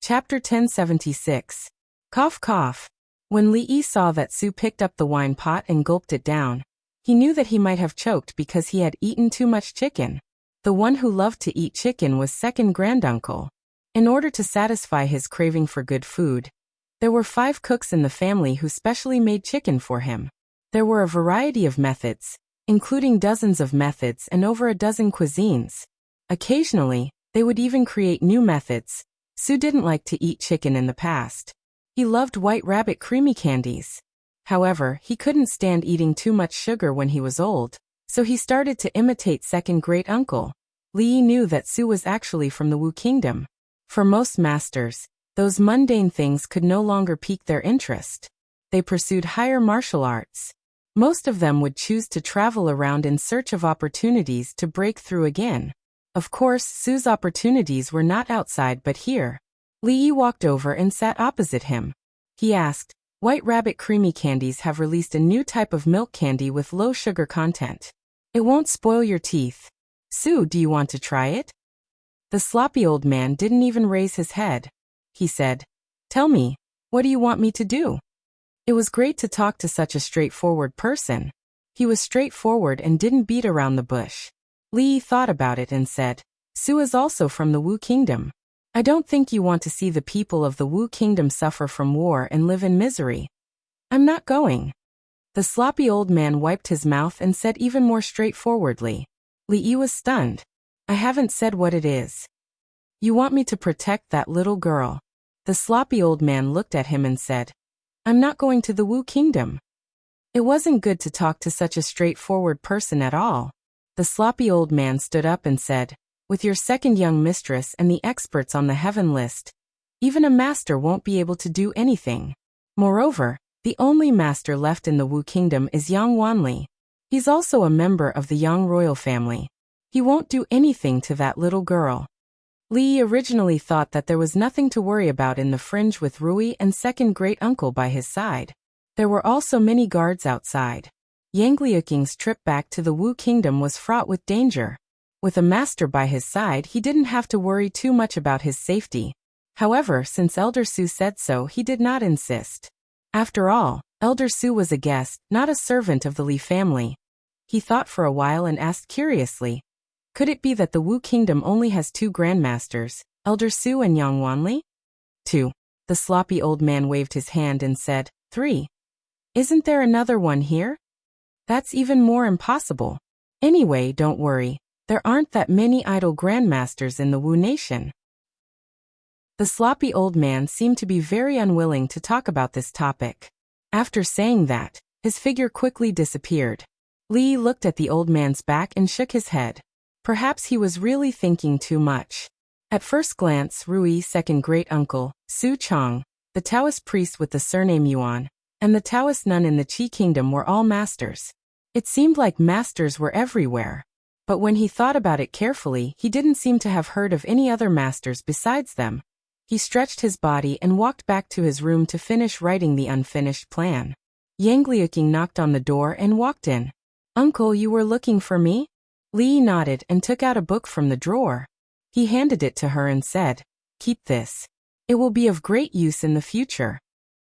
Chapter 1076. Cough cough. When Li Yi saw that Su picked up the wine pot and gulped it down, he knew that he might have choked because he had eaten too much chicken. The one who loved to eat chicken was second granduncle. In order to satisfy his craving for good food, there were 5 cooks in the family who specially made chicken for him. There were a variety of methods, including dozens of methods and over a dozen cuisines. Occasionally, they would even create new methods. Su didn't like to eat chicken in the past. He loved White Rabbit creamy candies. However, he couldn't stand eating too much sugar when he was old, so he started to imitate second great uncle. Li Yi knew that Su was actually from the Wu Kingdom. For most masters, those mundane things could no longer pique their interest. They pursued higher martial arts. Most of them would choose to travel around in search of opportunities to break through again. Of course, Su's opportunities were not outside but here. Li Yi walked over and sat opposite him. He asked, "White Rabbit creamy candies have released a new type of milk candy with low sugar content. It won't spoil your teeth. Su, do you want to try it?" The sloppy old man didn't even raise his head. He said, "Tell me, what do you want me to do?" It was great to talk to such a straightforward person. He was straightforward and didn't beat around the bush. Li Yi thought about it and said, "Su is also from the Wu Kingdom. I don't think you want to see the people of the Wu Kingdom suffer from war and live in misery. I'm not going." The sloppy old man wiped his mouth and said even more straightforwardly. Li Yi was stunned. "I haven't said what it is." "You want me to protect that little girl." The sloppy old man looked at him and said, "I'm not going to the Wu Kingdom." It wasn't good to talk to such a straightforward person at all. The sloppy old man stood up and said, "With your second young mistress and the experts on the heaven list, even a master won't be able to do anything. Moreover, the only master left in the Wu Kingdom is Yang Wanli. He's also a member of the Yang royal family. He won't do anything to that little girl." Li Yi originally thought that there was nothing to worry about in the fringe with Rui and second great uncle by his side. There were also many guards outside. Yang Liuking's trip back to the Wu Kingdom was fraught with danger. With a master by his side, he didn't have to worry too much about his safety. However, since Elder Su said so, he did not insist. After all, Elder Su was a guest, not a servant of the Li family. He thought for a while and asked curiously, "Could it be that the Wu Kingdom only has 2 grandmasters, Elder Su and Yang Wanli?" "2. The sloppy old man waved his hand and said, "3. Isn't there another one here? That's even more impossible. Anyway, don't worry. There aren't that many idle grandmasters in the Wu nation." The sloppy old man seemed to be very unwilling to talk about this topic. After saying that, his figure quickly disappeared. Li Yi looked at the old man's back and shook his head. Perhaps he was really thinking too much. At first glance, Rui, second great uncle, Su Chong, the Taoist priest with the surname Yuan, and the Taoist nun in the Qi Kingdom were all masters. It seemed like masters were everywhere. But when he thought about it carefully, he didn't seem to have heard of any other masters besides them. He stretched his body and walked back to his room to finish writing the unfinished plan. Yang Liuking knocked on the door and walked in. "Uncle, you were looking for me?" Li Yi nodded and took out a book from the drawer. He handed it to her and said, "Keep this. It will be of great use in the future."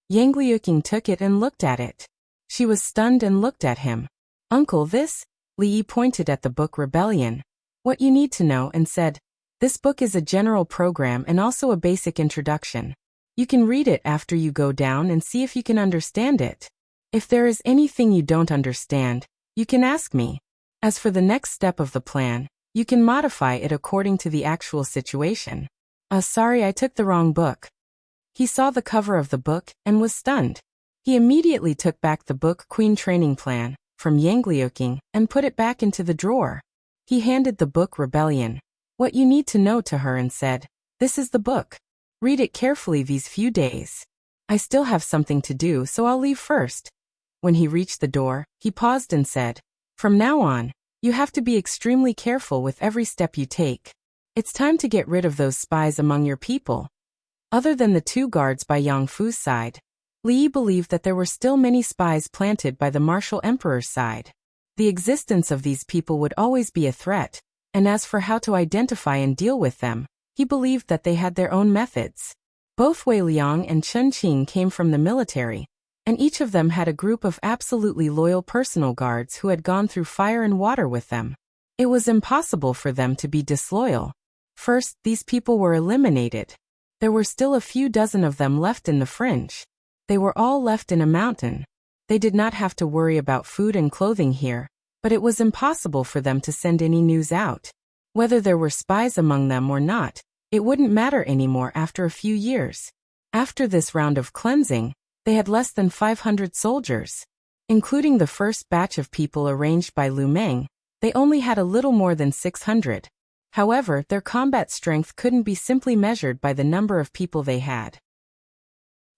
Yang Liuking took it and looked at it. She was stunned and looked at him. "Uncle, this?" Li Yi pointed at the book Rebellion. "What you need to know," and said, "This book is a general program and also a basic introduction. You can read it after you go down and see if you can understand it. If there is anything you don't understand, you can ask me. As for the next step of the plan, you can modify it according to the actual situation." Sorry, I took the wrong book." He saw the cover of the book and was stunned. He immediately took back the book Queen Training Plan from Yang Liuking and put it back into the drawer. He handed the book Rebellion, What You Need to Know, to her and said, "This is the book. Read it carefully these few days. I still have something to do, so I'll leave first." When he reached the door, he paused and said, "From now on, you have to be extremely careful with every step you take. It's time to get rid of those spies among your people." Other than the 2 guards by Yang Fu's side, Li Yi believed that there were still many spies planted by the martial emperor's side. The existence of these people would always be a threat, and as for how to identify and deal with them, he believed that they had their own methods. Both Wei Liang and Chen Qing came from the military, and each of them had a group of absolutely loyal personal guards who had gone through fire and water with them. It was impossible for them to be disloyal. First, these people were eliminated. There were still a few dozen of them left in the fringe. They were all left in a mountain. They did not have to worry about food and clothing here, but it was impossible for them to send any news out. Whether there were spies among them or not, it wouldn't matter anymore after a few years. After this round of cleansing, they had less than 500 soldiers. Including the first batch of people arranged by Lu Meng, they only had a little more than 600. However, their combat strength couldn't be simply measured by the number of people they had.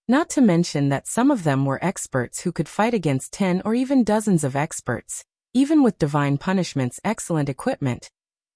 Not to mention that some of them were experts who could fight against 10 or even dozens of experts, even with Divine Punishment's excellent equipment.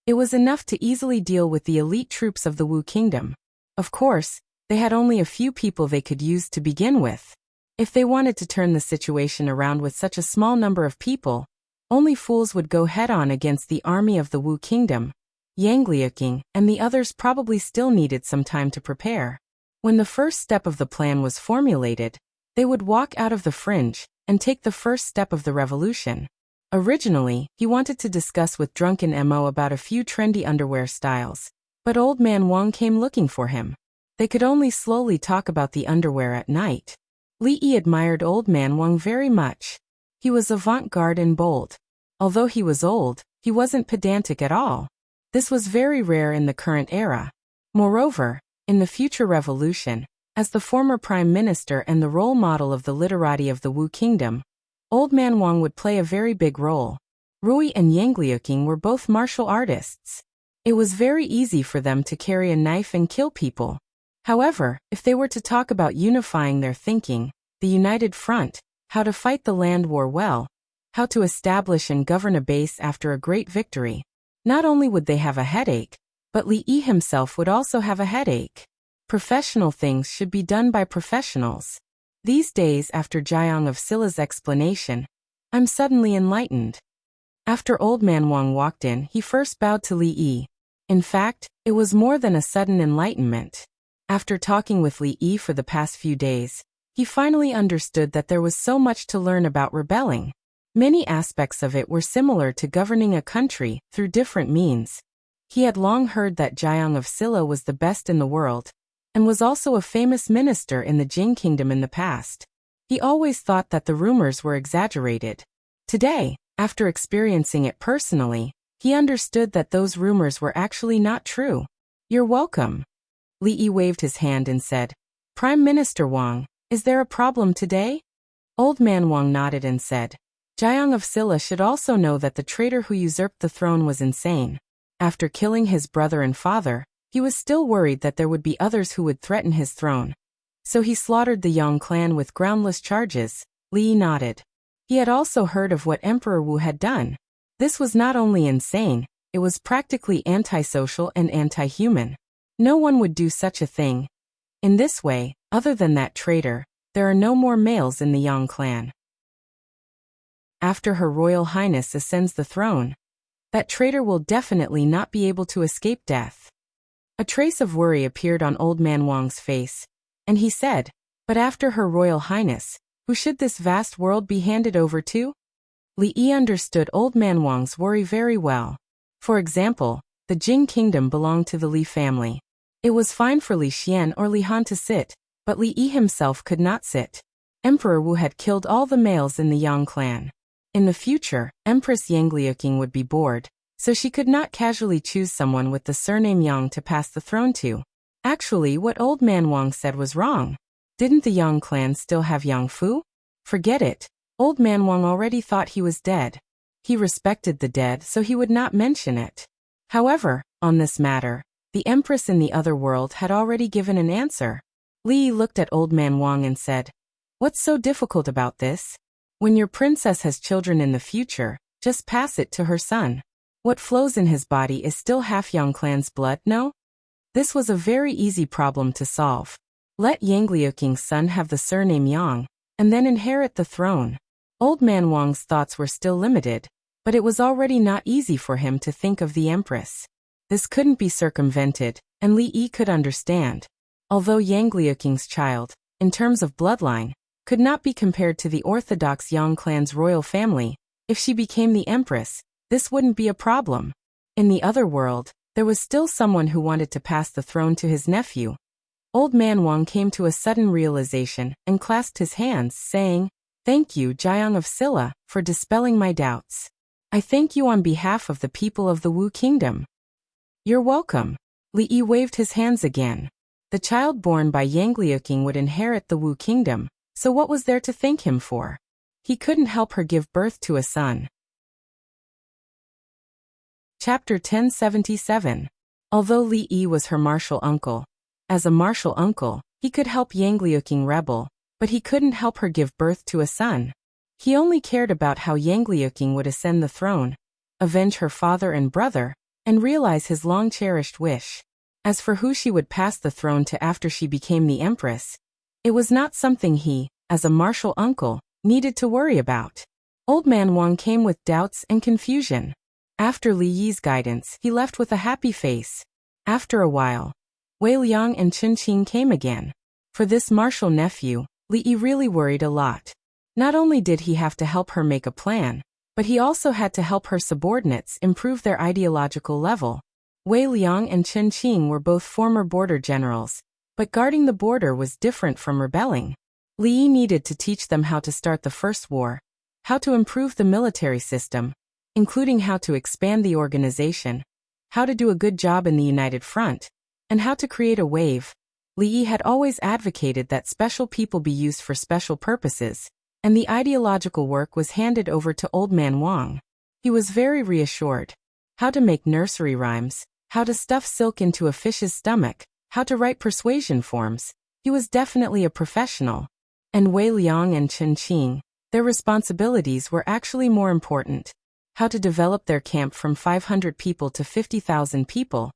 It was enough to easily deal with the elite troops of the Wu Kingdom. Of course, they had only a few people they could use to begin with. If they wanted to turn the situation around with such a small number of people, only fools would go head-on against the army of the Wu Kingdom. Yang Liuqing and the others probably still needed some time to prepare. When the first step of the plan was formulated, they would walk out of the fringe and take the first step of the revolution. Originally, he wanted to discuss with Drunken Mo about a few trendy underwear styles, but Old Man Wang came looking for him. They could only slowly talk about the underwear at night. Li Yi admired Old Man Wang very much. He was avant-garde and bold. Although he was old, he wasn't pedantic at all. This was very rare in the current era. Moreover, in the future revolution, as the former prime minister and the role model of the literati of the Wu Kingdom, Old Man Wang would play a very big role. Rui and Yang Liuqing were both martial artists. It was very easy for them to carry a knife and kill people. However, if they were to talk about unifying their thinking, the united front, how to fight the land war well, how to establish and govern a base after a great victory, not only would they have a headache, but Li Yi himself would also have a headache. Professional things should be done by professionals. These days, after Jiang of Silla's explanation, I'm suddenly enlightened. After Old Man Wang walked in, he first bowed to Li Yi. In fact, it was more than a sudden enlightenment. After talking with Li Yi for the past few days, he finally understood that there was so much to learn about rebelling. Many aspects of it were similar to governing a country through different means. He had long heard that Jiang of Silla was the best in the world, and was also a famous minister in the Jing Kingdom in the past. He always thought that the rumors were exaggerated. Today, after experiencing it personally, he understood that those rumors were actually not true. You're welcome. Li Yi waved his hand and said, Prime Minister Wang, is there a problem today? Old Man Wang nodded and said, Jiang of Silla should also know that the traitor who usurped the throne was insane. After killing his brother and father, he was still worried that there would be others who would threaten his throne. So he slaughtered the Yang clan with groundless charges. Li Yi nodded. He had also heard of what Emperor Wu had done. This was not only insane, it was practically antisocial and anti-human. No one would do such a thing. In this way, other than that traitor, there are no more males in the Yang clan. After Her Royal Highness ascends the throne, that traitor will definitely not be able to escape death. A trace of worry appeared on Old Man Wang's face, and he said, But after Her Royal Highness, who should this vast world be handed over to? Li Yi understood Old Man Wang's worry very well. For example, the Jing Kingdom belonged to the Li family. It was fine for Li Xian or Li Han to sit, but Li Yi himself could not sit. Emperor Wu had killed all the males in the Yang clan. In the future, Empress Yang Liuqing would be bored, so she could not casually choose someone with the surname Yang to pass the throne to. Actually, what Old Man Wang said was wrong. Didn't the Yang clan still have Yang Fu? Forget it. Old Man Wang already thought he was dead. He respected the dead, so he would not mention it. However, on this matter, the Empress in the other world had already given an answer. Li Yi looked at Old Man Wang and said, What's so difficult about this? When your princess has children in the future, just pass it to her son. What flows in his body is still half Yang clan's blood, no? This was a very easy problem to solve. Let Yang Liuqing's son have the surname Yang, and then inherit the throne. Old Man Wang's thoughts were still limited, but it was already not easy for him to think of the Empress. This couldn't be circumvented, and Li Yi could understand. Although Yang Liuking's child, in terms of bloodline, could not be compared to the orthodox Yang clan's royal family, if she became the empress, this wouldn't be a problem. In the other world, there was still someone who wanted to pass the throne to his nephew. Old man Wang came to a sudden realization and clasped his hands, saying, "Thank you, Jiang of Silla, for dispelling my doubts. I thank you on behalf of the people of the Wu Kingdom." "You're welcome." Li Yi waved his hands again. The child born by Yang Liuking would inherit the Wu Kingdom, so what was there to thank him for? He couldn't help her give birth to a son. Chapter 1077. Although Li Yi was her martial uncle, as a martial uncle, he could help Yang Liuking rebel, but he couldn't help her give birth to a son. He only cared about how Yang Liuking would ascend the throne, avenge her father and brother, and realize his long-cherished wish. As for who she would pass the throne to after she became the empress, it was not something he, as a martial uncle, needed to worry about. Old man Wang came with doubts and confusion. After Li Yi's guidance, he left with a happy face. After a while, Wei Liang and Chen Qing came again. For this martial nephew, Li Yi really worried a lot. Not only did he have to help her make a plan, but he also had to help her subordinates improve their ideological level. Wei Liang and Chen Qing were both former border generals, but guarding the border was different from rebelling. Li Yi needed to teach them how to start the first war, how to improve the military system, including how to expand the organization, how to do a good job in the United Front, and how to create a wave. Li Yi had always advocated that special people be used for special purposes, and the ideological work was handed over to Old Man Wang. He was very reassured. How to make nursery rhymes, how to stuff silk into a fish's stomach, how to write persuasion forms. He was definitely a professional. And Wei Liang and Chen Qing, their responsibilities were actually more important. How to develop their camp from 500 people to 50,000 people.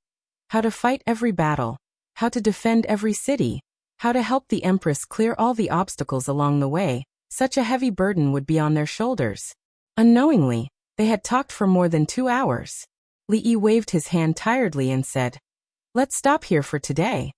How to fight every battle. How to defend every city. How to help the empress clear all the obstacles along the way. Such a heavy burden would be on their shoulders. Unknowingly, they had talked for more than 2 hours. Li Yi waved his hand tiredly and said, "Let's stop here for today."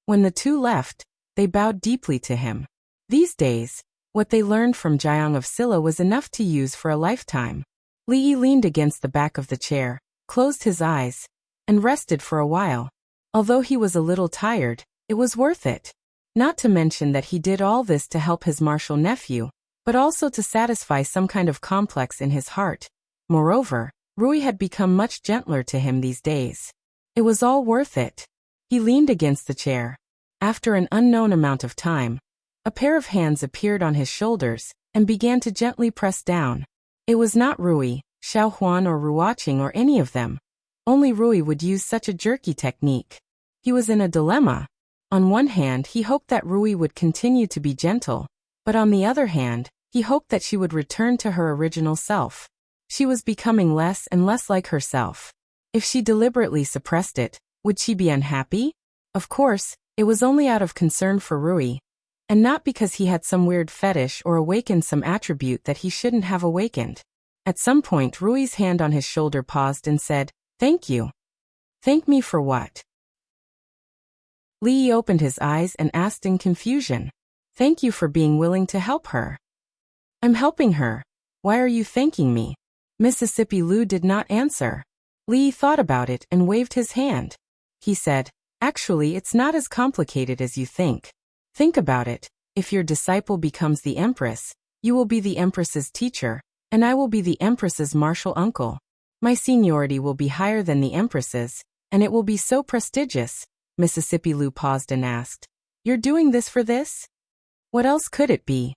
When the two left, they bowed deeply to him. These days, what they learned from Jiang of Silla was enough to use for a lifetime. Li Yi leaned against the back of the chair, closed his eyes, and rested for a while. Although he was a little tired, it was worth it. Not to mention that he did all this to help his martial nephew, but also to satisfy some kind of complex in his heart. Moreover, Rui had become much gentler to him these days. It was all worth it. He leaned against the chair. After an unknown amount of time, a pair of hands appeared on his shoulders and began to gently press down. It was not Rui, Xiao Huan or Ruoqing or any of them. Only Rui would use such a jerky technique. He was in a dilemma. On one hand, he hoped that Rui would continue to be gentle, but on the other hand, he hoped that she would return to her original self. She was becoming less and less like herself. If she deliberately suppressed it, would she be unhappy? Of course, it was only out of concern for Rui, and not because he had some weird fetish or awakened some attribute that he shouldn't have awakened. At some point, Rui's hand on his shoulder paused and said, "Thank you." "Thank me for what?" Li Yi opened his eyes and asked in confusion. "Thank you for being willing to help her." "I'm helping her. Why are you thanking me?" Mississippi Lu did not answer. Li Yi thought about it and waved his hand. He said, "Actually, it's not as complicated as you think. Think about it. If your disciple becomes the empress, you will be the empress's teacher, and I will be the empress's martial uncle. My seniority will be higher than the empress's, and it will be so prestigious." Mississippi Lu paused and asked, "You're doing this for this? What else could it be?"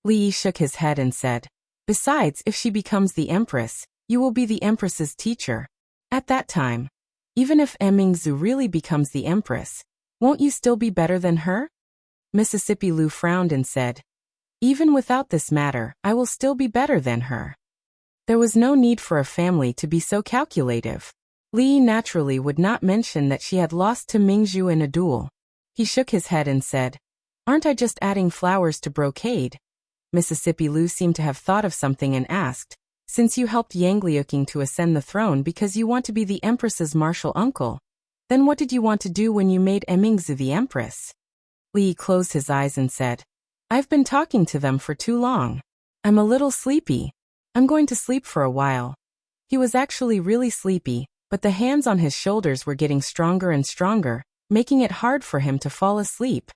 Li Yi shook his head and said, "Besides, if she becomes the empress, you will be the empress's teacher. At that time, even if Mingzhu really becomes the empress, won't you still be better than her?" Mississippi Lu frowned and said, "Even without this matter, I will still be better than her." There was no need for a family to be so calculative. Li Yi naturally would not mention that she had lost to Mingzhu in a duel. He shook his head and said, "Aren't I just adding flowers to brocade?" Mississippi Lu seemed to have thought of something and asked, "Since you helped Yang Liuking to ascend the throne because you want to be the empress's martial uncle, Then what did you want to do when you made Emingzu the empress? Li closed his eyes and said, I've been talking to them for too long. I'm a little sleepy. I'm going to sleep for a while. He was actually really sleepy, but the hands on his shoulders were getting stronger and stronger, making it hard for him to fall asleep.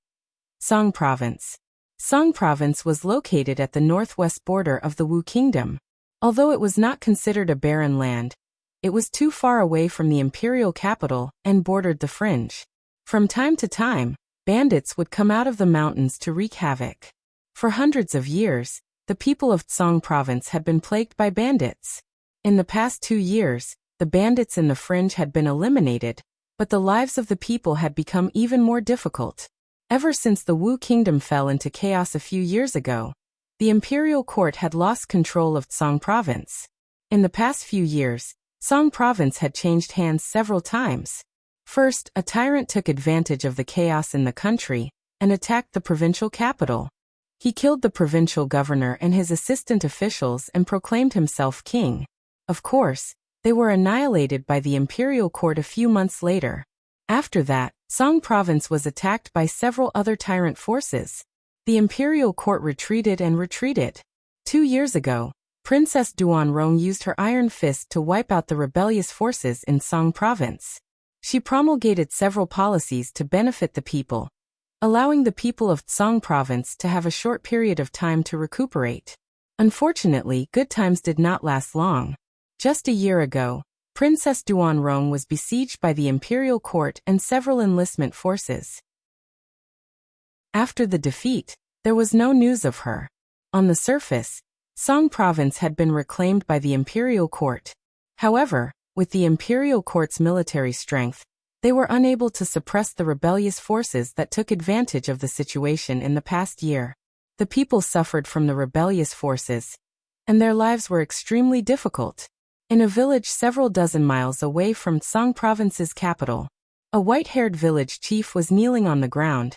Song Province. Song Province was located at the northwest border of the Wu Kingdom. Although it was not considered a barren land, it was too far away from the imperial capital and bordered the fringe. From time to time, bandits would come out of the mountains to wreak havoc. For hundreds of years, the people of Song Province had been plagued by bandits. In the past 2 years, the bandits in the fringe had been eliminated, but the lives of the people had become even more difficult. Ever since the Wu Kingdom fell into chaos a few years ago, the imperial court had lost control of Song Province. In the past few years, Song Province had changed hands several times. First, a tyrant took advantage of the chaos in the country and attacked the provincial capital. He killed the provincial governor and his assistant officials and proclaimed himself king. Of course, they were annihilated by the imperial court a few months later. After that, Song Province was attacked by several other tyrant forces. The imperial court retreated and retreated. 2 years ago, Princess Duanrong used her iron fist to wipe out the rebellious forces in Song Province. She promulgated several policies to benefit the people, allowing the people of Song Province to have a short period of time to recuperate. Unfortunately, good times did not last long. Just a year ago, Princess Duanrong was besieged by the imperial court and several enlistment forces. After the defeat, there was no news of her. On the surface, Song Province had been reclaimed by the imperial court. However, with the imperial court's military strength, they were unable to suppress the rebellious forces that took advantage of the situation in the past year. The people suffered from the rebellious forces, and their lives were extremely difficult. In a village several dozen miles away from Song Province's capital, a white-haired village chief was kneeling on the ground,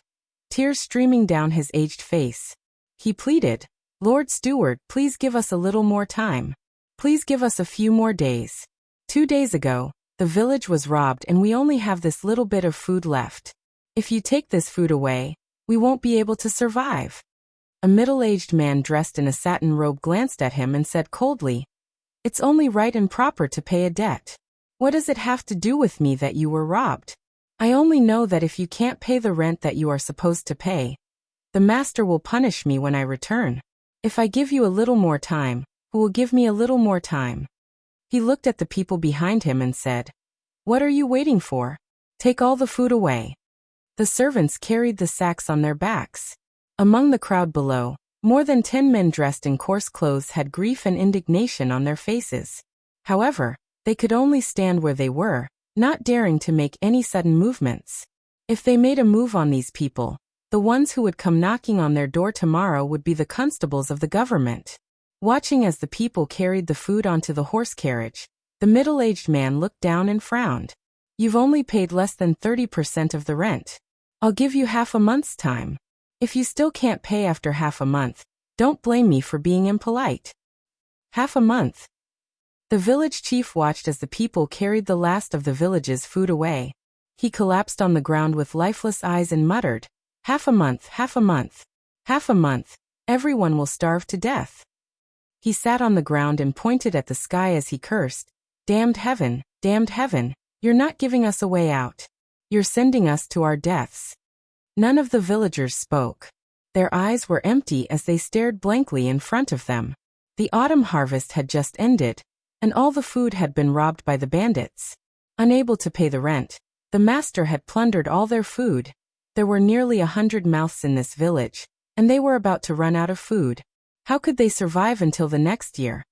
tears streaming down his aged face. He pleaded, Lord Steward, please give us a little more time. Please give us a few more days. 2 days ago, the village was robbed and we only have this little bit of food left. If you take this food away, we won't be able to survive. A middle-aged man dressed in a satin robe glanced at him and said coldly, It's only right and proper to pay a debt. What does it have to do with me that you were robbed? I only know that if you can't pay the rent that you are supposed to pay, the master will punish me when I return. If I give you a little more time, who will give me a little more time? He looked at the people behind him and said, What are you waiting for? Take all the food away. The servants carried the sacks on their backs. Among the crowd below, more than 10 men dressed in coarse clothes had grief and indignation on their faces. However, they could only stand where they were, not daring to make any sudden movements. If they made a move on these people, the ones who would come knocking on their door tomorrow would be the constables of the government. Watching as the people carried the food onto the horse carriage, the middle-aged man looked down and frowned. You've only paid less than 30% of the rent. I'll give you half a month's time. If you still can't pay after half a month, don't blame me for being impolite. Half a month. The village chief watched as the people carried the last of the village's food away. He collapsed on the ground with lifeless eyes and muttered, Half a month, half a month. Half a month. Everyone will starve to death. He sat on the ground and pointed at the sky as he cursed, damned heaven, you're not giving us a way out. You're sending us to our deaths. None of the villagers spoke. Their eyes were empty as they stared blankly in front of them. The autumn harvest had just ended, and all the food had been robbed by the bandits. Unable to pay the rent, the master had plundered all their food. There were nearly 100 mouths in this village, and they were about to run out of food. How could they survive until the next year?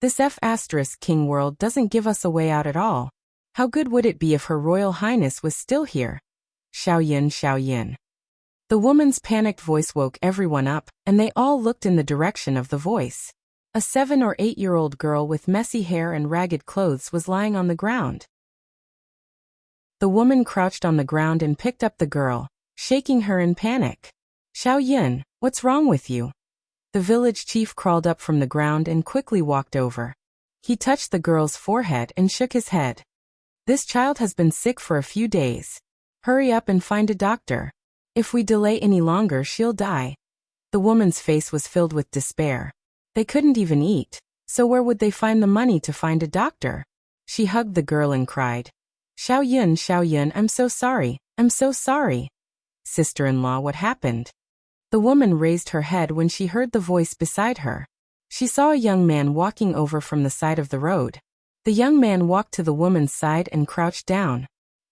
This King world doesn't give us a way out at all. How good would it be if Her Royal Highness was still here? Xiao Yin. The woman's panicked voice woke everyone up, and they all looked in the direction of the voice. A 7 or 8-year-old girl with messy hair and ragged clothes was lying on the ground. The woman crouched on the ground and picked up the girl, shaking her in panic. Xiao Yin, what's wrong with you? The village chief crawled up from the ground and quickly walked over. He touched the girl's forehead and shook his head. This child has been sick for a few days. Hurry up and find a doctor. If we delay any longer, she'll die." The woman's face was filled with despair. They couldn't even eat, so where would they find the money to find a doctor? She hugged the girl and cried, Xiao Yun, I'm so sorry, I'm so sorry." "Sister-in-law, what happened?" The woman raised her head when she heard the voice beside her. She saw a young man walking over from the side of the road. The young man walked to the woman's side and crouched down.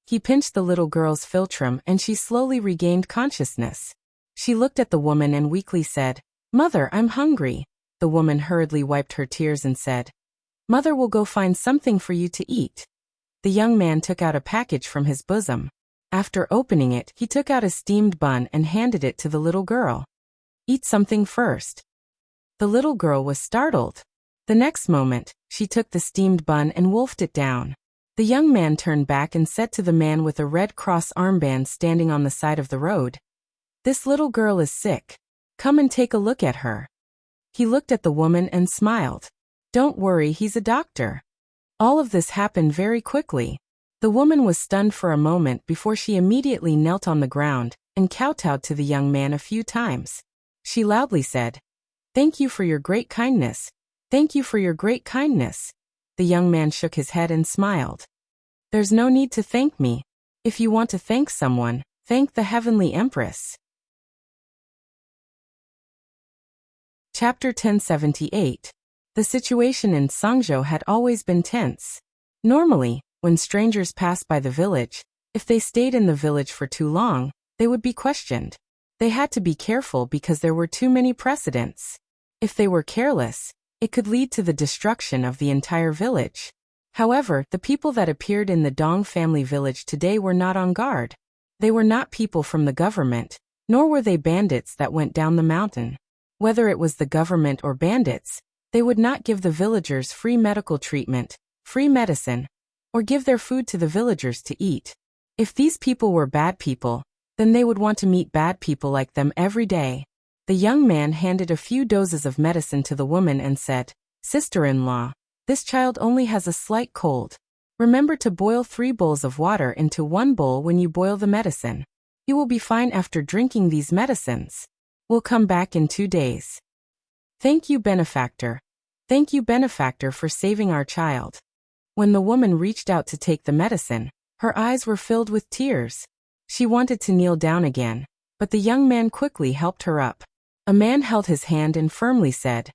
He pinched the little girl's philtrum and she slowly regained consciousness. She looked at the woman and weakly said, "Mother, I'm hungry." The woman hurriedly wiped her tears and said, "Mother will go find something for you to eat." The young man took out a package from his bosom. After opening it, he took out a steamed bun and handed it to the little girl. "Eat something first." The little girl was startled. The next moment, she took the steamed bun and wolfed it down. The young man turned back and said to the man with a red cross armband standing on the side of the road, "This little girl is sick. Come and take a look at her." He looked at the woman and smiled. "Don't worry, he's a doctor." All of this happened very quickly. The woman was stunned for a moment before she immediately knelt on the ground and kowtowed to the young man a few times. She loudly said, "Thank you for your great kindness. Thank you for your great kindness." The young man shook his head and smiled. "There's no need to thank me. If you want to thank someone, thank the Heavenly Empress." Chapter 1078. The situation in Sangzhou had always been tense. Normally, when strangers passed by the village, if they stayed in the village for too long, they would be questioned. They had to be careful because there were too many precedents. If they were careless, it could lead to the destruction of the entire village. However, the people that appeared in the Dong family village today were not on guard. They were not people from the government, nor were they bandits that went down the mountain. Whether it was the government or bandits, they would not give the villagers free medical treatment, free medicine, or give their food to the villagers to eat. If these people were bad people, then they would want to meet bad people like them every day. The young man handed a few doses of medicine to the woman and said, "Sister-in-law, this child only has a slight cold. Remember to boil 3 bowls of water into 1 bowl when you boil the medicine. You will be fine after drinking these medicines. We'll come back in 2 days. Thank you, benefactor. Thank you, benefactor, for saving our child." When the woman reached out to take the medicine, her eyes were filled with tears. She wanted to kneel down again, but the young man quickly helped her up. A man held his hand and firmly said,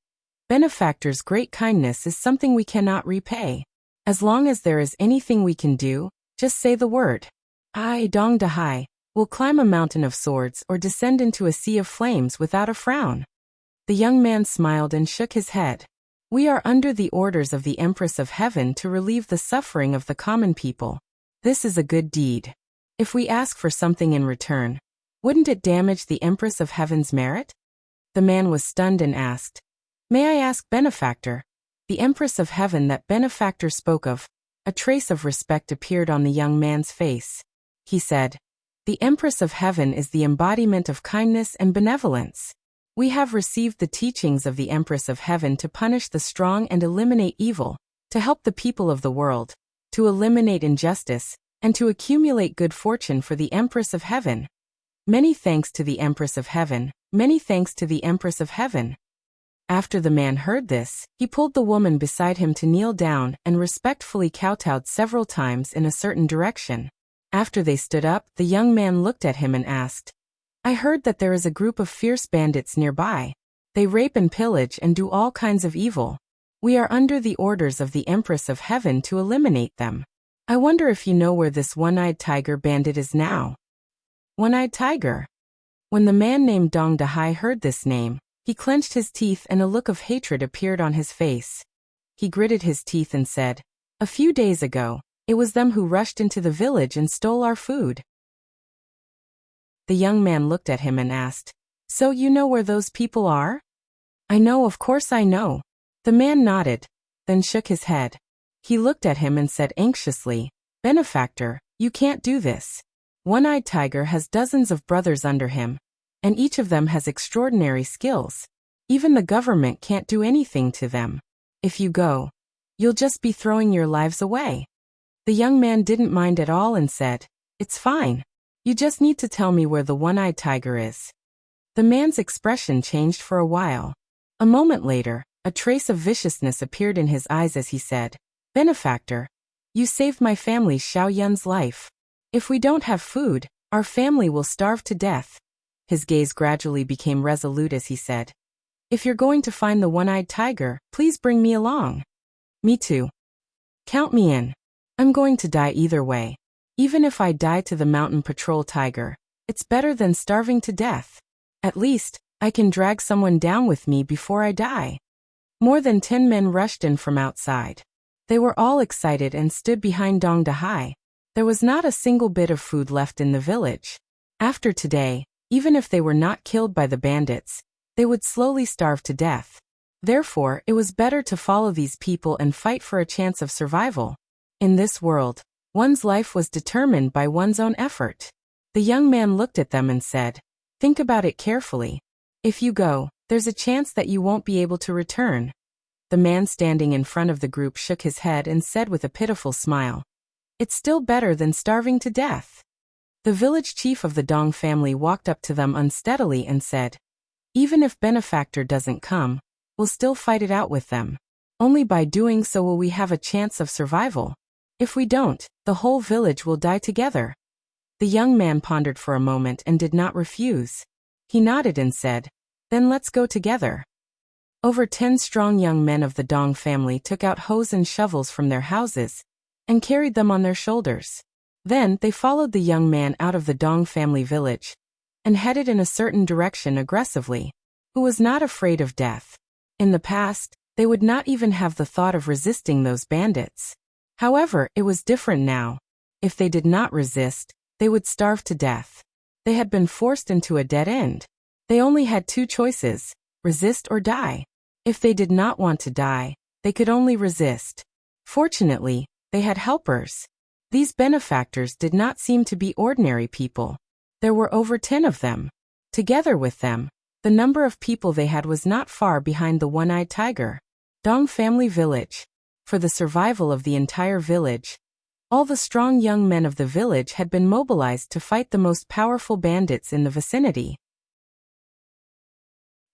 "Benefactor's great kindness is something we cannot repay. As long as there is anything we can do, just say the word. I, Dong Dahai, will climb a mountain of swords or descend into a sea of flames without a frown." The young man smiled and shook his head. "We are under the orders of the Empress of Heaven to relieve the suffering of the common people. This is a good deed. If we ask for something in return, wouldn't it damage the Empress of Heaven's merit?" The man was stunned and asked, "May I ask, benefactor?" The Empress of Heaven that benefactor spoke of. A trace of respect appeared on the young man's face. He said, "The Empress of Heaven is the embodiment of kindness and benevolence. We have received the teachings of the Empress of Heaven to punish the strong and eliminate evil, to help the people of the world, to eliminate injustice, and to accumulate good fortune for the Empress of Heaven. Many thanks to the Empress of Heaven, many thanks to the Empress of Heaven." After the man heard this, he pulled the woman beside him to kneel down and respectfully kowtowed several times in a certain direction. After they stood up, the young man looked at him and asked, "I heard that there is a group of fierce bandits nearby. They rape and pillage and do all kinds of evil. We are under the orders of the Empress of Heaven to eliminate them. I wonder if you know where this one-eyed tiger bandit is now." One-eyed tiger? When the man named Dong Dahai heard this name, he clenched his teeth and a look of hatred appeared on his face. He gritted his teeth and said, "A few days ago, it was them who rushed into the village and stole our food." The young man looked at him and asked, "So you know where those people are?" "I know, of course I know." The man nodded, then shook his head. He looked at him and said anxiously, "Benefactor, you can't do this. One-eyed tiger has dozens of brothers under him, and each of them has extraordinary skills. Even the government can't do anything to them. If you go, you'll just be throwing your lives away." The young man didn't mind at all and said, "It's fine. You just need to tell me where the one-eyed tiger is." The man's expression changed for a while. A moment later, a trace of viciousness appeared in his eyes as he said, "Benefactor, you saved my family Xiao Yun's life. If we don't have food, our family will starve to death." His gaze gradually became resolute as he said, "If you're going to find the one-eyed tiger, please bring me along." "Me too. Count me in. I'm going to die either way. Even if I die to the mountain patrol tiger, it's better than starving to death. At least, I can drag someone down with me before I die." More than 10 men rushed in from outside. They were all excited and stood behind Dong Dahai. There was not a single bit of food left in the village. After today, even if they were not killed by the bandits, they would slowly starve to death. Therefore, it was better to follow these people and fight for a chance of survival. In this world, one's life was determined by one's own effort. The young man looked at them and said, "Think about it carefully. If you go, there's a chance that you won't be able to return." The man standing in front of the group shook his head and said with a pitiful smile, "It's still better than starving to death." The village chief of the Dong family walked up to them unsteadily and said, "Even if Benefactor doesn't come, we'll still fight it out with them. Only by doing so will we have a chance of survival. If we don't, the whole village will die together." The young man pondered for a moment and did not refuse. He nodded and said, "Then let's go together." Over 10 strong young men of the Dong family took out hoes and shovels from their houses and carried them on their shoulders. Then they followed the young man out of the Dong family village and headed in a certain direction aggressively, who was not afraid of death. In the past, they would not even have the thought of resisting those bandits. However, it was different now. If they did not resist, they would starve to death. They had been forced into a dead end. They only had 2 choices, resist or die. If they did not want to die, they could only resist. Fortunately, they had helpers. These benefactors did not seem to be ordinary people. There were over 10 of them. Together with them, the number of people they had was not far behind the one-eyed tiger. Dong family village. For the survival of the entire village, all the strong young men of the village had been mobilized to fight the most powerful bandits in the vicinity.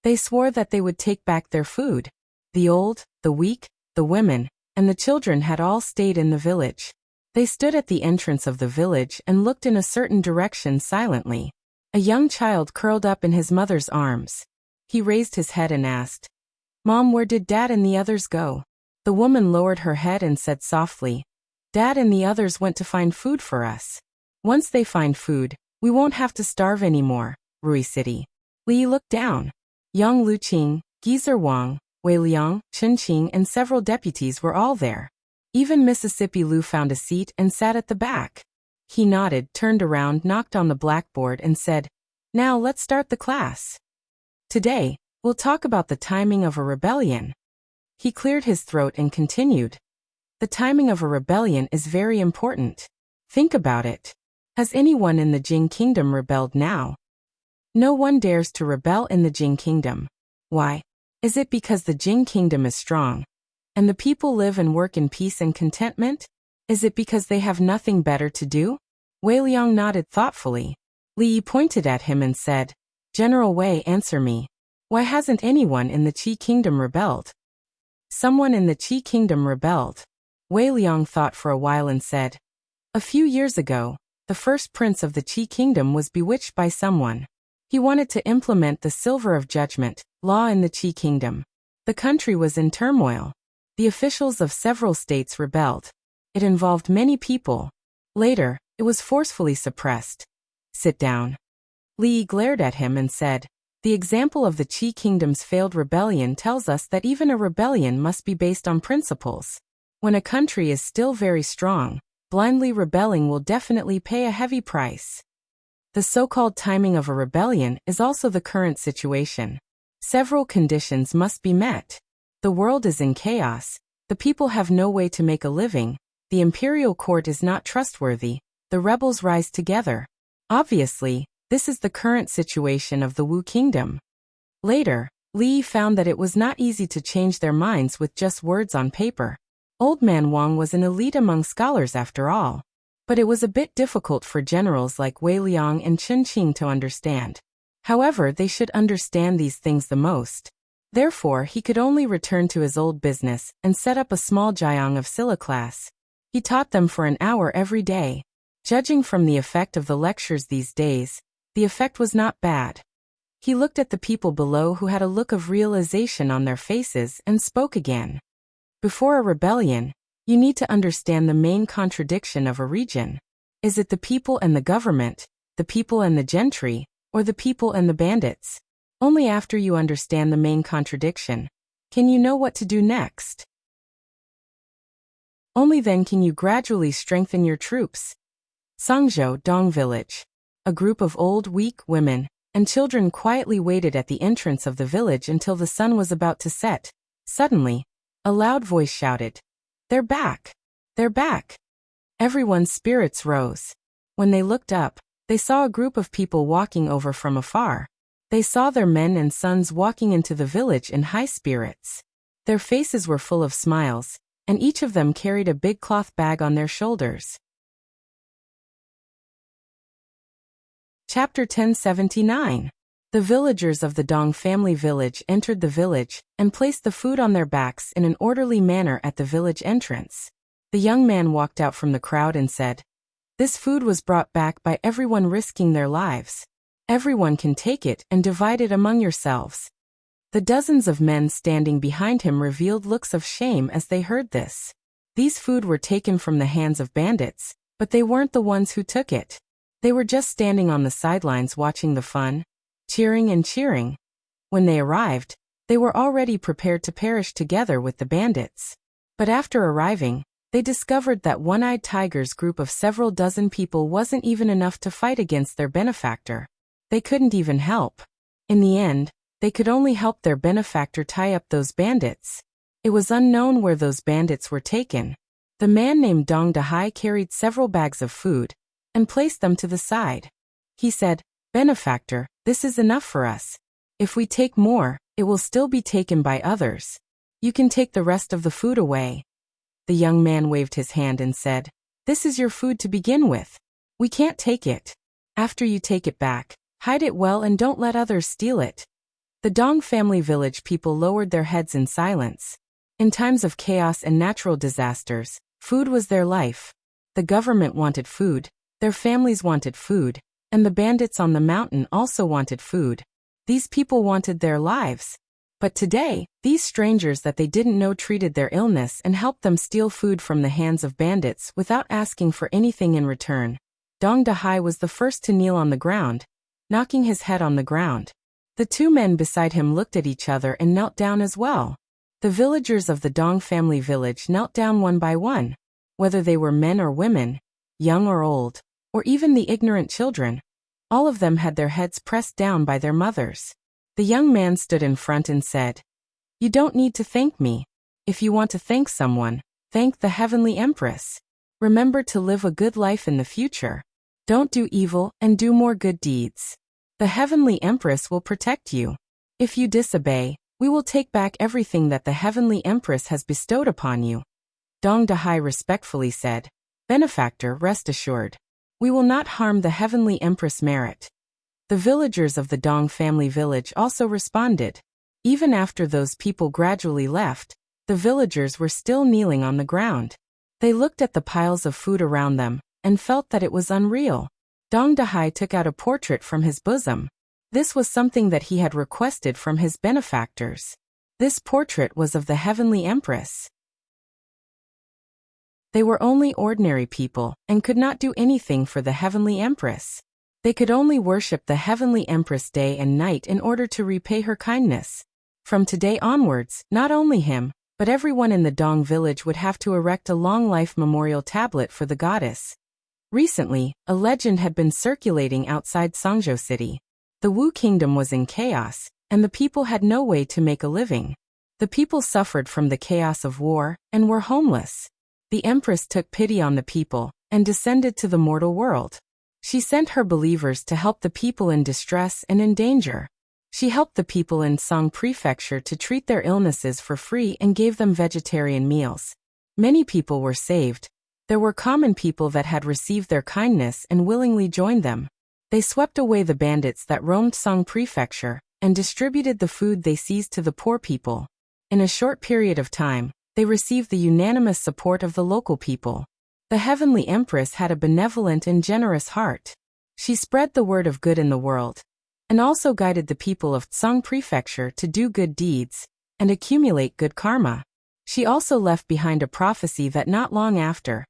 They swore that they would take back their food. The old, the weak, the women, and the children had all stayed in the village. They stood at the entrance of the village and looked in a certain direction silently. A young child curled up in his mother's arms. He raised his head and asked, "Mom, where did Dad and the others go?" The woman lowered her head and said softly, "Dad and the others went to find food for us. Once they find food, we won't have to starve anymore." Rui City. Li looked down. Yang Luqing, Geezer Wang, Wei Liang, Chen Qing and several deputies were all there. Even Mississippi Lu found a seat and sat at the back. He nodded, turned around, knocked on the blackboard and said, "Now let's start the class. Today, we'll talk about the timing of a rebellion." He cleared his throat and continued, "The timing of a rebellion is very important. Think about it. Has anyone in the Jing Kingdom rebelled now? No one dares to rebel in the Jing Kingdom. Why? Is it because the Jing Kingdom is strong, and the people live and work in peace and contentment? Is it because they have nothing better to do?" Wei Liang nodded thoughtfully. Li Yi pointed at him and said, "General Wei, answer me. Why hasn't anyone in the Qi Kingdom rebelled?" "Someone in the Qi Kingdom rebelled." Wei Liang thought for a while and said, "A few years ago, the first prince of the Qi Kingdom was bewitched by someone. He wanted to implement the Silver of Judgment law in the Qi Kingdom. The country was in turmoil. The officials of several states rebelled. It involved many people. Later, it was forcefully suppressed." "Sit down." Li Yi glared at him and said, "The example of the Qi Kingdom's failed rebellion tells us that even a rebellion must be based on principles. When a country is still very strong, blindly rebelling will definitely pay a heavy price." The so-called timing of a rebellion is also the current situation. Several conditions must be met. The world is in chaos, the people have no way to make a living, the imperial court is not trustworthy, the rebels rise together. Obviously, this is the current situation of the Wu Kingdom. Later, Li Yi found that it was not easy to change their minds with just words on paper. Old Man Wang was an elite among scholars after all. But it was a bit difficult for generals like Wei Liang and Chen Qing to understand. However, they should understand these things the most. Therefore, he could only return to his old business and set up a small jiang of Silla class. He taught them for an hour every day. Judging from the effect of the lectures these days, the effect was not bad. He looked at the people below who had a look of realization on their faces and spoke again. Before a rebellion, you need to understand the main contradiction of a region. Is it the people and the government, the people and the gentry, or the people and the bandits? Only after you understand the main contradiction can you know what to do next. Only then can you gradually strengthen your troops. Sangzhou Dong Village. A group of old, weak women and children quietly waited at the entrance of the village until the sun was about to set. Suddenly, a loud voice shouted, "They're back! They're back!" Everyone's spirits rose. When they looked up, they saw a group of people walking over from afar. They saw their men and sons walking into the village in high spirits. Their faces were full of smiles, and each of them carried a big cloth bag on their shoulders. Chapter 1079. The villagers of the Dong family village entered the village and placed the food on their backs in an orderly manner at the village entrance. The young man walked out from the crowd and said, "This food was brought back by everyone risking their lives. Everyone can take it and divide it among yourselves." The dozens of men standing behind him revealed looks of shame as they heard this. These food were taken from the hands of bandits, but they weren't the ones who took it. They were just standing on the sidelines watching the fun, cheering and cheering. When they arrived, they were already prepared to perish together with the bandits. But after arriving, they discovered that One-Eyed Tiger's group of several dozen people wasn't even enough to fight against their benefactor. They couldn't even help. In the end, they could only help their benefactor tie up those bandits. It was unknown where those bandits were taken. The man named Dong Dahai carried several bags of food and placed them to the side. He said, "Benefactor, this is enough for us. If we take more, it will still be taken by others. You can take the rest of the food away." The young man waved his hand and said, "This is your food to begin with. We can't take it. After you take it back, hide it well and don't let others steal it." The Dong family village people lowered their heads in silence. In times of chaos and natural disasters, food was their life. The government wanted food, their families wanted food, and the bandits on the mountain also wanted food. These people wanted their lives. But today, these strangers that they didn't know treated their illness and helped them steal food from the hands of bandits without asking for anything in return. Dong Dahai was the first to kneel on the ground, knocking his head on the ground. The two men beside him looked at each other and knelt down as well. The villagers of the Dong family village knelt down one by one. Whether they were men or women, young or old, or even the ignorant children, all of them had their heads pressed down by their mothers. The young man stood in front and said, "You don't need to thank me. If you want to thank someone, thank the Heavenly Empress. Remember to live a good life in the future. Don't do evil and do more good deeds. The Heavenly Empress will protect you. If you disobey, we will take back everything that the Heavenly Empress has bestowed upon you." Dong Dahai respectfully said, "Benefactor, rest assured. We will not harm the Heavenly Empress merit." The villagers of the Dong family village also responded. Even after those people gradually left, the villagers were still kneeling on the ground. They looked at the piles of food around them and felt that it was unreal. Dong Dahai took out a portrait from his bosom. This was something that he had requested from his benefactors. This portrait was of the Heavenly Empress. They were only ordinary people and could not do anything for the Heavenly Empress. They could only worship the Heavenly Empress day and night in order to repay her kindness. From today onwards, not only him, but everyone in the Dong village would have to erect a long life memorial tablet for the goddess. Recently, a legend had been circulating outside Sangzhou City. The Wu Kingdom was in chaos, and the people had no way to make a living. The people suffered from the chaos of war and were homeless. The Empress took pity on the people and descended to the mortal world. She sent her believers to help the people in distress and in danger. She helped the people in Song Prefecture to treat their illnesses for free and gave them vegetarian meals. Many people were saved. There were common people that had received their kindness and willingly joined them. They swept away the bandits that roamed Song Prefecture and distributed the food they seized to the poor people. In a short period of time, they received the unanimous support of the local people. The Heavenly Empress had a benevolent and generous heart. She spread the word of good in the world, and also guided the people of Song Prefecture to do good deeds and accumulate good karma. She also left behind a prophecy that not long after,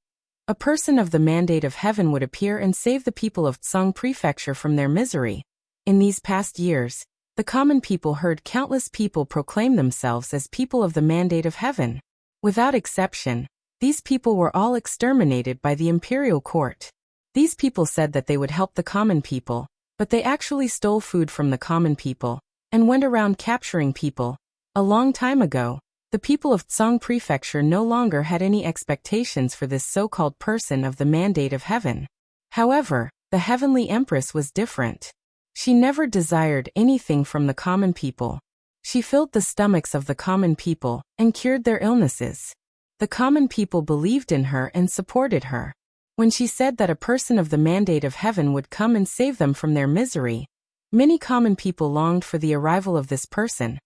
a person of the mandate of heaven would appear and save the people of Song Prefecture from their misery. In these past years, the common people heard countless people proclaim themselves as people of the mandate of heaven. Without exception, these people were all exterminated by the imperial court. These people said that they would help the common people, but they actually stole food from the common people and went around capturing people. A long time ago, the people of Song Prefecture no longer had any expectations for this so-called person of the mandate of heaven. However, the Heavenly Empress was different. She never desired anything from the common people. She filled the stomachs of the common people and cured their illnesses. The common people believed in her and supported her. When she said that a person of the mandate of heaven would come and save them from their misery, many common people longed for the arrival of this person.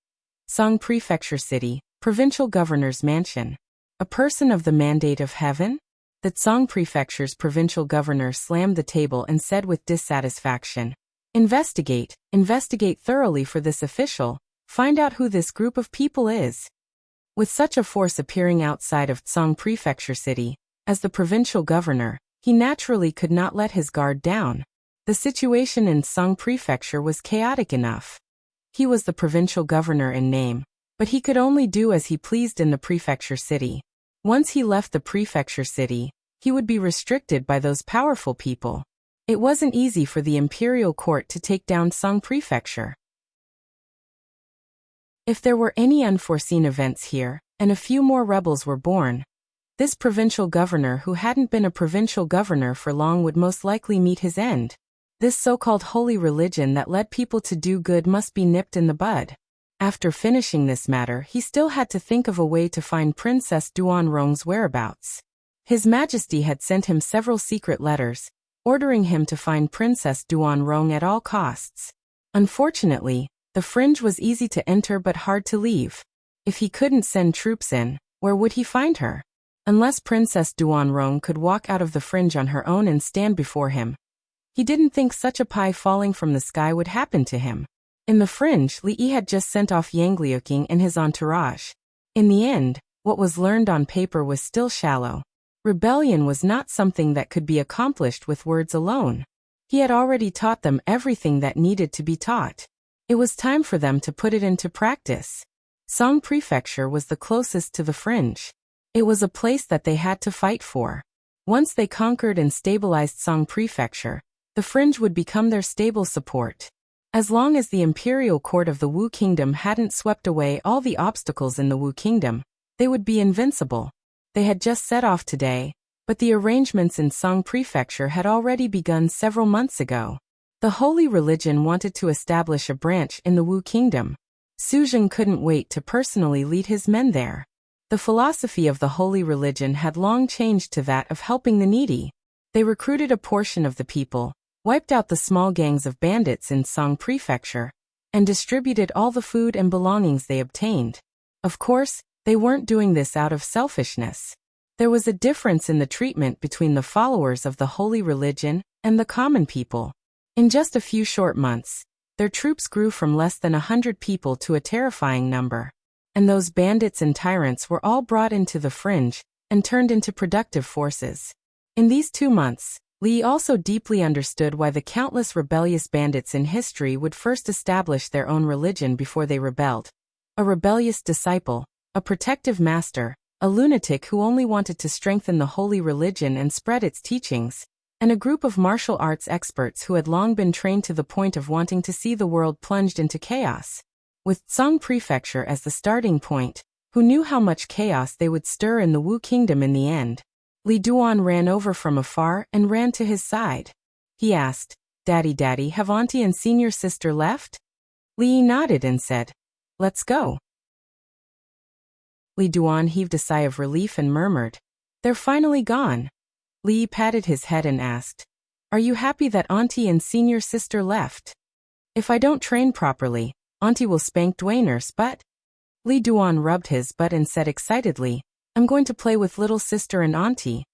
Song Prefecture City, Provincial Governor's Mansion. A person of the mandate of heaven? The Song Prefecture's provincial governor slammed the table and said with dissatisfaction, investigate thoroughly for this official, find out who this group of people is. With such a force appearing outside of Song Prefecture City, as the provincial governor, he naturally could not let his guard down. The situation in Song Prefecture was chaotic enough. He was the provincial governor in name, but he could only do as he pleased in the prefecture city. Once he left the prefecture city, he would be restricted by those powerful people. It wasn't easy for the imperial court to take down Song Prefecture. If there were any unforeseen events here, and a few more rebels were born, this provincial governor who hadn't been a provincial governor for long would most likely meet his end. This so-called holy religion that led people to do good must be nipped in the bud. After finishing this matter, he still had to think of a way to find Princess Duanrong's whereabouts. His Majesty had sent him several secret letters, ordering him to find Princess Duanrong at all costs. Unfortunately, the fringe was easy to enter but hard to leave. If he couldn't send troops in, where would he find her? Unless Princess Duanrong could walk out of the fringe on her own and stand before him. He didn't think such a pie falling from the sky would happen to him. In the fringe, Li Yi had just sent off Yang Liuqing and his entourage. In the end, what was learned on paper was still shallow. Rebellion was not something that could be accomplished with words alone. He had already taught them everything that needed to be taught. It was time for them to put it into practice. Song Prefecture was the closest to the fringe. It was a place that they had to fight for. Once they conquered and stabilized Song Prefecture, the fringe would become their stable support. As long as the imperial court of the Wu Kingdom hadn't swept away all the obstacles in the Wu Kingdom, they would be invincible. They had just set off today, but the arrangements in Song Prefecture had already begun several months ago. The holy religion wanted to establish a branch in the Wu Kingdom. Su Zheng couldn't wait to personally lead his men there. The philosophy of the holy religion had long changed to that of helping the needy. They recruited a portion of the people, wiped out the small gangs of bandits in Song Prefecture, and distributed all the food and belongings they obtained. Of course, they weren't doing this out of selfishness. There was a difference in the treatment between the followers of the holy religion and the common people. In just a few short months, their troops grew from less than 100 people to a terrifying number. And those bandits and tyrants were all brought into the fringe and turned into productive forces. In these 2 months, Li also deeply understood why the countless rebellious bandits in history would first establish their own religion before they rebelled. A rebellious disciple, a protective master, a lunatic who only wanted to strengthen the holy religion and spread its teachings, and a group of martial arts experts who had long been trained to the point of wanting to see the world plunged into chaos. With Song Prefecture as the starting point, who knew how much chaos they would stir in the Wu Kingdom in the end. Li Duan ran over from afar and ran to his side. He asked, Daddy, have auntie and senior sister left? Li Yi nodded and said, let's go. Li Duan heaved a sigh of relief and murmured, "They're finally gone." Li patted his head and asked, "Are you happy that Auntie and senior sister left? If I don't train properly, Auntie will spank Dwainers, but..." Li Duan rubbed his butt and said excitedly, "I'm going to play with little sister and Auntie."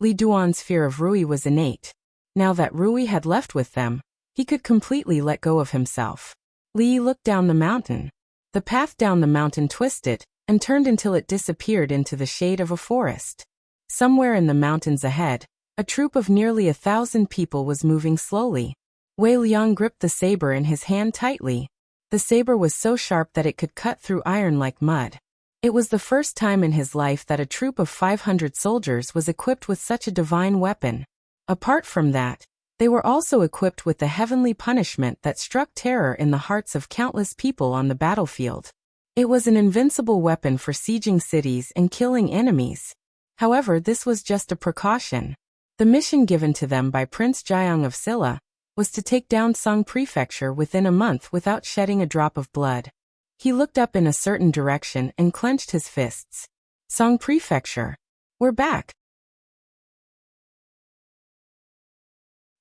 Li Duan's fear of Rui was innate. Now that Rui had left with them, he could completely let go of himself. Li looked down the mountain. The path down the mountain twisted and turned until it disappeared into the shade of a forest. Somewhere in the mountains ahead, a troop of nearly 1,000 people was moving slowly. Wei Liang gripped the saber in his hand tightly. The saber was so sharp that it could cut through iron like mud. It was the first time in his life that a troop of 500 soldiers was equipped with such a divine weapon. Apart from that, they were also equipped with the heavenly punishment that struck terror in the hearts of countless people on the battlefield. It was an invincible weapon for sieging cities and killing enemies. However, this was just a precaution. The mission given to them by Prince Jiang of Silla was to take down Song Prefecture within a month without shedding a drop of blood. He looked up in a certain direction and clenched his fists. Song Prefecture. We're back.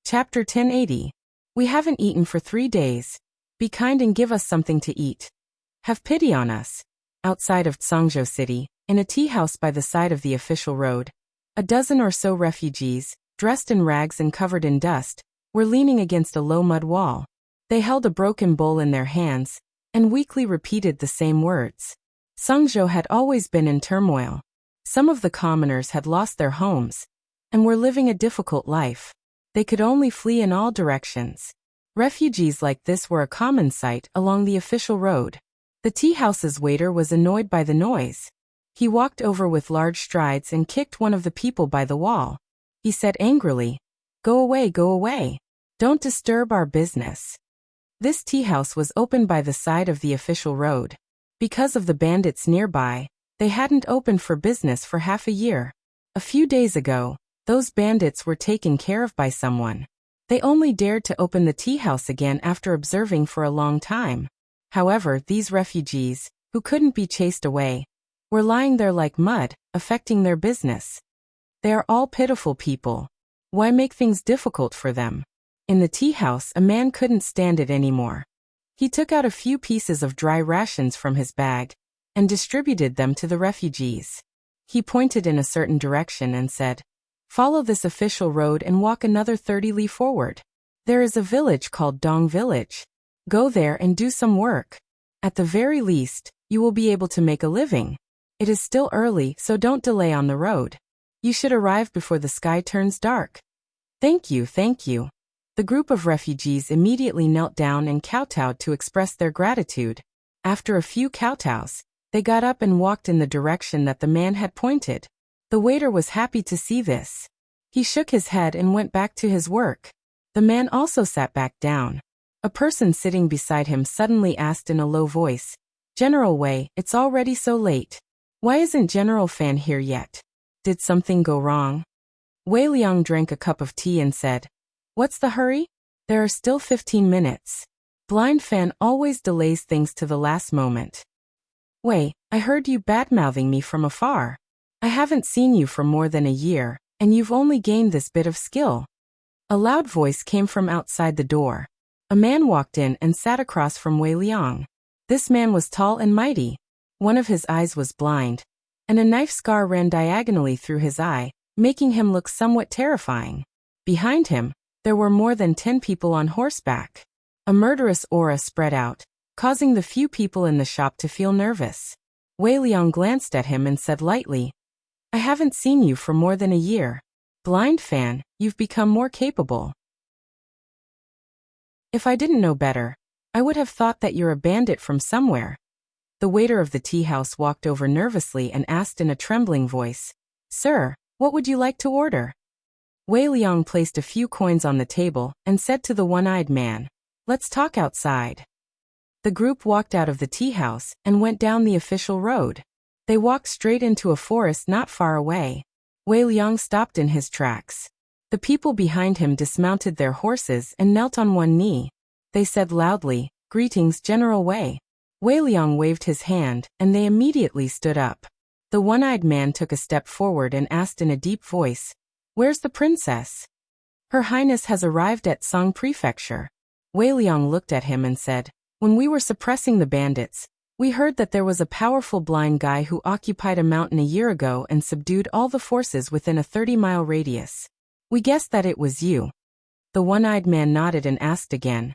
Chapter 1080. We haven't eaten for 3 days. Be kind and give us something to eat. Have pity on us. Outside of Tsangzhou City, in a tea house by the side of the official road, a dozen or so refugees, dressed in rags and covered in dust, were leaning against a low mud wall. They held a broken bowl in their hands and weakly repeated the same words. Tsangzhou had always been in turmoil. Some of the commoners had lost their homes and were living a difficult life. They could only flee in all directions. Refugees like this were a common sight along the official road. The tea house's waiter was annoyed by the noise. He walked over with large strides and kicked one of the people by the wall. He said angrily, "Go away, go away. Don't disturb our business." This tea house was open by the side of the official road. Because of the bandits nearby, they hadn't opened for business for half a year. A few days ago, those bandits were taken care of by someone. They only dared to open the tea house again after observing for a long time. However, these refugees, who couldn't be chased away, were lying there like mud, affecting their business. They are all pitiful people. Why make things difficult for them? In the tea house, a man couldn't stand it anymore. He took out a few pieces of dry rations from his bag and distributed them to the refugees. He pointed in a certain direction and said, "Follow this official road and walk another 30 li forward. There is a village called Dong Village. Go there and do some work. At the very least, you will be able to make a living. It is still early, so don't delay on the road. You should arrive before the sky turns dark." "Thank you, thank you." The group of refugees immediately knelt down and kowtowed to express their gratitude. After a few kowtows, they got up and walked in the direction that the man had pointed. The waiter was happy to see this. He shook his head and went back to his work. The man also sat back down. A person sitting beside him suddenly asked in a low voice, "General Wei, it's already so late. Why isn't General Fan here yet? Did something go wrong?" Wei Liang drank a cup of tea and said, "What's the hurry? There are still 15 minutes. Blind Fan always delays things to the last moment." "Wei, I heard you bad-mouthing me from afar. I haven't seen you for more than a year, and you've only gained this bit of skill." A loud voice came from outside the door. A man walked in and sat across from Wei Liang. This man was tall and mighty. One of his eyes was blind, and a knife scar ran diagonally through his eye, making him look somewhat terrifying. Behind him, there were more than 10 people on horseback. A murderous aura spread out, causing the few people in the shop to feel nervous. Wei Liang glanced at him and said lightly, "I haven't seen you for more than a year. Blind Fan, you've become more capable. If I didn't know better, I would have thought that you're a bandit from somewhere." The waiter of the tea house walked over nervously and asked in a trembling voice, "Sir, what would you like to order?" Wei Liang placed a few coins on the table and said to the one-eyed man, "Let's talk outside." The group walked out of the tea house and went down the official road. They walked straight into a forest not far away. Wei Liang stopped in his tracks. The people behind him dismounted their horses and knelt on one knee. They said loudly, "Greetings, General Wei." Wei Liang waved his hand, and they immediately stood up. The one-eyed man took a step forward and asked in a deep voice, "Where's the princess?" "Her Highness has arrived at Song Prefecture." Wei Liang looked at him and said, "When we were suppressing the bandits, we heard that there was a powerful blind guy who occupied a mountain a year ago and subdued all the forces within a 30-mile radius. We guessed that it was you." The one-eyed man nodded and asked again,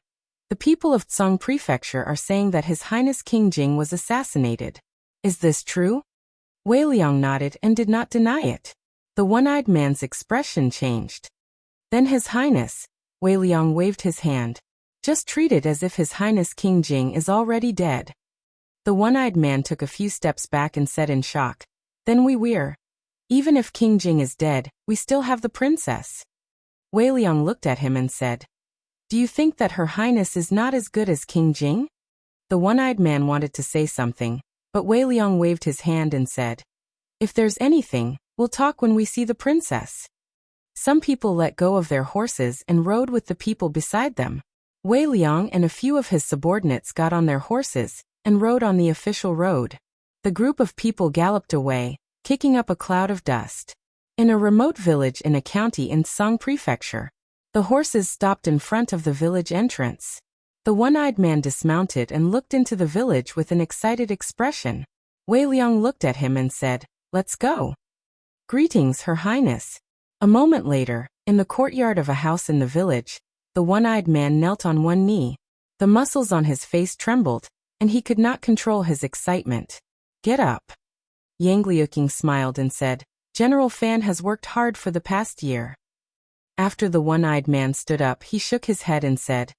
"The people of Song Prefecture are saying that His Highness King Jing was assassinated. Is this true?" Wei Liang nodded and did not deny it. The one-eyed man's expression changed. "Then His Highness," Wei Liang waved his hand, "just treat it as if His Highness King Jing is already dead." The one-eyed man took a few steps back and said in shock, "Then we're. Even if King Jing is dead, we still have the princess." Wei Liang looked at him and said, "Do you think that Her Highness is not as good as King Jing?" The one-eyed man wanted to say something, but Wei Liang waved his hand and said, "If there's anything, we'll talk when we see the princess." Some people let go of their horses and rode with the people beside them. Wei Liang and a few of his subordinates got on their horses and rode on the official road. The group of people galloped away, kicking up a cloud of dust. In a remote village in a county in Song Prefecture, the horses stopped in front of the village entrance. The one-eyed man dismounted and looked into the village with an excited expression. Wei Liang looked at him and said, "Let's go." "Greetings, Her Highness." A moment later, in the courtyard of a house in the village, the one-eyed man knelt on one knee. The muscles on his face trembled, and he could not control his excitement. "Get up." Yang Liuqing smiled and said, "General Fan has worked hard for the past year." After the one-eyed man stood up, he shook his head and said,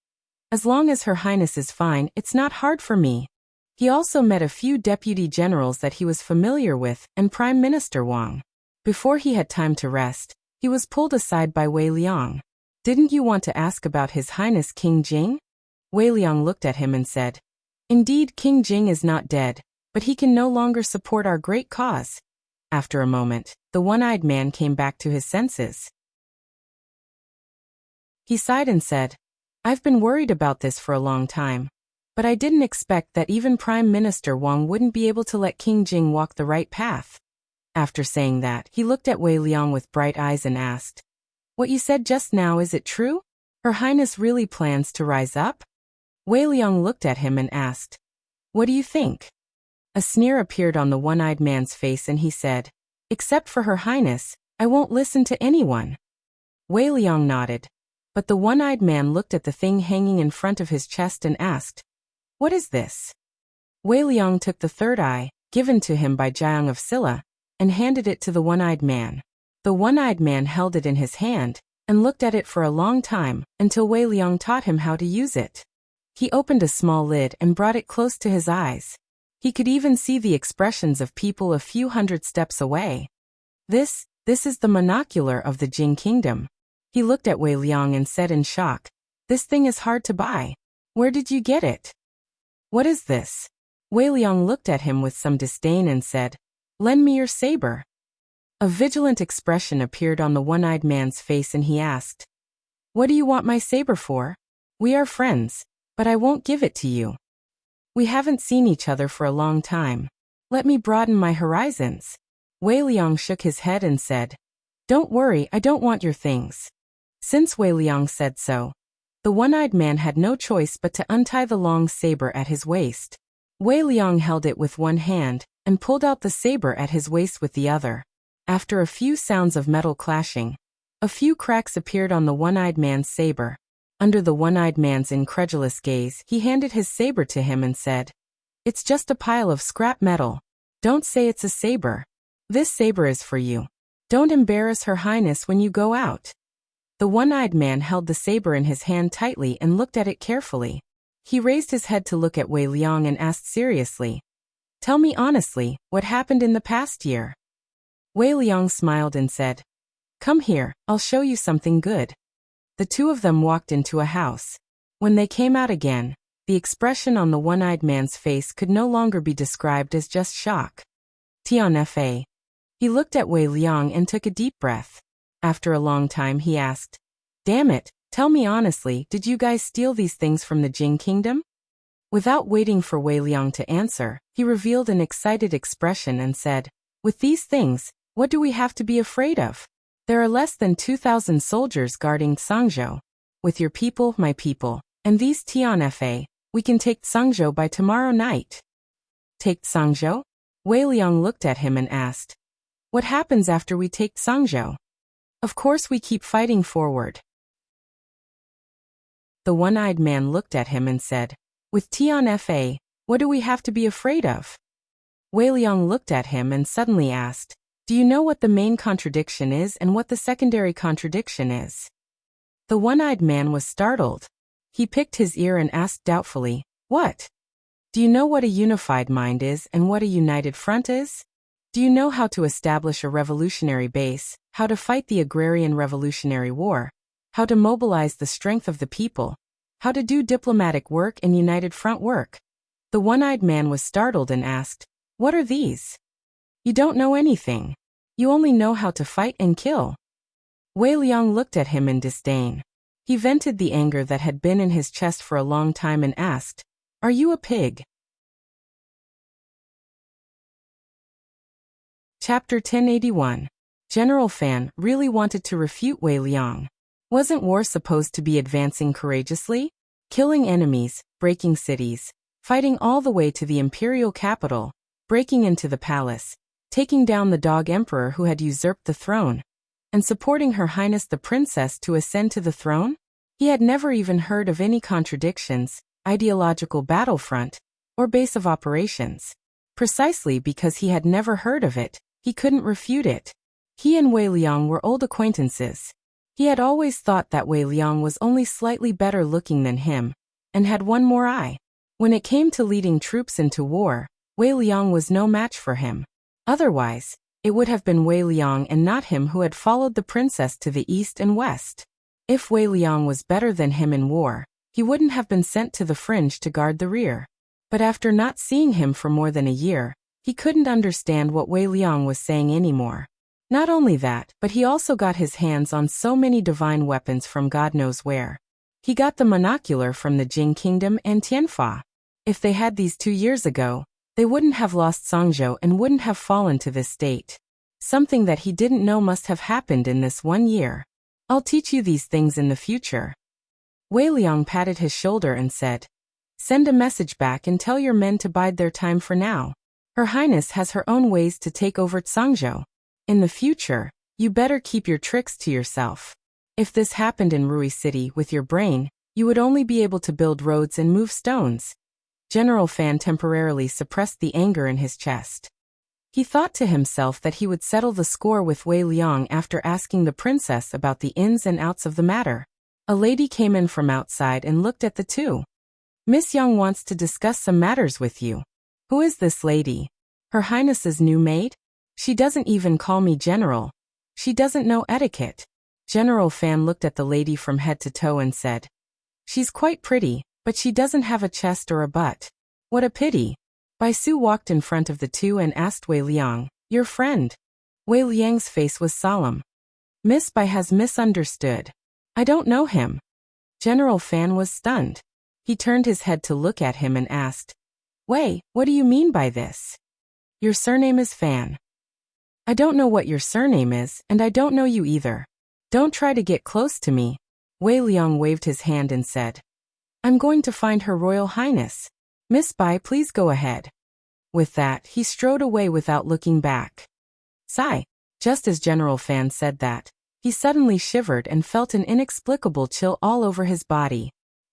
"As long as Her Highness is fine, it's not hard for me." He also met a few deputy generals that he was familiar with and Prime Minister Wang. Before he had time to rest, he was pulled aside by Wei Liang. "Didn't you want to ask about His Highness King Jing?" Wei Liang looked at him and said, "Indeed, King Jing is not dead, but he can no longer support our great cause." After a moment, the one-eyed man came back to his senses. He sighed and said, "I've been worried about this for a long time, but I didn't expect that even Prime Minister Wang wouldn't be able to let King Jing walk the right path." After saying that, he looked at Wei Liang with bright eyes and asked, "What you said just now, is it true? Her Highness really plans to rise up?" Wei Liang looked at him and asked, "What do you think?" A sneer appeared on the one-eyed man's face and he said, "Except for Her Highness, I won't listen to anyone." Wei Liang nodded, but the one-eyed man looked at the thing hanging in front of his chest and asked, "What is this?" Wei Liang took the third eye, given to him by Jiang of Silla, and handed it to the one-eyed man. The one-eyed man held it in his hand and looked at it for a long time until Wei Liang taught him how to use it. He opened a small lid and brought it close to his eyes. He could even see the expressions of people a few hundred steps away. This is the monocular of the Jing Kingdom." He looked at Wei Liang and said in shock, "This thing is hard to buy. Where did you get it?" "What is this?" Wei Liang looked at him with some disdain and said, "Lend me your saber." A vigilant expression appeared on the one-eyed man's face and he asked, "What do you want my saber for? We are friends, but I won't give it to you. We haven't seen each other for a long time. Let me broaden my horizons." Wei Liang shook his head and said, "Don't worry, I don't want your things." Since Wei Liang said so, the one-eyed man had no choice but to untie the long saber at his waist. Wei Liang held it with one hand and pulled out the saber at his waist with the other. After a few sounds of metal clashing, a few cracks appeared on the one-eyed man's saber. Under the one-eyed man's incredulous gaze, he handed his saber to him and said, "It's just a pile of scrap metal. Don't say it's a saber. This saber is for you. Don't embarrass Her Highness when you go out." The one-eyed man held the saber in his hand tightly and looked at it carefully. He raised his head to look at Wei Liang and asked seriously, "Tell me honestly, what happened in the past year?" Wei Liang smiled and said, "Come here, I'll show you something good." The two of them walked into a house. When they came out again, the expression on the one-eyed man's face could no longer be described as just shock. Tnfa. He looked at Wei Liang and took a deep breath. After a long time he asked, "Damn it, tell me honestly, did you guys steal these things from the Jing Kingdom?" Without waiting for Wei Liang to answer, he revealed an excited expression and said, With these things, what do we have to be afraid of? There are less than 2,000 soldiers guarding Tsangzhou. With your people, my people, and these Tianfa, we can take Tsangzhou by tomorrow night. Take Tsangzhou? Wei Liang looked at him and asked. What happens after we take Tsangzhou? Of course we keep fighting forward. The one-eyed man looked at him and said, with Tianfa, what do we have to be afraid of? Wei Liang looked at him and suddenly asked, do you know what the main contradiction is and what the secondary contradiction is? The one-eyed man was startled. He picked his ear and asked doubtfully, what? Do you know what a unified mind is and what a united front is? Do you know how to establish a revolutionary base, how to fight the agrarian revolutionary war, how to mobilize the strength of the people, how to do diplomatic work and united front work? The one-eyed man was startled and asked, what are these? You don't know anything. You only know how to fight and kill. Wei Liang looked at him in disdain. He vented the anger that had been in his chest for a long time and asked, are you a pig? Chapter 1081. General Fan really wanted to refute Wei Liang. Wasn't war supposed to be advancing courageously? Killing enemies, breaking cities, fighting all the way to the imperial capital, breaking into the palace, taking down the dog emperor who had usurped the throne, and supporting Her Highness the Princess to ascend to the throne? He had never even heard of any contradictions, ideological battlefront, or base of operations. Precisely because he had never heard of it, he couldn't refute it. He and Wei Liang were old acquaintances. He had always thought that Wei Liang was only slightly better looking than him, and had one more eye. When it came to leading troops into war, Wei Liang was no match for him. Otherwise, it would have been Wei Liang and not him who had followed the princess to the east and west. If Wei Liang was better than him in war, he wouldn't have been sent to the fringe to guard the rear. But after not seeing him for more than a year, he couldn't understand what Wei Liang was saying anymore. Not only that, but he also got his hands on so many divine weapons from God knows where. He got the monocular from the Jing Kingdom and Tianfa. If they had these 2 years ago, they wouldn't have lost Tsangzhou and wouldn't have fallen to this state. Something that he didn't know must have happened in this 1 year. I'll teach you these things in the future. Wei Liang patted his shoulder and said, send a message back and tell your men to bide their time for now. Her Highness has her own ways to take over Tsangzhou. In the future, you better keep your tricks to yourself. If this happened in Rui City with your brain, you would only be able to build roads and move stones. General Fan temporarily suppressed the anger in his chest. He thought to himself that he would settle the score with Wei Liang after asking the princess about the ins and outs of the matter. A lady came in from outside and looked at the two. Miss Young wants to discuss some matters with you. Who is this lady? Her Highness's new maid? She doesn't even call me General. She doesn't know etiquette. General Fan looked at the lady from head to toe and said, she's quite pretty, but she doesn't have a chest or a butt. What a pity. Bai Su walked in front of the two and asked Wei Liang, your friend? Wei Liang's face was solemn. Miss Bai has misunderstood. I don't know him. General Fan was stunned. He turned his head to look at him and asked, Wei, what do you mean by this? Your surname is Fan. I don't know what your surname is, and I don't know you either. Don't try to get close to me. Wei Liang waved his hand and said, I'm going to find Her Royal Highness. Miss Bai, please go ahead. With that, he strode away without looking back. Sigh. Just as General Fan said that, he suddenly shivered and felt an inexplicable chill all over his body.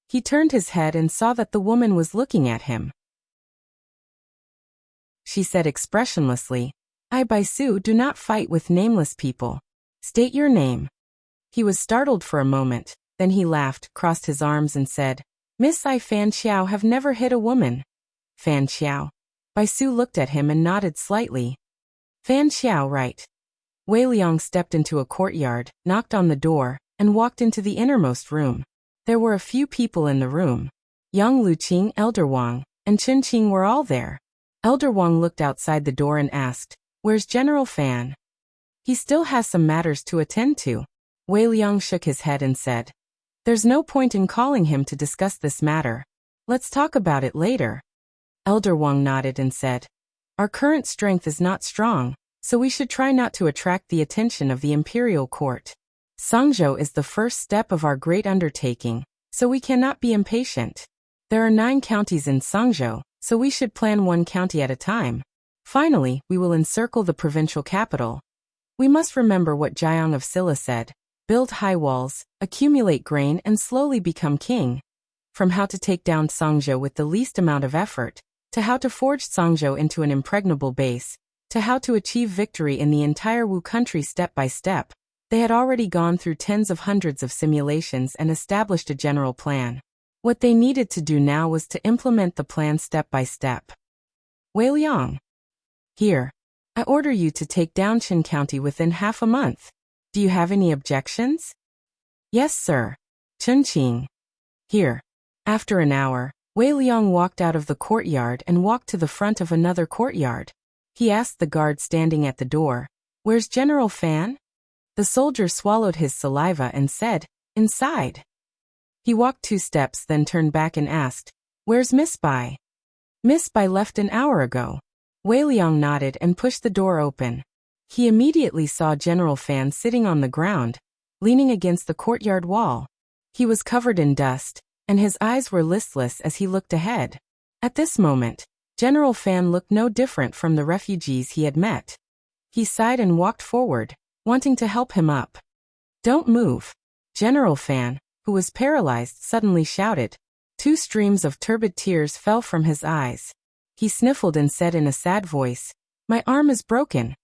He turned his head and saw that the woman was looking at him. She said expressionlessly, I, Bai Su, do not fight with nameless people. State your name. He was startled for a moment, then he laughed, crossed his arms and said, Miss I Fan Xiao have never hit a woman. Fan Xiao. Bai Su looked at him and nodded slightly. Fan Xiao, right. Wei Liang stepped into a courtyard, knocked on the door, and walked into the innermost room. There were a few people in the room. Young Luqing, Elder Wang, and Chen Qing were all there. Elder Wang looked outside the door and asked, Where's General Fan? He still has some matters to attend to. Wei Liang shook his head and said, There's no point in calling him to discuss this matter. Let's talk about it later. Elder Wang nodded and said, Our current strength is not strong, so we should try not to attract the attention of the imperial court. Sangzhou is the first step of our great undertaking, so we cannot be impatient. There are 9 counties in Sangzhou, so we should plan one county at a time. Finally, we will encircle the provincial capital. We must remember what Jiang of Silla said: build high walls, accumulate grain, and slowly become king. From how to take down Sangzhou with the least amount of effort, to how to forge Sangzhou into an impregnable base, to how to achieve victory in the entire Wu country step by step, they had already gone through tens of hundreds of simulations and established a general plan. What they needed to do now was to implement the plan step by step. Wei Liang. Here. I order you to take down Qin County within half a month. Do you have any objections? Yes, sir. Chunqing. Here. After an hour, Wei Liang walked out of the courtyard and walked to the front of another courtyard. He asked the guard standing at the door, "Where's General Fan?" The soldier swallowed his saliva and said, "Inside." He walked 2 steps, then turned back and asked, "Where's Miss Bai?" "Miss Bai left an hour ago." Wei Liang nodded and pushed the door open. He immediately saw General Fan sitting on the ground, leaning against the courtyard wall. He was covered in dust, and his eyes were listless as he looked ahead. At this moment, General Fan looked no different from the refugees he had met. He sighed and walked forward, wanting to help him up. "Don't move." General Fan, who was paralyzed, suddenly shouted. 2 streams of turbid tears fell from his eyes. He sniffled and said in a sad voice, "My arm is broken."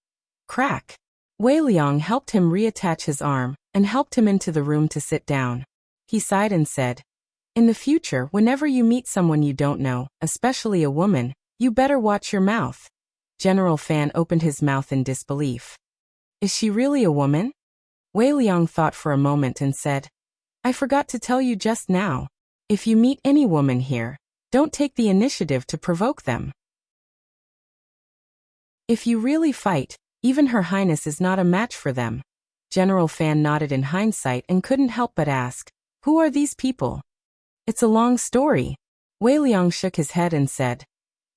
Crack. Wei Liang helped him reattach his arm, and helped him into the room to sit down. He sighed and said, "In the future, whenever you meet someone you don't know, especially a woman, you better watch your mouth." General Fan opened his mouth in disbelief. "Is she really a woman?" Wei Liang thought for a moment and said, "I forgot to tell you just now. If you meet any woman here, don't take the initiative to provoke them. If you really fight, even Her Highness is not a match for them." General Fan nodded in hindsight and couldn't help but ask, "Who are these people?" "It's a long story." Wei Liang shook his head and said,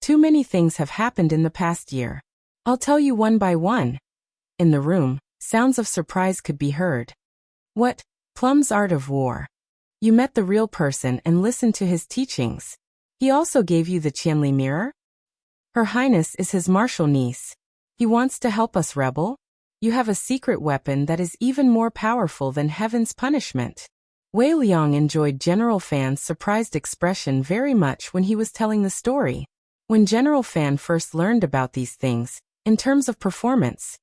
"Too many things have happened in the past year. I'll tell you one by one." In the room, sounds of surprise could be heard. "What? Plum's Art of War. You met the real person and listened to his teachings. He also gave you the Qianli mirror? Her Highness is his martial niece. He wants to help us rebel? You have a secret weapon that is even more powerful than heaven's punishment." Wei Liang enjoyed General Fan's surprised expression very much when he was telling the story. When General Fan first learned about these things, in terms of performance,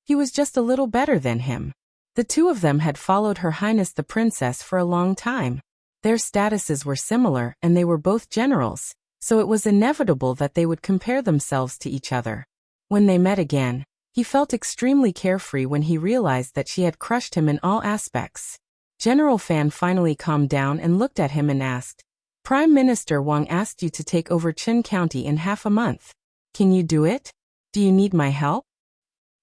he was just a little better than him. The 2 of them had followed Her Highness the Princess for a long time. Their statuses were similar and they were both generals, so it was inevitable that they would compare themselves to each other. When they met again, he felt extremely carefree when he realized that she had crushed him in all aspects. General Fan finally calmed down and looked at him and asked, "Prime Minister Wang asked you to take over Qin County in half a month. Can you do it? Do you need my help?"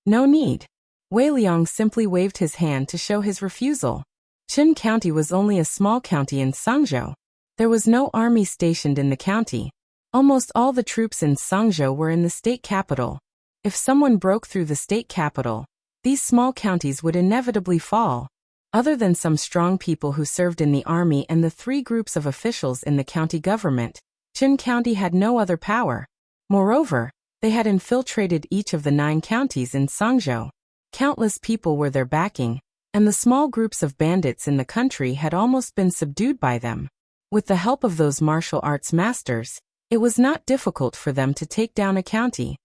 "No need." Wei Liang simply waved his hand to show his refusal. Qin County was only a small county in Sangzhou. There was no army stationed in the county. Almost all the troops in Sangzhou were in the state capital. If someone broke through the state capital, these small counties would inevitably fall. Other than some strong people who served in the army and the 3 groups of officials in the county government, Qin County had no other power. Moreover, they had infiltrated each of the 9 counties in Sangzhou. Countless people were their backing, and the small groups of bandits in the country had almost been subdued by them. With the help of those martial arts masters, it was not difficult for them to take down a county.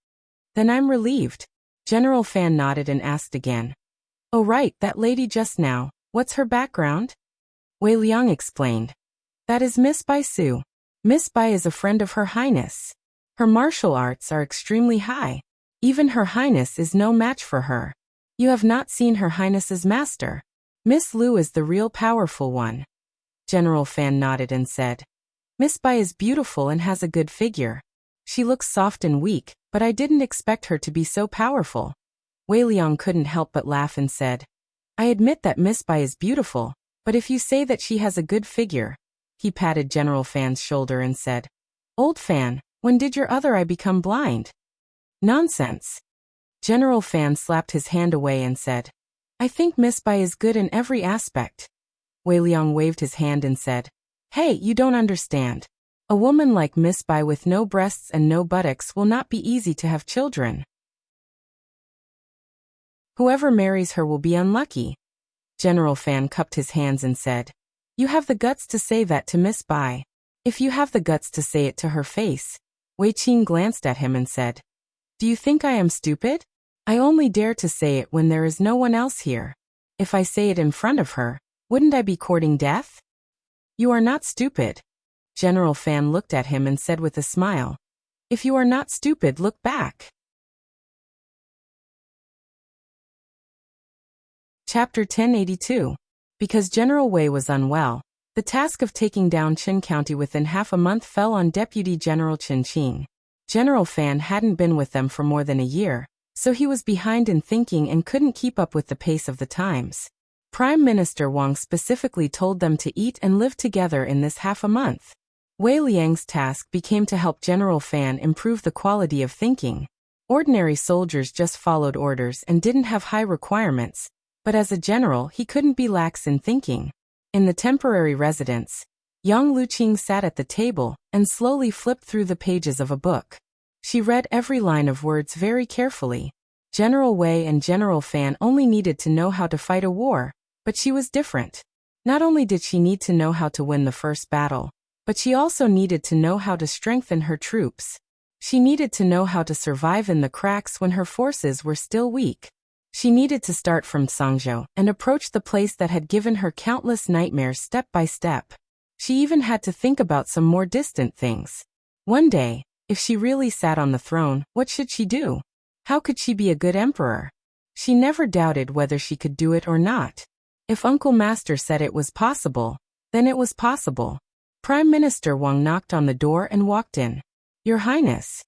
"Then I'm relieved." General Fan nodded and asked again, "Oh right, that lady just now, what's her background?" Wei Liang explained, "That is Miss Bai Su. Miss Bai is a friend of Her Highness. Her martial arts are extremely high. Even Her Highness is no match for her. You have not seen Her Highness's master. Miss Lu is the real powerful one." General Fan nodded and said, "Miss Bai is beautiful and has a good figure. She looks soft and weak, but I didn't expect her to be so powerful." Wei Liang couldn't help but laugh and said, "I admit that Miss Bai is beautiful, but if you say that she has a good figure..." He patted General Fan's shoulder and said, "Old Fan, when did your other eye become blind?" "Nonsense." General Fan slapped his hand away and said, I think Miss Bai is good in every aspect. Wei Liang waved his hand and said, Hey, you don't understand. A woman like Miss Bai with no breasts and no buttocks will not be easy to have children. Whoever marries her will be unlucky. General Fan cupped his hands and said, You have the guts to say that to Miss Bai. If you have the guts to say it to her face. Wei Qing glanced at him and said, Do you think I am stupid? I only dare to say it when there is no one else here. If I say it in front of her, wouldn't I be courting death? You are not stupid. General Fan looked at him and said with a smile, If you are not stupid, look back. Chapter 1082. Because General Wei was unwell, the task of taking down Qin County within half a month fell on Deputy General Qin Qing. General Fan hadn't been with them for more than a year, so he was behind in thinking and couldn't keep up with the pace of the times. Prime Minister Wang specifically told them to eat and live together in this half a month. Wei Liang's task became to help General Fan improve the quality of thinking. Ordinary soldiers just followed orders and didn't have high requirements, but as a general he couldn't be lax in thinking. In the temporary residence, young Lu Qing sat at the table and slowly flipped through the pages of a book. She read every line of words very carefully. General Wei and General Fan only needed to know how to fight a war, but she was different. Not only did she need to know how to win the first battle, but she also needed to know how to strengthen her troops. She needed to know how to survive in the cracks when her forces were still weak. She needed to start from Sangzhou and approach the place that had given her countless nightmares step by step. She even had to think about some more distant things. One day, if she really sat on the throne, what should she do? How could she be a good emperor? She never doubted whether she could do it or not. If Uncle Master said it was possible, then it was possible. Prime Minister Wang knocked on the door and walked in. Your Highness.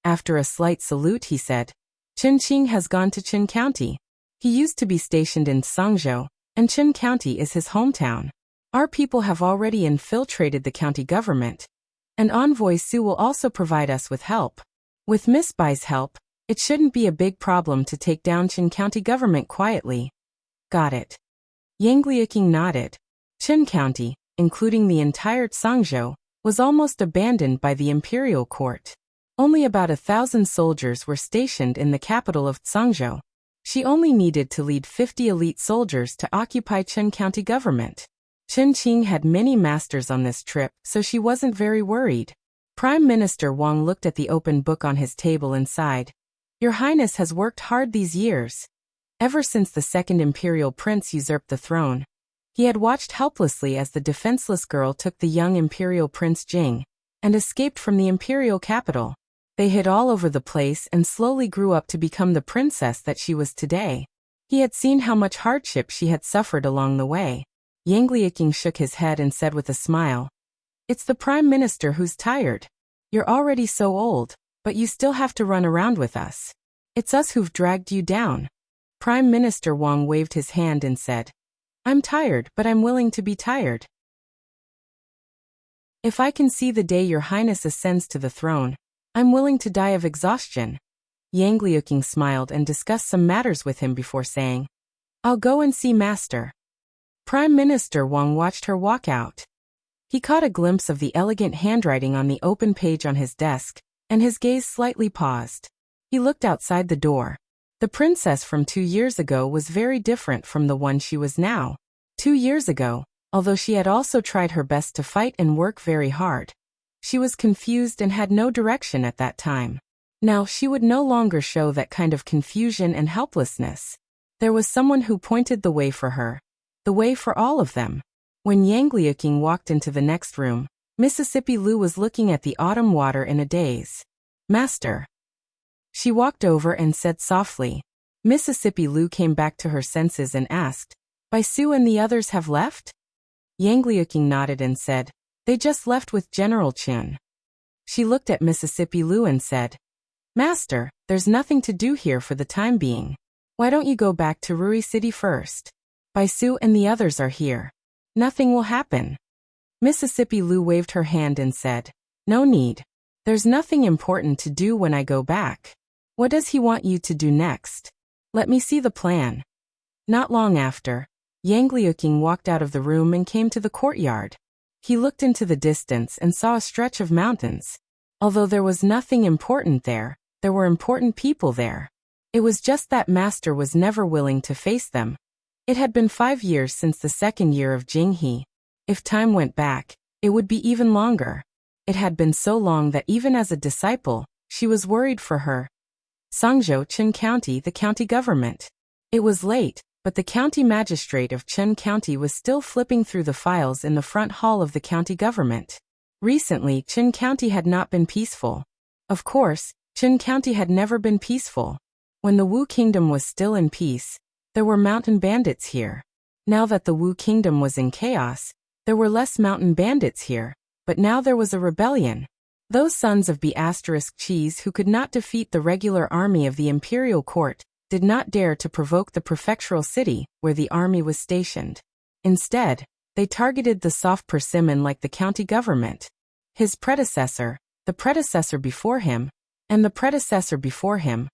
After a slight salute he said, Qin Qing has gone to Qin County. He used to be stationed in Sangzhou, and Qin County is his hometown. Our people have already infiltrated the county government, and Envoy Su will also provide us with help. With Miss Bai's help, it shouldn't be a big problem to take down Qin County government quietly. Got it. Yang Liuqing nodded. Qin County, including the entire Sangzhou, was almost abandoned by the imperial court. Only about 1,000 soldiers were stationed in the capital of Sangzhou. She only needed to lead 50 elite soldiers to occupy Qin County government. Qin Qing had many masters on this trip, so she wasn't very worried. Prime Minister Wang looked at the open book on his table and sighed. Your Highness has worked hard these years. Ever since the second imperial prince usurped the throne, he had watched helplessly as the defenseless girl took the young imperial prince Jing and escaped from the imperial capital. They hid all over the place and slowly grew up to become the princess that she was today. He had seen how much hardship she had suffered along the way. Yang Liuqing shook his head and said with a smile, It's the Prime Minister who's tired. You're already so old, but you still have to run around with us. It's us who've dragged you down. Prime Minister Wang waved his hand and said, I'm tired, but I'm willing to be tired. If I can see the day your Highness ascends to the throne, I'm willing to die of exhaustion. Yang Liuqing smiled and discussed some matters with him before saying, I'll go and see Master. Prime Minister Wang watched her walk out. He caught a glimpse of the elegant handwriting on the open page on his desk, and his gaze slightly paused. He looked outside the door. The princess from 2 years ago was very different from the one she was now. 2 years ago, although she had also tried her best to fight and work very hard, she was confused and had no direction at that time. Now she would no longer show that kind of confusion and helplessness. There was someone who pointed the way for her. The way for all of them. When Yang Liuqing walked into the next room, Mississippi Lu was looking at the autumn water in a daze. Master. She walked over and said softly. Mississippi Lu came back to her senses and asked, Bai Su and the others have left? Yang Liuqing nodded and said, They just left with General Qin. She looked at Mississippi Lu and said, Master, there's nothing to do here for the time being. Why don't you go back to Rui City first? Bai Su and the others are here. Nothing will happen. Mississippi Lu waved her hand and said, No need. There's nothing important to do when I go back. What does he want you to do next? Let me see the plan. Not long after, Yang Liuqing walked out of the room and came to the courtyard. He looked into the distance and saw a stretch of mountains. Although there was nothing important there were important people there. It was just that master was never willing to face them. It had been 5 years since the second year of Jinghe. If time went back, it would be even longer. It had been so long that even as a disciple, she was worried for her. Songzhou, Qin County, the county government. It was late, but the county magistrate of Qin County was still flipping through the files in the front hall of the county government. Recently, Qin County had not been peaceful. Of course, Qin County had never been peaceful. When the Wu Kingdom was still in peace, there were mountain bandits here. Now that the Wu Kingdom was in chaos, there were less mountain bandits here, but now there was a rebellion. Those sons of B***Cheese who could not defeat the regular army of the imperial court did not dare to provoke the prefectural city where the army was stationed. Instead, they targeted the soft persimmon like the county government. His predecessor, the predecessor before him, and the predecessor before him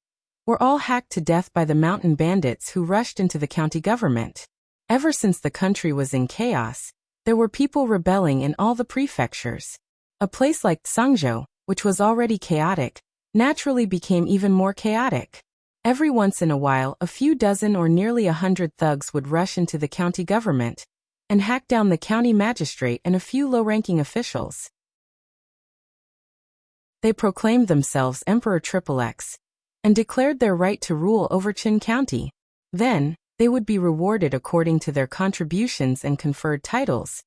were all hacked to death by the mountain bandits who rushed into the county government. Ever since the country was in chaos, there were people rebelling in all the prefectures. A place like Songzhou, which was already chaotic, naturally became even more chaotic. Every once in a while, a few dozen or nearly 100 thugs would rush into the county government and hack down the county magistrate and a few low-ranking officials. They proclaimed themselves Emperor XXX and declared their right to rule over Qin County. Then, they would be rewarded according to their contributions and conferred titles.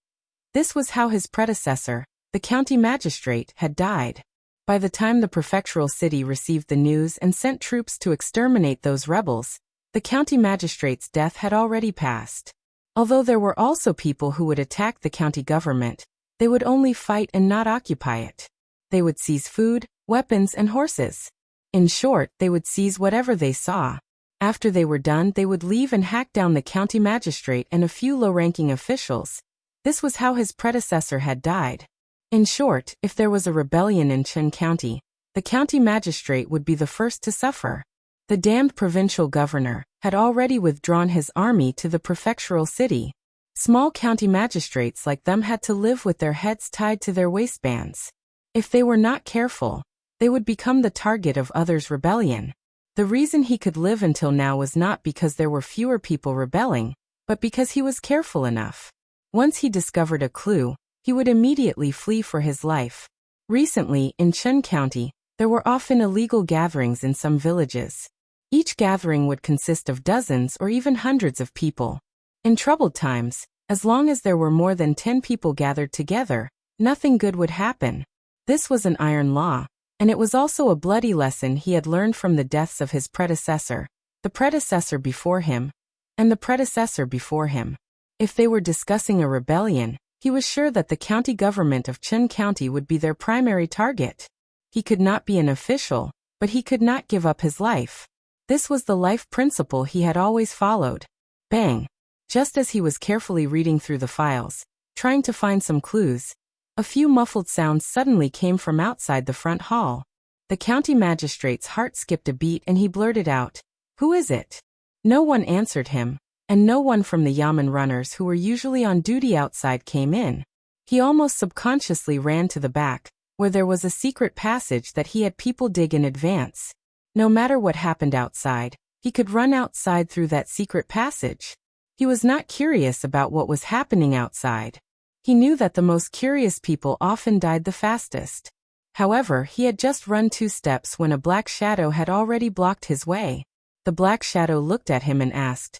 This was how his predecessor, the county magistrate, had died. By the time the prefectural city received the news and sent troops to exterminate those rebels, the county magistrate's death had already passed. Although there were also people who would attack the county government, they would only fight and not occupy it. They would seize food, weapons, and horses. In short, they would seize whatever they saw. After they were done, they would leave and hack down the county magistrate and a few low-ranking officials. This was how his predecessor had died. In short, if there was a rebellion in Qin County, the county magistrate would be the first to suffer. The damned provincial governor had already withdrawn his army to the prefectural city. Small county magistrates like them had to live with their heads tied to their waistbands. If they were not careful, they would become the target of others' rebellion. The reason he could live until now was not because there were fewer people rebelling, but because he was careful enough. Once he discovered a clue, he would immediately flee for his life. Recently, in Qin County, there were often illegal gatherings in some villages. Each gathering would consist of dozens or even hundreds of people. In troubled times, as long as there were more than 10 people gathered together, nothing good would happen. This was an iron law, and it was also a bloody lesson he had learned from the deaths of his predecessor, the predecessor before him, and the predecessor before him. If they were discussing a rebellion, he was sure that the county government of Qin County would be their primary target. He could not be an official, but he could not give up his life. This was the life principle he had always followed. Bang! Just as he was carefully reading through the files, trying to find some clues, a few muffled sounds suddenly came from outside the front hall. The county magistrate's heart skipped a beat and he blurted out, "Who is it?" No one answered him, and no one from the yamen runners who were usually on duty outside came in. He almost subconsciously ran to the back, where there was a secret passage that he had people dig in advance. No matter what happened outside, he could run outside through that secret passage. He was not curious about what was happening outside. He knew that the most curious people often died the fastest. However, he had just run 2 steps when a black shadow had already blocked his way. The black shadow looked at him and asked,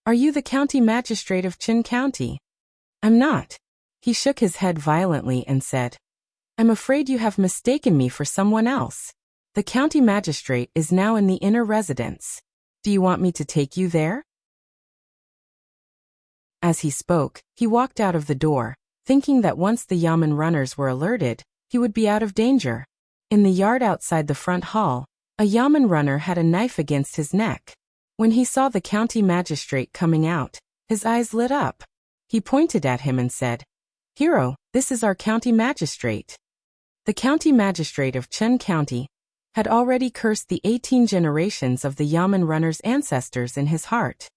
"Are you the county magistrate of Qin County?" "I'm not." He shook his head violently and said, "I'm afraid you have mistaken me for someone else. The county magistrate is now in the inner residence. Do you want me to take you there?" As he spoke, he walked out of the door, thinking that once the yamen runners were alerted, he would be out of danger. In the yard outside the front hall, a yamen runner had a knife against his neck. When he saw the county magistrate coming out, his eyes lit up. He pointed at him and said, "Hero, this is our county magistrate." The county magistrate of Qin County, had already cursed the 18 generations of the Yamen runner's ancestors in his heart.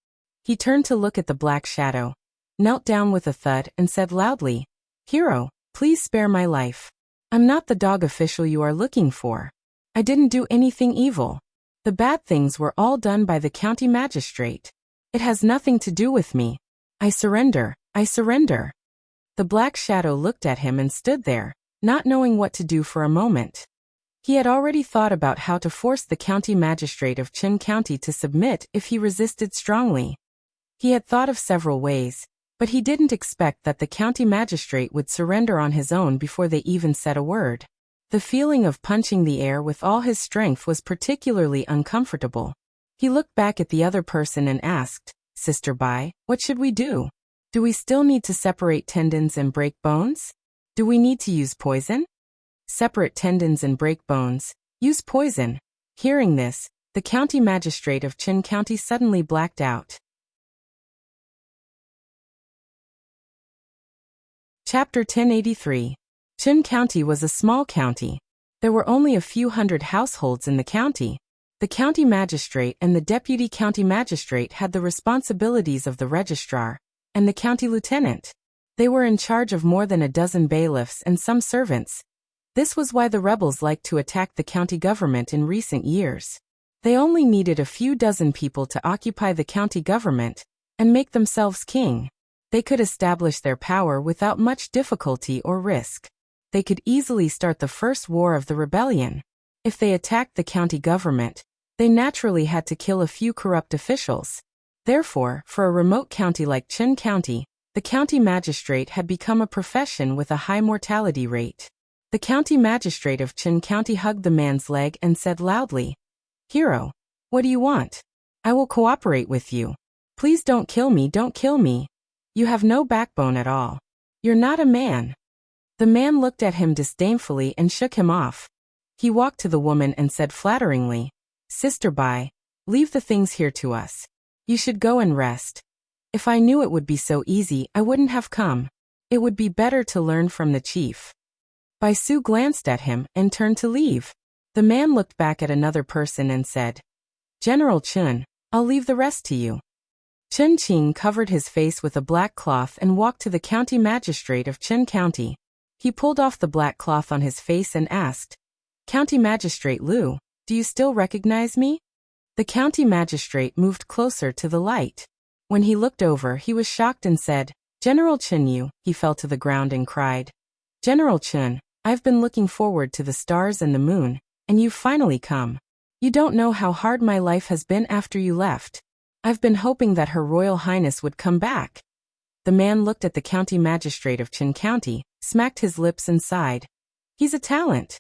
He turned to look at the black shadow, knelt down with a thud and said loudly, "Hero, please spare my life. I'm not the dog official you are looking for. I didn't do anything evil. The bad things were all done by the county magistrate. It has nothing to do with me. I surrender, I surrender." The black shadow looked at him and stood there, not knowing what to do for a moment. He had already thought about how to force the county magistrate of Qin County to submit if he resisted strongly. He had thought of several ways, but he didn't expect that the county magistrate would surrender on his own before they even said a word. The feeling of punching the air with all his strength was particularly uncomfortable. He looked back at the other person and asked, "Sister Bai, what should we do? Do we still need to separate tendons and break bones? Do we need to use poison?" Separate tendons and break bones. Use poison. Hearing this, the county magistrate of Qin County suddenly blacked out. Chapter 1083. Qin County was a small county. There were only a few hundred households in the county. The county magistrate and the deputy county magistrate had the responsibilities of the registrar and the county lieutenant. They were in charge of more than a dozen bailiffs and some servants. This was why the rebels liked to attack the county government in recent years. They only needed a few dozen people to occupy the county government and make themselves king. They could establish their power without much difficulty or risk. They could easily start the first war of the rebellion. If they attacked the county government, they naturally had to kill a few corrupt officials. Therefore, for a remote county like Qin County, the county magistrate had become a profession with a high mortality rate. The county magistrate of Qin County hugged the man's leg and said loudly, "Hero, what do you want? I will cooperate with you. Please don't kill me, don't kill me. You have no backbone at all. You're not a man." The man looked at him disdainfully and shook him off. He walked to the woman and said flatteringly, "Sister Bai, leave the things here to us. You should go and rest. If I knew it would be so easy, I wouldn't have come. It would be better to learn from the chief." Bai Su glanced at him and turned to leave. The man looked back at another person and said, "General Chun, I'll leave the rest to you." Chun Qing covered his face with a black cloth and walked to the county magistrate of Qin County. He pulled off the black cloth on his face and asked, "County Magistrate Liu, do you still recognize me?" The county magistrate moved closer to the light. When he looked over, he was shocked and said, "General Chun Yu." He fell to the ground and cried, "General Chun, I've been looking forward to the stars and the moon, and you've finally come. You don't know how hard my life has been after you left. I've been hoping that Her Royal Highness would come back." The man looked at the county magistrate of Qin County, smacked his lips and sighed. "He's a talent."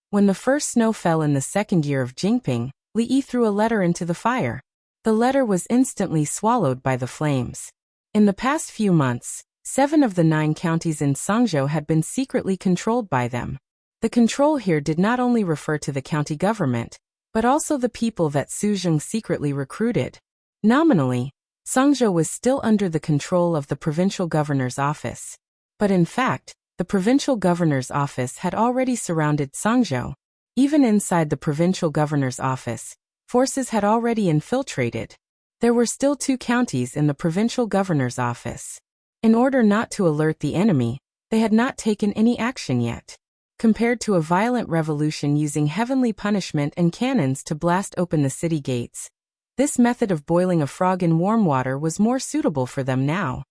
When the first snow fell in the second year of Jingping, Li Yi threw a letter into the fire. The letter was instantly swallowed by the flames. In the past few months, 7 of the 9 counties in Songzhou had been secretly controlled by them. The control here did not only refer to the county government, but also the people that Su Zheng secretly recruited. Nominally, Songzhou was still under the control of the provincial governor's office. But in fact, the provincial governor's office had already surrounded Songzhou. Even inside the provincial governor's office, forces had already infiltrated. There were still 2 counties in the provincial governor's office. In order not to alert the enemy, they had not taken any action yet. Compared to a violent revolution using heavenly punishment and cannons to blast open the city gates, this method of boiling a frog in warm water was more suitable for them now.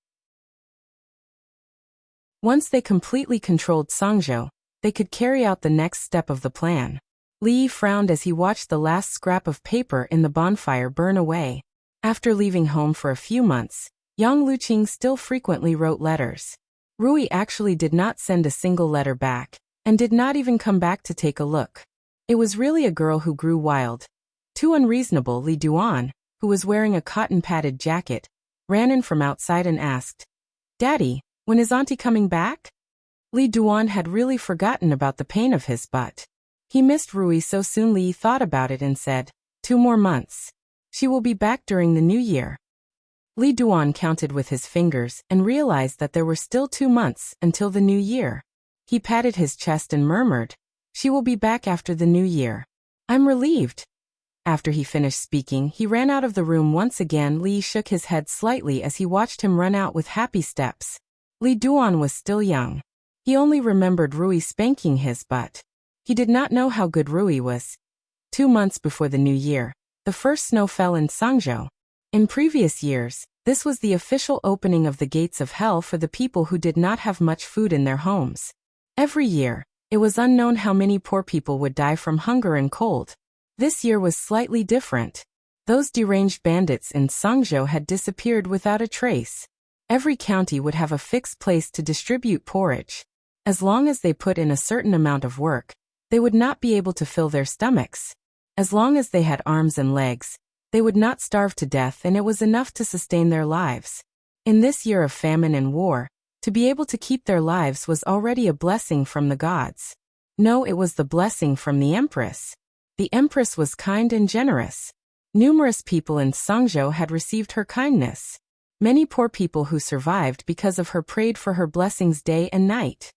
Once they completely controlled Songzhou, they could carry out the next step of the plan. Li Yi frowned as he watched the last scrap of paper in the bonfire burn away. After leaving home for a few months, Yang Luqing still frequently wrote letters. Rui actually did not send a single letter back, and did not even come back to take a look. It was really a girl who grew wild. Too unreasonable. Li Duan, who was wearing a cotton-padded jacket, ran in from outside and asked, "Daddy, when is Auntie coming back?" Li Duan had really forgotten about the pain of his butt. He missed Rui so soon. Li thought about it and said, 2 more months. She will be back during the new year. Li Duan counted with his fingers and realized that there were still 2 months until the new year. He patted his chest and murmured, "She will be back after the new year." I'm relieved. After he finished speaking, he ran out of the room once again. Li shook his head slightly as he watched him run out with happy steps. Li Duan was still young. He only remembered Rui spanking his butt. He did not know how good Rui was. 2 months before the new year, the first snow fell in Sangzhou. In previous years, this was the official opening of the gates of hell for the people who did not have much food in their homes. Every year, it was unknown how many poor people would die from hunger and cold. This year was slightly different. Those deranged bandits in Sangzhou had disappeared without a trace. Every county would have a fixed place to distribute porridge. As long as they put in a certain amount of work, they would not be able to fill their stomachs. As long as they had arms and legs, they would not starve to death, and it was enough to sustain their lives. In this year of famine and war, to be able to keep their lives was already a blessing from the gods. No, it was the blessing from the empress. The empress was kind and generous. Numerous people in Sangzhou had received her kindness. Many poor people who survived because of her prayed for her blessings day and night.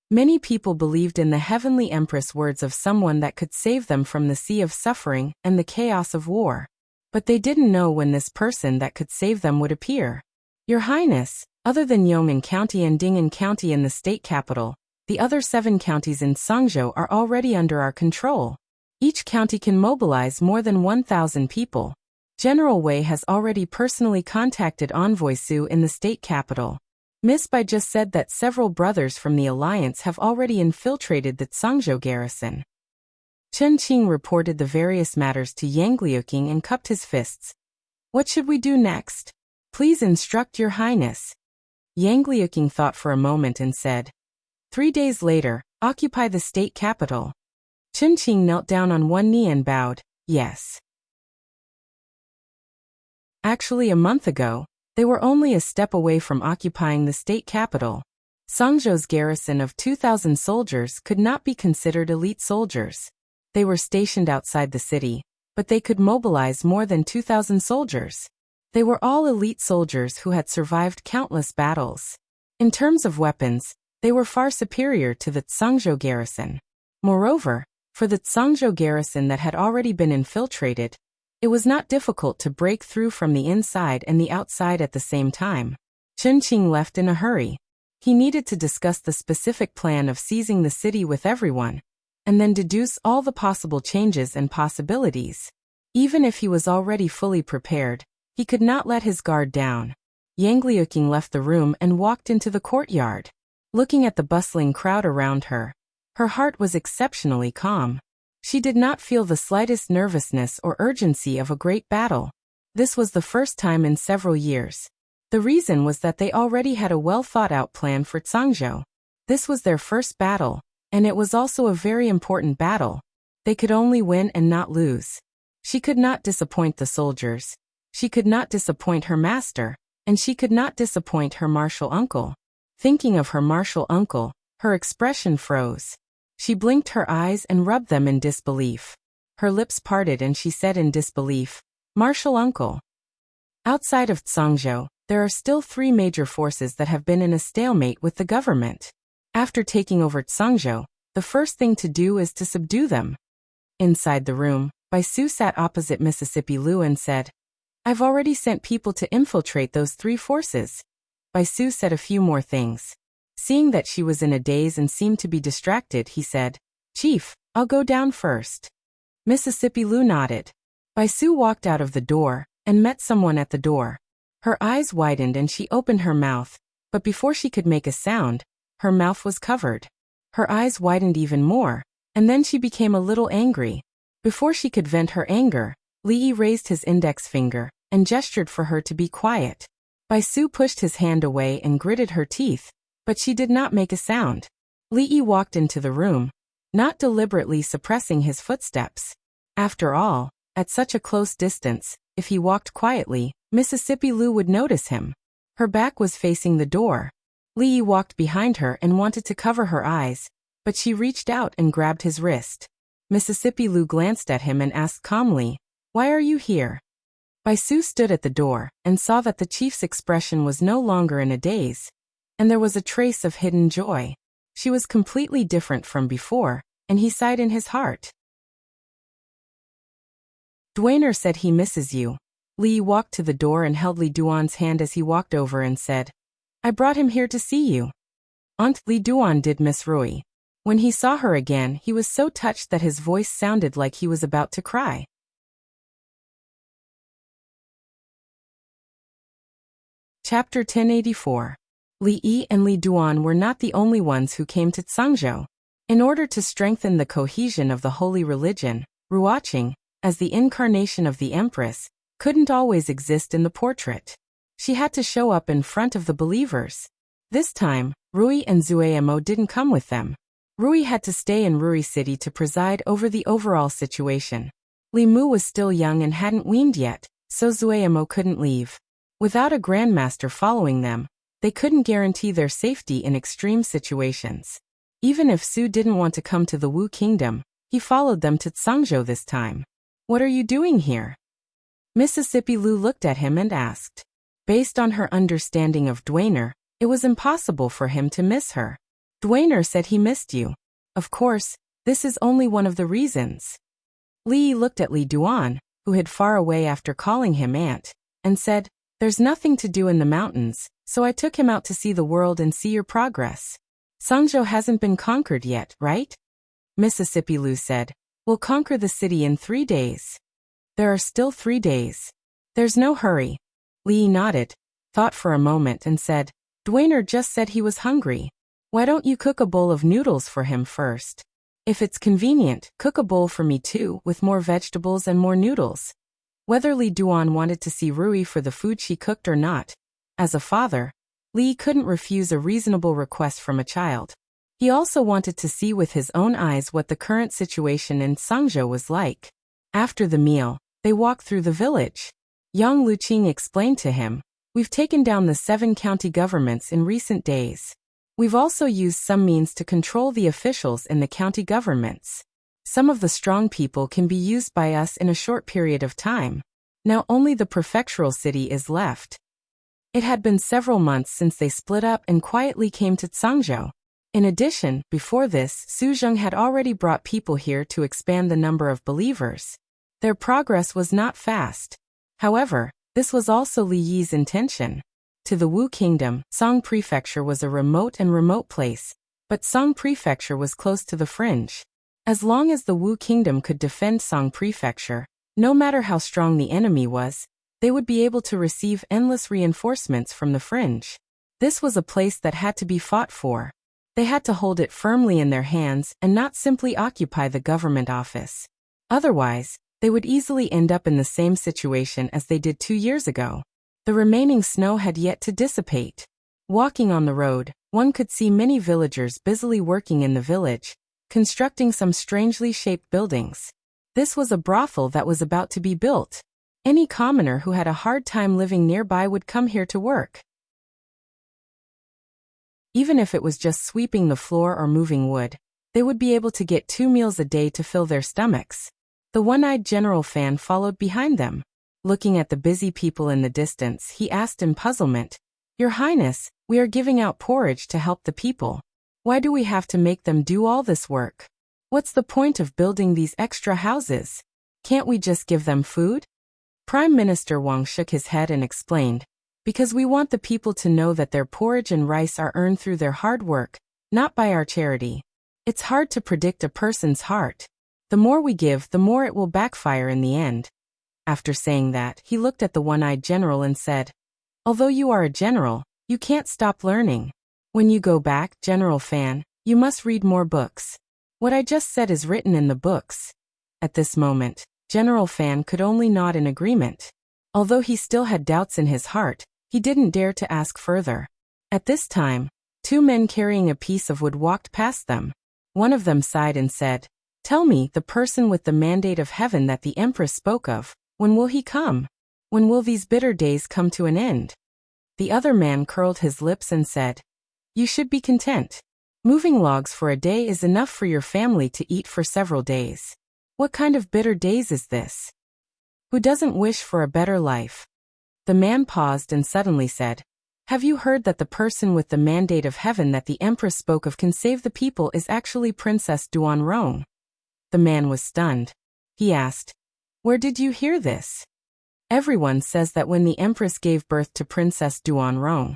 Many people believed in the heavenly empress words of someone that could save them from the sea of suffering and the chaos of war. But they didn't know when this person that could save them would appear. Your Highness, other than Yong'an County and Ding'an County in the state capital, the other 7 counties in Sangzhou are already under our control. Each county can mobilize more than 1,000 people. General Wei has already personally contacted Envoy Su in the state capital. Miss Bai just said that several brothers from the alliance have already infiltrated the Sangzhou garrison. Chen Qing reported the various matters to Yang Liuqing and cupped his fists. What should we do next? Please instruct your highness. Yang Liuqing thought for a moment and said, 3 days later, occupy the state capital. Chen Qing knelt down on one knee and bowed, yes. Actually, a month ago, they were only a step away from occupying the state capital. Sangzhou's garrison of 2,000 soldiers could not be considered elite soldiers. They were stationed outside the city, but they could mobilize more than 2,000 soldiers. They were all elite soldiers who had survived countless battles. In terms of weapons, they were far superior to the Sangzhou garrison. Moreover, for the Sangzhou garrison that had already been infiltrated, it was not difficult to break through from the inside and the outside at the same time. Chen Qing left in a hurry. He needed to discuss the specific plan of seizing the city with everyone, and then deduce all the possible changes and possibilities. Even if he was already fully prepared, he could not let his guard down. Yang Liuqing left the room and walked into the courtyard. Looking at the bustling crowd around her, her heart was exceptionally calm. She did not feel the slightest nervousness or urgency of a great battle. This was the first time in several years. The reason was that they already had a well-thought-out plan for Sangzhou. This was their first battle, and it was also a very important battle. They could only win and not lose. She could not disappoint the soldiers. She could not disappoint her master, and she could not disappoint her martial uncle. Thinking of her martial uncle, her expression froze. She blinked her eyes and rubbed them in disbelief. Her lips parted and she said in disbelief, "Martial uncle." Outside of Sangzhou, there are still 3 major forces that have been in a stalemate with the government. After taking over Sangzhou, the first thing to do is to subdue them. Inside the room, Bai Su sat opposite Mississippi Lu and said, "I've already sent people to infiltrate those 3 forces." Bai Su said a few more things. Seeing that she was in a daze and seemed to be distracted, he said, "Chief, I'll go down first." Mississippi Lu nodded. Bai Su walked out of the door and met someone at the door. Her eyes widened and she opened her mouth, but before she could make a sound, her mouth was covered. Her eyes widened even more, and then she became a little angry. Before she could vent her anger, Li raised his index finger and gestured for her to be quiet. Bai Su pushed his hand away and gritted her teeth, but she did not make a sound. Li walked into the room, not deliberately suppressing his footsteps. After all, at such a close distance, if he walked quietly, Mississippi Lu would notice him. Her back was facing the door. Li walked behind her and wanted to cover her eyes, but she reached out and grabbed his wrist. Mississippi Lu glanced at him and asked calmly, "Why are you here?" Bai Su stood at the door and saw that the chief's expression was no longer in a daze, and there was a trace of hidden joy. She was completely different from before, and he sighed in his heart. Dwainer said he misses you. Li walked to the door and held Li Duan's hand as he walked over and said, I brought him here to see you. Aunt Li Duan did miss Rui. When he saw her again, he was so touched that his voice sounded like he was about to cry. Chapter 1084. Li Yi and Li Duan were not the only ones who came to Tsangzhou. In order to strengthen the cohesion of the holy religion, Ruoqing, as the incarnation of the Empress, couldn't always exist in the portrait. She had to show up in front of the believers. This time, Rui and Zueyamo didn't come with them. Rui had to stay in Rui City to preside over the overall situation. Li Mu was still young and hadn't weaned yet, so Zueyamo couldn't leave. Without a grandmaster following them, they couldn't guarantee their safety in extreme situations. Even if Su didn't want to come to the Wu Kingdom, he followed them to Tsangzhou this time. What are you doing here? Mississippi Lu looked at him and asked. Based on her understanding of Dwainer, it was impossible for him to miss her. Dwainer said he missed you. Of course, this is only one of the reasons. Li looked at Li Duan, who hid far away after calling him aunt, and said, There's nothing to do in the mountains, so I took him out to see the world and see your progress. Tsangzhou hasn't been conquered yet, right? Mississippi Lu said, We'll conquer the city in 3 days. There are still 3 days. There's no hurry. Li nodded, thought for a moment and said, Dwainer just said he was hungry. Why don't you cook a bowl of noodles for him first? If it's convenient, cook a bowl for me too, with more vegetables and more noodles. Whether Li Duan wanted to see Rui for the food she cooked or not, as a father, Li couldn't refuse a reasonable request from a child. He also wanted to see with his own eyes what the current situation in Tsangzhou was like. After the meal, they walked through the village. Yang Luqing explained to him, We've taken down the 7 county governments in recent days. We've also used some means to control the officials in the county governments. Some of the strong people can be used by us in a short period of time. Now only the prefectural city is left. It had been several months since they split up and quietly came to Tsangzhou. In addition, before this, Su Zheng had already brought people here to expand the number of believers. Their progress was not fast. However, this was also Li Yi's intention. To the Wu Kingdom, Song Prefecture was a remote place, but Song Prefecture was close to the fringe. As long as the Wu Kingdom could defend Song Prefecture, no matter how strong the enemy was, they would be able to receive endless reinforcements from the fringe. This was a place that had to be fought for. They had to hold it firmly in their hands and not simply occupy the government office. Otherwise, they would easily end up in the same situation as they did 2 years ago. The remaining snow had yet to dissipate. Walking on the road, one could see many villagers busily working in the village, constructing some strangely shaped buildings. This was a brothel that was about to be built. Any commoner who had a hard time living nearby would come here to work. Even if it was just sweeping the floor or moving wood, they would be able to get 2 meals a day to fill their stomachs. The one-eyed General Fan followed behind them. Looking at the busy people in the distance, he asked in puzzlement, Your Highness, we are giving out porridge to help the people. Why do we have to make them do all this work? What's the point of building these extra houses? Can't we just give them food? Prime Minister Wang shook his head and explained, Because we want the people to know that their porridge and rice are earned through their hard work, not by our charity. It's hard to predict a person's heart. The more we give, the more it will backfire in the end. After saying that, he looked at the one-eyed general and said, Although you are a general, you can't stop learning. When you go back, General Fan, you must read more books. What I just said is written in the books. At this moment, General Fan could only nod in agreement. Although he still had doubts in his heart, he didn't dare to ask further. At this time, 2 men carrying a piece of wood walked past them. One of them sighed and said, Tell me, the person with the mandate of heaven that the Empress spoke of, when will he come? When will these bitter days come to an end? The other man curled his lips and said, You should be content. Moving logs for a day is enough for your family to eat for several days. What kind of bitter days is this? Who doesn't wish for a better life? The man paused and suddenly said, Have you heard that the person with the mandate of heaven that the Empress spoke of can save the people is actually Princess Duan Rong? The man was stunned. He asked, Where did you hear this? Everyone says that when the Empress gave birth to Princess Duanrong,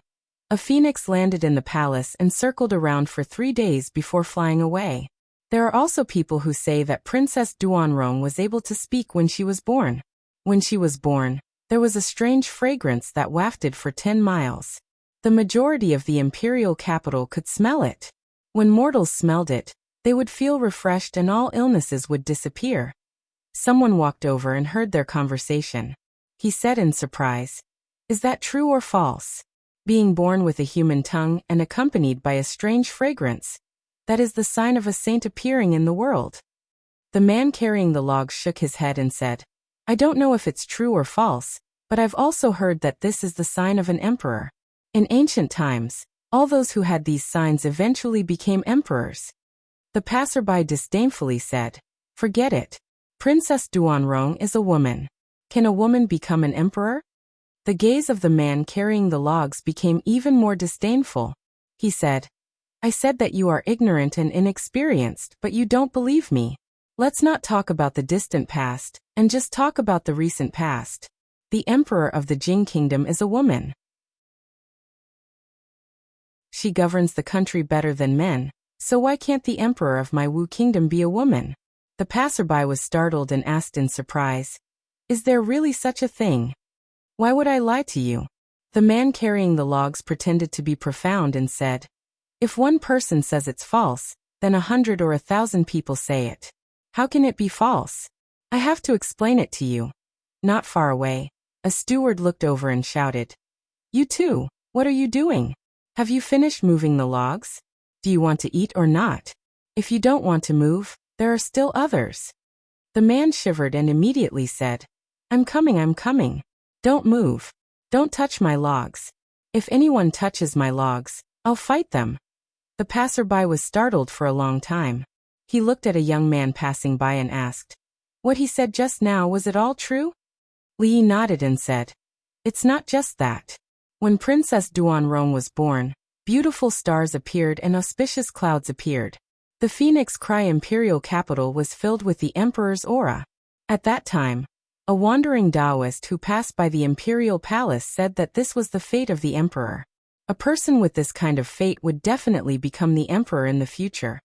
a phoenix landed in the palace and circled around for 3 days before flying away. There are also people who say that Princess Duanrong was able to speak when she was born. When she was born, there was a strange fragrance that wafted for 10 miles. The majority of the imperial capital could smell it. When mortals smelled it, they would feel refreshed and all illnesses would disappear. Someone walked over and heard their conversation. He said in surprise, "Is that true or false? Being born with a human tongue and accompanied by a strange fragrance, that is the sign of a saint appearing in the world." The man carrying the logs shook his head and said, "I don't know if it's true or false, but I've also heard that this is the sign of an emperor. In ancient times, all those who had these signs eventually became emperors." The passerby disdainfully said, "Forget it. Princess Duanrong is a woman. Can a woman become an emperor?" The gaze of the man carrying the logs became even more disdainful. He said, "I said that you are ignorant and inexperienced, but you don't believe me. Let's not talk about the distant past, and just talk about the recent past. The emperor of the Jing kingdom is a woman. She governs the country better than men, so why can't the emperor of my Wu kingdom be a woman?" The passerby was startled and asked in surprise, "Is there really such a thing? Why would I lie to you?" The man carrying the logs pretended to be profound and said, "If one person says it's false, then 100 or 1,000 people say it. How can it be false? I have to explain it to you." Not far away, a steward looked over and shouted, "You too, what are you doing? Have you finished moving the logs? Do you want to eat or not? If you don't want to move, there are still others." The man shivered and immediately said, I'm coming. Don't move. Don't touch my logs. If anyone touches my logs, I'll fight them." The passerby was startled for a long time. He looked at a young man passing by and asked, "What he said just now, was it all true?" Li nodded and said, "It's not just that. When Princess Duanrong was born, beautiful stars appeared and auspicious clouds appeared. The Phoenix Cry imperial capital was filled with the emperor's aura. At that time, a wandering Taoist who passed by the imperial palace said that this was the fate of the emperor. A person with this kind of fate would definitely become the emperor in the future."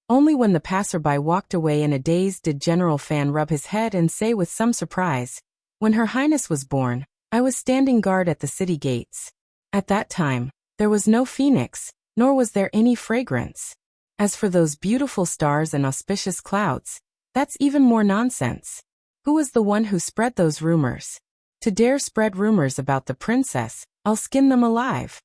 Only when the passerby walked away in a daze did General Fan rub his head and say with some surprise, "When Her Highness was born, I was standing guard at the city gates. At that time, there was no phoenix, nor was there any fragrance. As for those beautiful stars and auspicious clouds, that's even more nonsense. Who was the one who spread those rumors? To dare spread rumors about the princess, I'll skin them alive."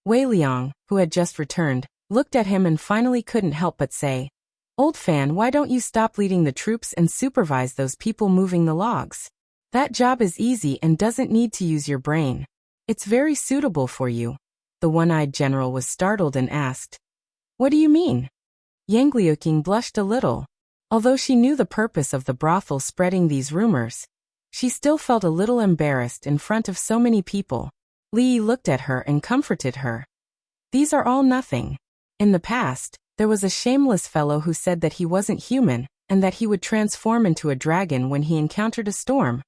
Wei Liang, who had just returned, looked at him and finally couldn't help but say, "Old Fan, why don't you stop leading the troops and supervise those people moving the logs? That job is easy and doesn't need to use your brain. It's very suitable for you." The one-eyed general was startled and asked, "What do you mean?" Yang Liuqing blushed a little. Although she knew the purpose of the brothel spreading these rumors, she still felt a little embarrassed in front of so many people. Li looked at her and comforted her. "These are all nothing. In the past, there was a shameless fellow who said that he wasn't human, and that he would transform into a dragon when he encountered a storm.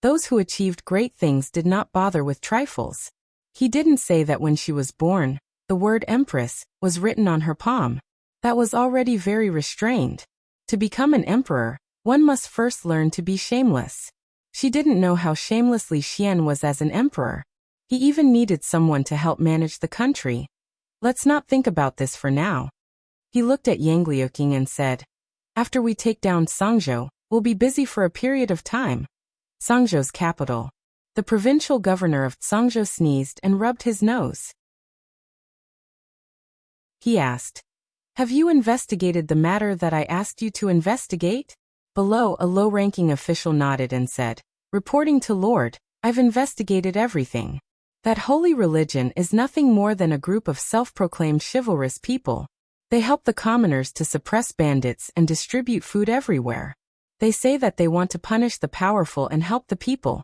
Those who achieved great things did not bother with trifles. He didn't say that when she was born, the word Empress was written on her palm. That was already very restrained. To become an emperor, one must first learn to be shameless. She didn't know how shamelessly Xian was as an emperor. He even needed someone to help manage the country. Let's not think about this for now." He looked at Yang Liuqing and said, "After we take down Sangzhou, we'll be busy for a period of time." Sangzhou's capital. The provincial governor of Sangzhou sneezed and rubbed his nose. He asked, "Have you investigated the matter that I asked you to investigate?" Below, a low-ranking official nodded and said, "Reporting to Lord, I've investigated everything. That holy religion is nothing more than a group of self-proclaimed chivalrous people. They help the commoners to suppress bandits and distribute food everywhere. They say that they want to punish the powerful and help the people.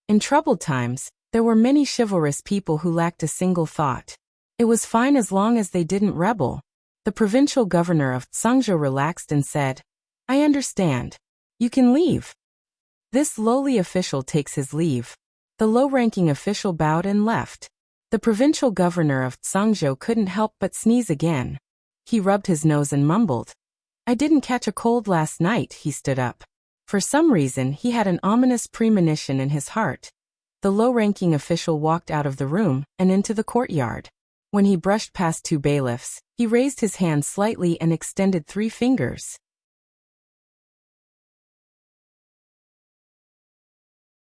In troubled times, there were many chivalrous people who lacked a single thought. It was fine as long as they didn't rebel." The provincial governor of Sangzhou relaxed and said, "I understand. You can leave." This lowly official takes his leave. The low-ranking official bowed and left. The provincial governor of Tsangzhou couldn't help but sneeze again. He rubbed his nose and mumbled. I didn't catch a cold last night. He stood up. For some reason, he had an ominous premonition in his heart. The low-ranking official walked out of the room and into the courtyard. When he brushed past 2 bailiffs, he raised his hand slightly and extended 3 fingers.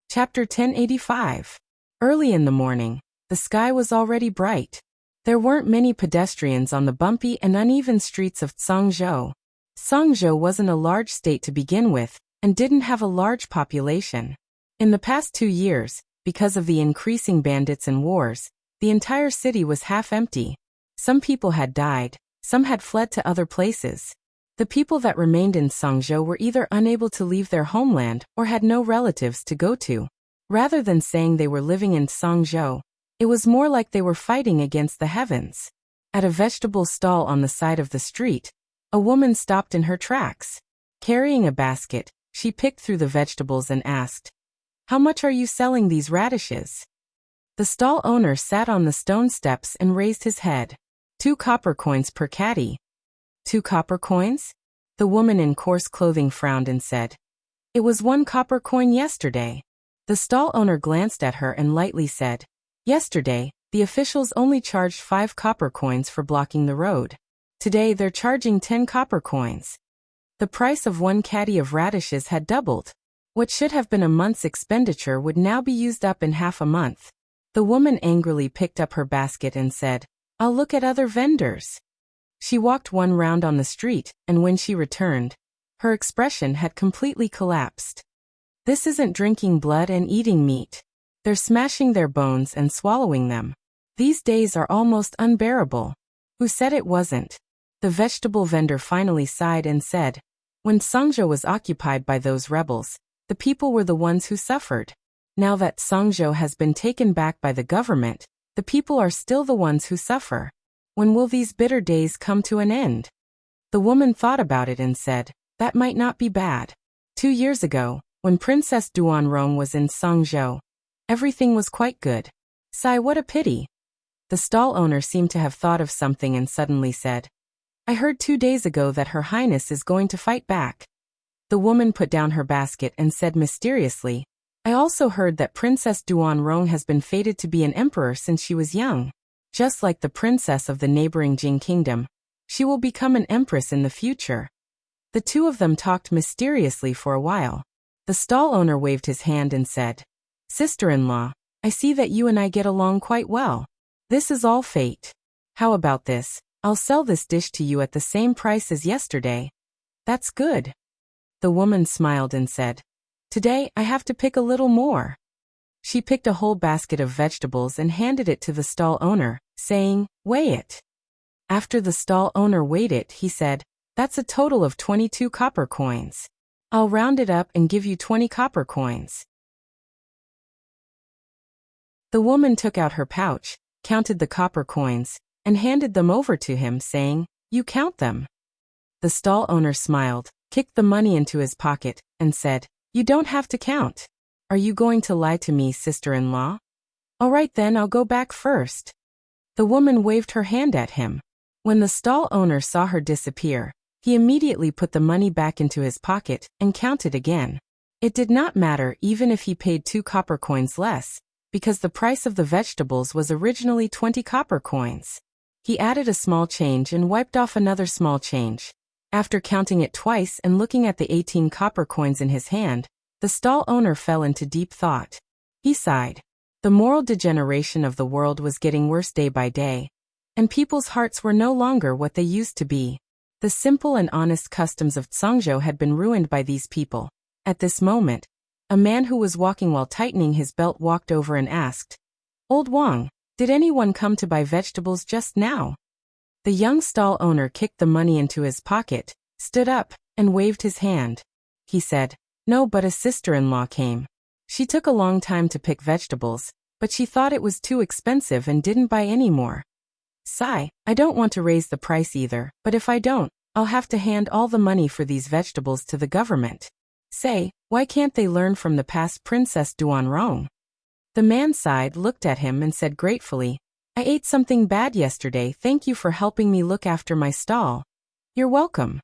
Chapter 1085. Early in the morning, the sky was already bright. There weren't many pedestrians on the bumpy and uneven streets of Tsangzhou. Tsangzhou wasn't a large state to begin with, and didn't have a large population. In the past 2 years, because of the increasing bandits and wars, the entire city was half empty. Some people had died, some had fled to other places. The people that remained in Tsangzhou were either unable to leave their homeland or had no relatives to go to. Rather than saying they were living in Tsangzhou, it was more like they were fighting against the heavens. At a vegetable stall on the side of the street, a woman stopped in her tracks. Carrying a basket, she picked through the vegetables and asked, "How much are you selling these radishes?" The stall owner sat on the stone steps and raised his head. 2 copper coins per caddy. 2 copper coins? The woman in coarse clothing frowned and said, "It was 1 copper coin yesterday." The stall owner glanced at her and lightly said, "Yesterday, the officials only charged 5 copper coins for blocking the road. Today they're charging 10 copper coins." The price of 1 caddy of radishes had doubled. What should have been a month's expenditure would now be used up in half a month. The woman angrily picked up her basket and said, "I'll look at other vendors." She walked 1 round on the street, and when she returned, her expression had completely collapsed. This isn't drinking blood and eating meat. They're smashing their bones and swallowing them. These days are almost unbearable. Who said it wasn't? The vegetable vendor finally sighed and said, "When Tsangzhou was occupied by those rebels, the people were the ones who suffered. Now that Tsangzhou has been taken back by the government, the people are still the ones who suffer. When will these bitter days come to an end?" The woman thought about it and said, "That might not be bad. 2 years ago, when Princess Duanrong was in Tsangzhou, everything was quite good. Sigh, what a pity." The stall owner seemed to have thought of something and suddenly said, "I heard 2 days ago that Her Highness is going to fight back." The woman put down her basket and said mysteriously, "I also heard that Princess Duanrong has been fated to be an emperor since she was young. Just like the princess of the neighboring Jing kingdom, she will become an empress in the future." The 2 of them talked mysteriously for a while. The stall owner waved his hand and said, "Sister-in-law, I see that you and I get along quite well. This is all fate. How about this? I'll sell this dish to you at the same price as yesterday." "That's good." The woman smiled and said, "Today I have to pick a little more." She picked a whole basket of vegetables and handed it to the stall owner, saying, "Weigh it." After the stall owner weighed it, he said, "That's a total of 22 copper coins. I'll round it up and give you 20 copper coins." The woman took out her pouch, counted the copper coins, and handed them over to him, saying, "You count them." The stall owner smiled, kicked the money into his pocket, and said, "You don't have to count. Are you going to lie to me, sister-in-law?" "All right then, I'll go back first." The woman waved her hand at him. When the stall owner saw her disappear, he immediately put the money back into his pocket and counted again. It did not matter even if he paid 2 copper coins less, because the price of the vegetables was originally 20 copper coins. He added a small change and wiped off another small change. After counting it twice and looking at the 18 copper coins in his hand, the stall owner fell into deep thought. He sighed. The moral degeneration of the world was getting worse day by day, and people's hearts were no longer what they used to be. The simple and honest customs of Tsangzhou had been ruined by these people. At this moment, a man who was walking while tightening his belt walked over and asked, "Old Wang, did anyone come to buy vegetables just now?" The young stall owner kicked the money into his pocket, stood up, and waved his hand. He said, "No, but a sister-in-law came. She took a long time to pick vegetables, but she thought it was too expensive and didn't buy any more. Sigh, I don't want to raise the price either, but if I don't, I'll have to hand all the money for these vegetables to the government." Say, why can't they learn from the past Princess Duanrong? The man sighed, looked at him and said gratefully, I ate something bad yesterday, thank you for helping me look after my stall. You're welcome.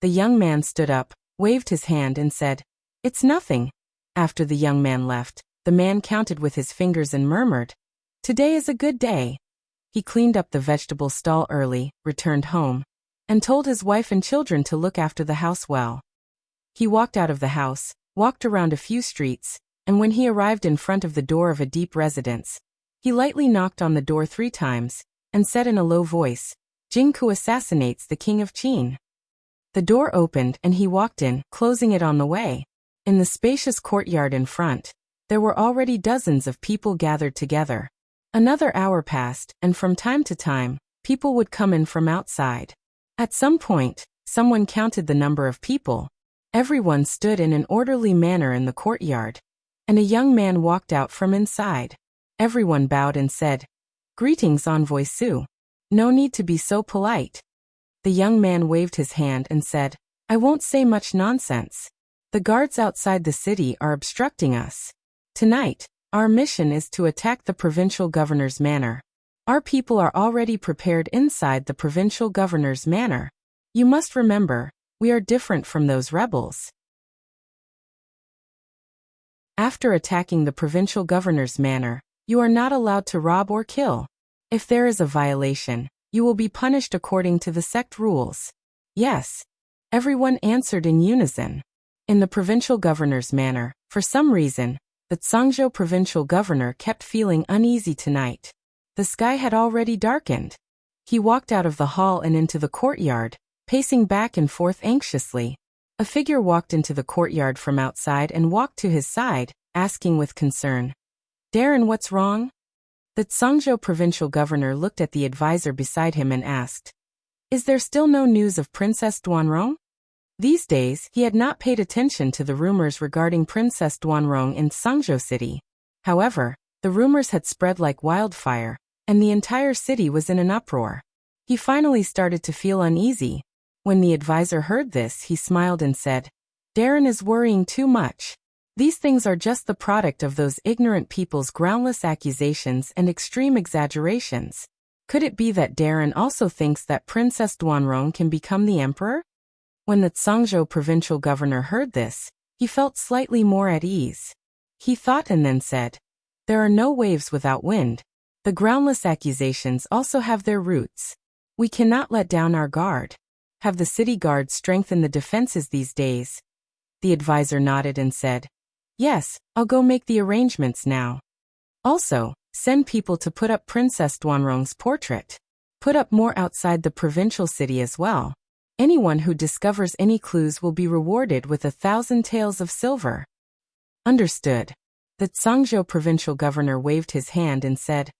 The young man stood up, waved his hand and said, It's nothing. After the young man left, the man counted with his fingers and murmured, Today is a good day. He cleaned up the vegetable stall early, returned home, and told his wife and children to look after the house well. He walked out of the house, walked around a few streets, and when he arrived in front of the door of a deep residence, he lightly knocked on the door 3 times, and said in a low voice, Jingku assassinates the king of Qin. The door opened and he walked in, closing it on the way. In the spacious courtyard in front, there were already dozens of people gathered together. Another hour passed, and from time to time, people would come in from outside. At some point, someone counted the number of people. Everyone stood in an orderly manner in the courtyard, and a young man walked out from inside. Everyone bowed and said, Greetings, Envoy Su. No need to be so polite. The young man waved his hand and said, I won't say much nonsense. The guards outside the city are obstructing us. Tonight, our mission is to attack the provincial governor's manor. Our people are already prepared inside the provincial governor's manor. You must remember, we are different from those rebels. After attacking the provincial governor's manor, you are not allowed to rob or kill. If there is a violation, you will be punished according to the sect rules. Yes. Everyone answered in unison. In the provincial governor's manor, for some reason, the Zhangzhou provincial governor kept feeling uneasy tonight. The sky had already darkened. He walked out of the hall and into the courtyard, pacing back and forth anxiously. A figure walked into the courtyard from outside and walked to his side, asking with concern, Darren, what's wrong? The Zhangzhou provincial governor looked at the advisor beside him and asked, Is there still no news of Princess Duanrong? These days, he had not paid attention to the rumors regarding Princess Duanrong in Zhangzhou city. However, the rumors had spread like wildfire, and the entire city was in an uproar. He finally started to feel uneasy. When the advisor heard this, he smiled and said, Darren is worrying too much. These things are just the product of those ignorant people's groundless accusations and extreme exaggerations. Could it be that Darren also thinks that Princess Duanrong can become the emperor? When the Zhangzhou provincial governor heard this, he felt slightly more at ease. He thought and then said, There are no waves without wind. The groundless accusations also have their roots. We cannot let down our guard. Have the city guards strengthen the defenses these days? The advisor nodded and said, Yes, I'll go make the arrangements now. Also, send people to put up Princess Duanrong's portrait. Put up more outside the provincial city as well. Anyone who discovers any clues will be rewarded with 1,000 taels of silver. Understood. The Zhangzhou provincial governor waved his hand and said,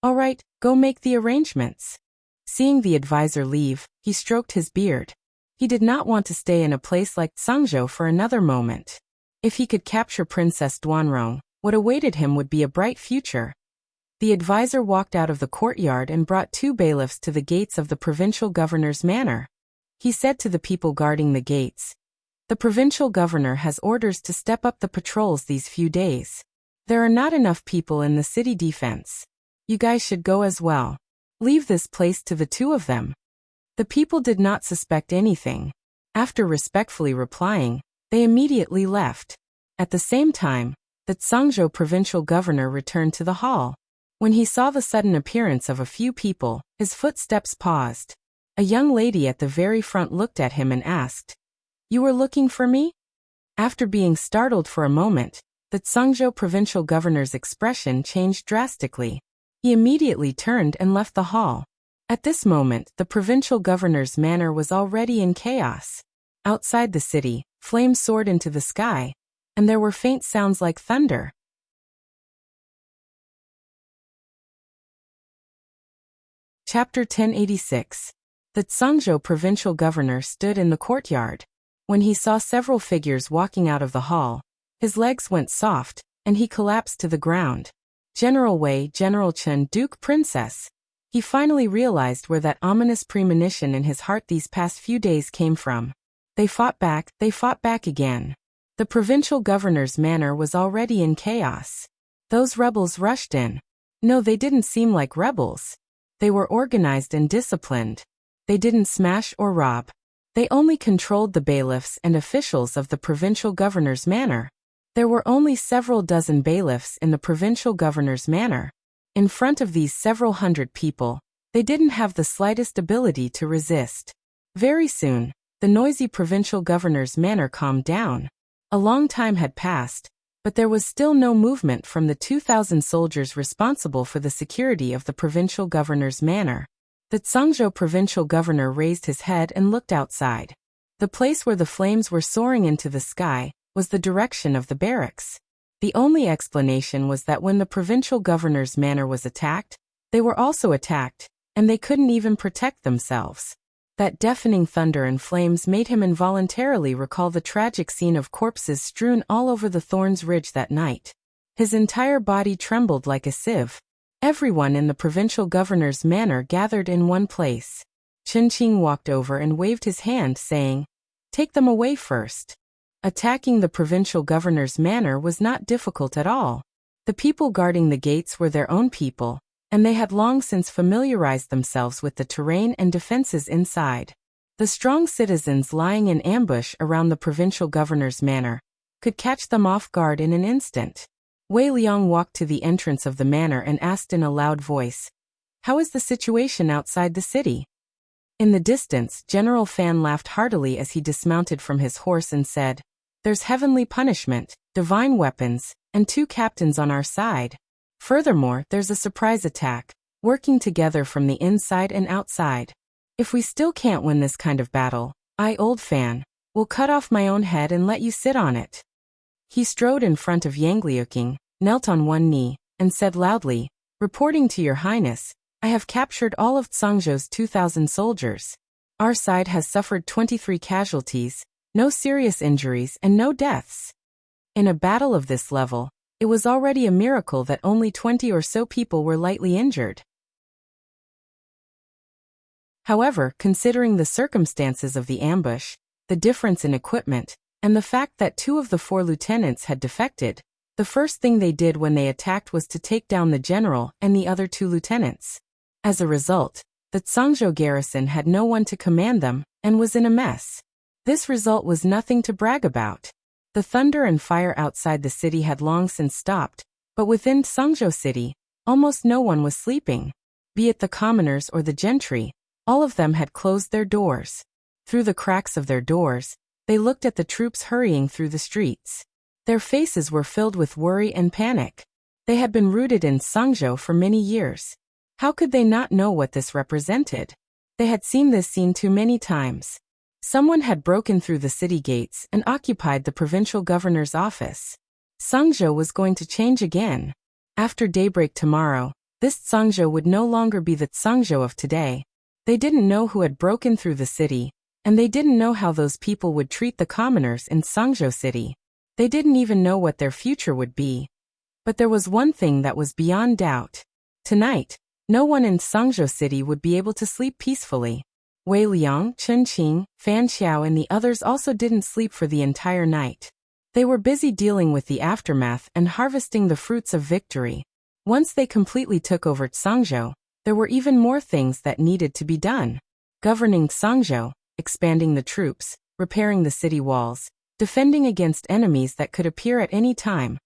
All right, go make the arrangements. Seeing the advisor leave, he stroked his beard. He did not want to stay in a place like Zhangzhou for another moment. If he could capture Princess Duanrong, what awaited him would be a bright future. The advisor walked out of the courtyard and brought 2 bailiffs to the gates of the provincial governor's manor. He said to the people guarding the gates, The provincial governor has orders to step up the patrols these few days. There are not enough people in the city defense. You guys should go as well. Leave this place to the 2 of them. The people did not suspect anything. After respectfully replying, they immediately left. At the same time, the Zhangzhou provincial governor returned to the hall. When he saw the sudden appearance of a few people, his footsteps paused. A young lady at the very front looked at him and asked, You were looking for me? After being startled for a moment, the Zhangzhou provincial governor's expression changed drastically. He immediately turned and left the hall. At this moment, the provincial governor's manor was already in chaos. Outside the city, flames soared into the sky, and there were faint sounds like thunder. Chapter 1086. The Zhangzhou provincial governor stood in the courtyard. When he saw several figures walking out of the hall, his legs went soft, and he collapsed to the ground. General Wei, General Chen, Duke, Princess. He finally realized where that ominous premonition in his heart these past few days came from. They fought back again. The provincial governor's manor was already in chaos. Those rebels rushed in. No, they didn't seem like rebels. They were organized and disciplined. They didn't smash or rob. They only controlled the bailiffs and officials of the provincial governor's manor. There were only several dozen bailiffs in the provincial governor's manor. In front of these several hundred people, they didn't have the slightest ability to resist. Very soon, the noisy provincial governor's manor calmed down. A long time had passed, but there was still no movement from the 2,000 soldiers responsible for the security of the provincial governor's manor. The Zhangzhou provincial governor raised his head and looked outside. The place where the flames were soaring into the sky was the direction of the barracks. The only explanation was that when the provincial governor's manor was attacked, they were also attacked, and they couldn't even protect themselves. That deafening thunder and flames made him involuntarily recall the tragic scene of corpses strewn all over the Thorns Ridge that night. His entire body trembled like a sieve. Everyone in the provincial governor's manor gathered in one place. Chen Qing walked over and waved his hand, saying, "Take them away first." Attacking the provincial governor's manor was not difficult at all. The people guarding the gates were their own people, and they had long since familiarized themselves with the terrain and defenses inside. The strong citizens lying in ambush around the provincial governor's manor could catch them off guard in an instant. Wei Liang walked to the entrance of the manor and asked in a loud voice, "How is the situation outside the city?" In the distance, General Fan laughed heartily as he dismounted from his horse and said, "There's heavenly punishment, divine weapons, and 2 captains on our side. Furthermore, there's a surprise attack, working together from the inside and outside. If we still can't win this kind of battle, I, Old Fan, will cut off my own head and let you sit on it." He strode in front of Yang Liuqing, knelt on one knee, and said loudly, "Reporting to your highness, I have captured all of Zhangzhou's 2,000 soldiers. Our side has suffered 23 casualties, no serious injuries and no deaths." In a battle of this level, it was already a miracle that only 20 or so people were lightly injured. However, considering the circumstances of the ambush, the difference in equipment, and the fact that 2 of the 4 lieutenants had defected, the first thing they did when they attacked was to take down the general and the other 2 lieutenants. As a result, the Zhangzhou garrison had no one to command them, and was in a mess. This result was nothing to brag about. The thunder and fire outside the city had long since stopped, but within Zhangzhou city, almost no one was sleeping. Be it the commoners or the gentry, all of them had closed their doors. Through the cracks of their doors, they looked at the troops hurrying through the streets. Their faces were filled with worry and panic. They had been rooted in Zhangzhou for many years. How could they not know what this represented? They had seen this scene too many times. Someone had broken through the city gates and occupied the provincial governor's office. Zhangzhou was going to change again. After daybreak tomorrow, this Zhangzhou would no longer be the Zhangzhou of today. They didn't know who had broken through the city, and they didn't know how those people would treat the commoners in Zhangzhou city. They didn't even know what their future would be. But there was one thing that was beyond doubt. Tonight, no one in Zhangzhou city would be able to sleep peacefully. Wei Liang, Chen Qing, Fan Xiao and the others also didn't sleep for the entire night. They were busy dealing with the aftermath and harvesting the fruits of victory. Once they completely took over Zhangzhou, there were even more things that needed to be done. Governing Zhangzhou, expanding the troops, repairing the city walls, defending against enemies that could appear at any time.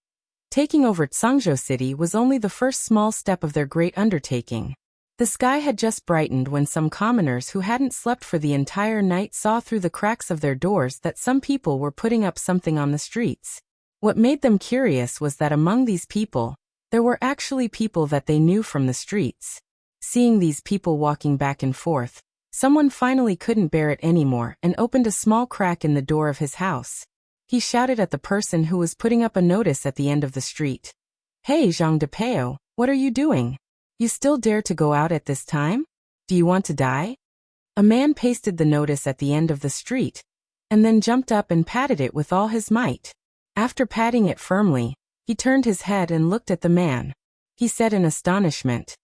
Taking over Zhangzhou city was only the first small step of their great undertaking. The sky had just brightened when some commoners who hadn't slept for the entire night saw through the cracks of their doors that some people were putting up something on the streets. What made them curious was that among these people, there were actually people that they knew from the streets. Seeing these people walking back and forth, someone finally couldn't bear it anymore and opened a small crack in the door of his house. He shouted at the person who was putting up a notice at the end of the street. "Hey, Zhang Depeo, what are you doing? You still dare to go out at this time? Do you want to die?" A man pasted the notice at the end of the street, and then jumped up and patted it with all his might. After patting it firmly, he turned his head and looked at the man. He said in astonishment,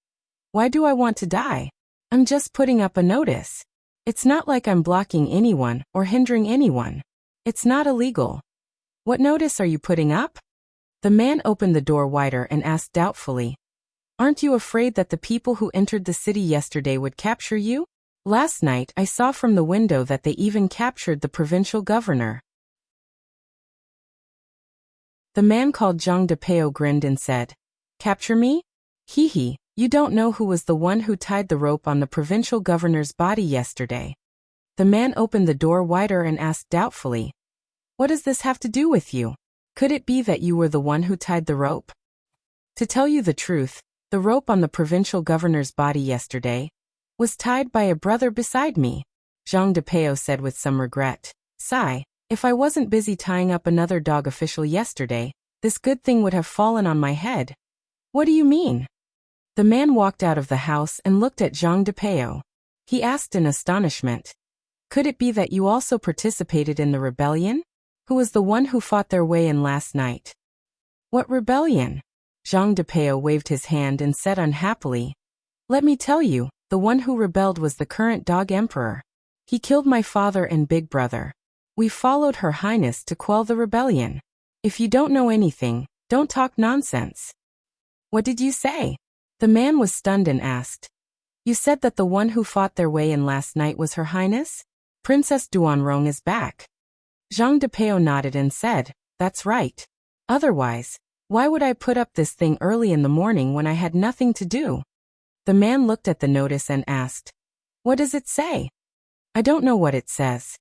"Why do I want to die? I'm just putting up a notice. It's not like I'm blocking anyone or hindering anyone. It's not illegal." What notice are you putting up? The man opened the door wider and asked doubtfully, Aren't you afraid that the people who entered the city yesterday would capture you? Last night I saw from the window that they even captured the provincial governor. The man called Zhang Depeo grinned and said, Capture me? Hee hee, you don't know who was the one who tied the rope on the provincial governor's body yesterday. The man opened the door wider and asked doubtfully, What does this have to do with you? Could it be that you were the one who tied the rope? To tell you the truth, the rope on the provincial governor's body yesterday was tied by a brother beside me, Zhang Depeo said with some regret. Sigh, if I wasn't busy tying up another dog official yesterday, this good thing would have fallen on my head. What do you mean? The man walked out of the house and looked at Zhang Depeo. He asked in astonishment, Could it be that you also participated in the rebellion? Who was the one who fought their way in last night? What rebellion? Zhang Depeo waved his hand and said unhappily, Let me tell you, the one who rebelled was the current dog emperor. He killed my father and big brother. We followed Her Highness to quell the rebellion. If you don't know anything, don't talk nonsense. What did you say? The man was stunned and asked, You said that the one who fought their way in last night was Her Highness? Princess Duanrong is back. Zhang Depeo nodded and said, That's right. Otherwise, why would I put up this thing early in the morning when I had nothing to do? The man looked at the notice and asked, What does it say? I don't know what it says.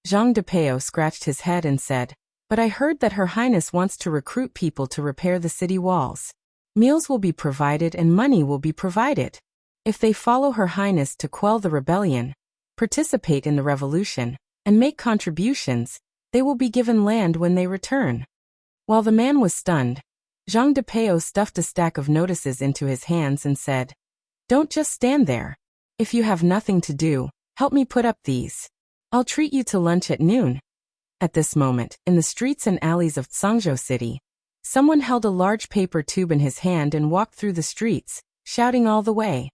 Zhang Depeo scratched his head and said, But I heard that Her Highness wants to recruit people to repair the city walls. Meals will be provided and money will be provided. If they follow Her Highness to quell the rebellion, participate in the revolution, and make contributions, they will be given land when they return. While the man was stunned, Zhang Depeo stuffed a stack of notices into his hands and said, Don't just stand there. If you have nothing to do, help me put up these. I'll treat you to lunch at noon. At this moment, in the streets and alleys of Tsangzhou City, someone held a large paper tube in his hand and walked through the streets, shouting all the way,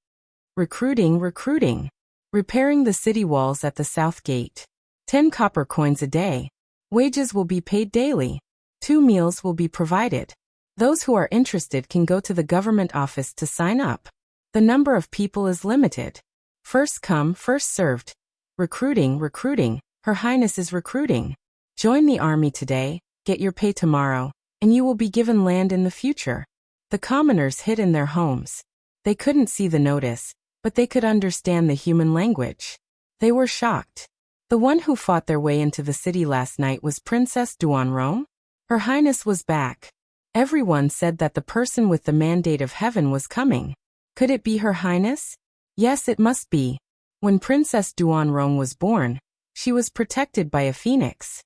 Recruiting, recruiting. Repairing the city walls at the south gate. 10 copper coins a day. Wages will be paid daily. 2 meals will be provided. Those who are interested can go to the government office to sign up. The number of people is limited. First come, first served. Recruiting, recruiting. Her Highness is recruiting. Join the army today, get your pay tomorrow, and you will be given land in the future. The commoners hid in their homes. They couldn't see the notice, but they could understand the human language. They were shocked. The one who fought their way into the city last night was Princess Duanrong? Her Highness was back. Everyone said that the person with the mandate of heaven was coming. Could it be Her Highness? Yes, it must be. When Princess Duanrong was born, she was protected by a phoenix.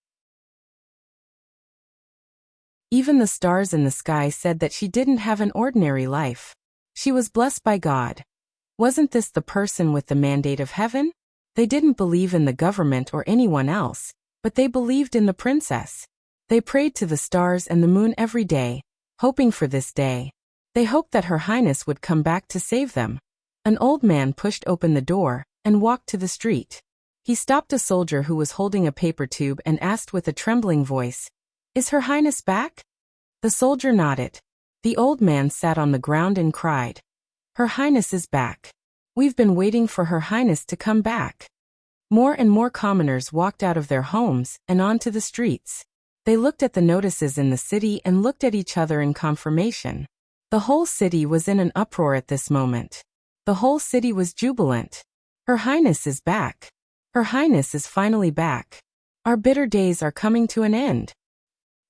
Even the stars in the sky said that she didn't have an ordinary life. She was blessed by God. Wasn't this the person with the mandate of heaven? They didn't believe in the government or anyone else, but they believed in the princess. They prayed to the stars and the moon every day, hoping for this day. They hoped that Her Highness would come back to save them. An old man pushed open the door and walked to the street. He stopped a soldier who was holding a paper tube and asked with a trembling voice, Is Her Highness back? The soldier nodded. The old man sat on the ground and cried, Her Highness is back. We've been waiting for Her Highness to come back. More and more commoners walked out of their homes and onto the streets. They looked at the notices in the city and looked at each other in confirmation. The whole city was in an uproar at this moment. The whole city was jubilant. Her Highness is back. Her Highness is finally back. Our bitter days are coming to an end.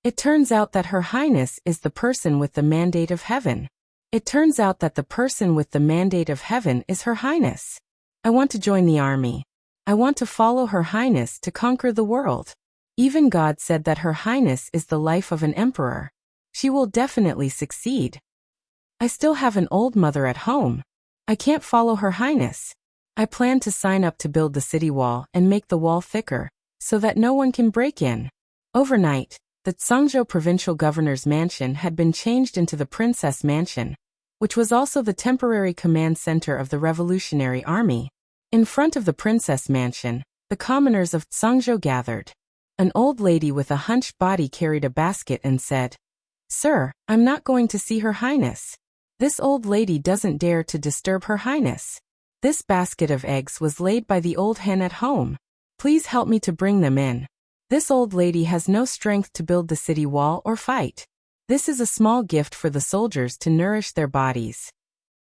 It turns out that Her Highness is the person with the mandate of heaven. It turns out that the person with the mandate of heaven is Her Highness. I want to join the army. I want to follow Her Highness to conquer the world. Even God said that Her Highness is the life of an emperor. She will definitely succeed. I still have an old mother at home. I can't follow Her Highness. I plan to sign up to build the city wall and make the wall thicker, so that no one can break in. Overnight, the Tsangzhou provincial governor's mansion had been changed into the Princess Mansion, which was also the temporary command center of the Revolutionary Army. In front of the Princess Mansion, the commoners of Tsangzhou gathered. An old lady with a hunched body carried a basket and said, "Sir, I'm not going to see Her Highness. This old lady doesn't dare to disturb Her Highness. This basket of eggs was laid by the old hen at home. Please help me to bring them in. This old lady has no strength to build the city wall or fight. This is a small gift for the soldiers to nourish their bodies."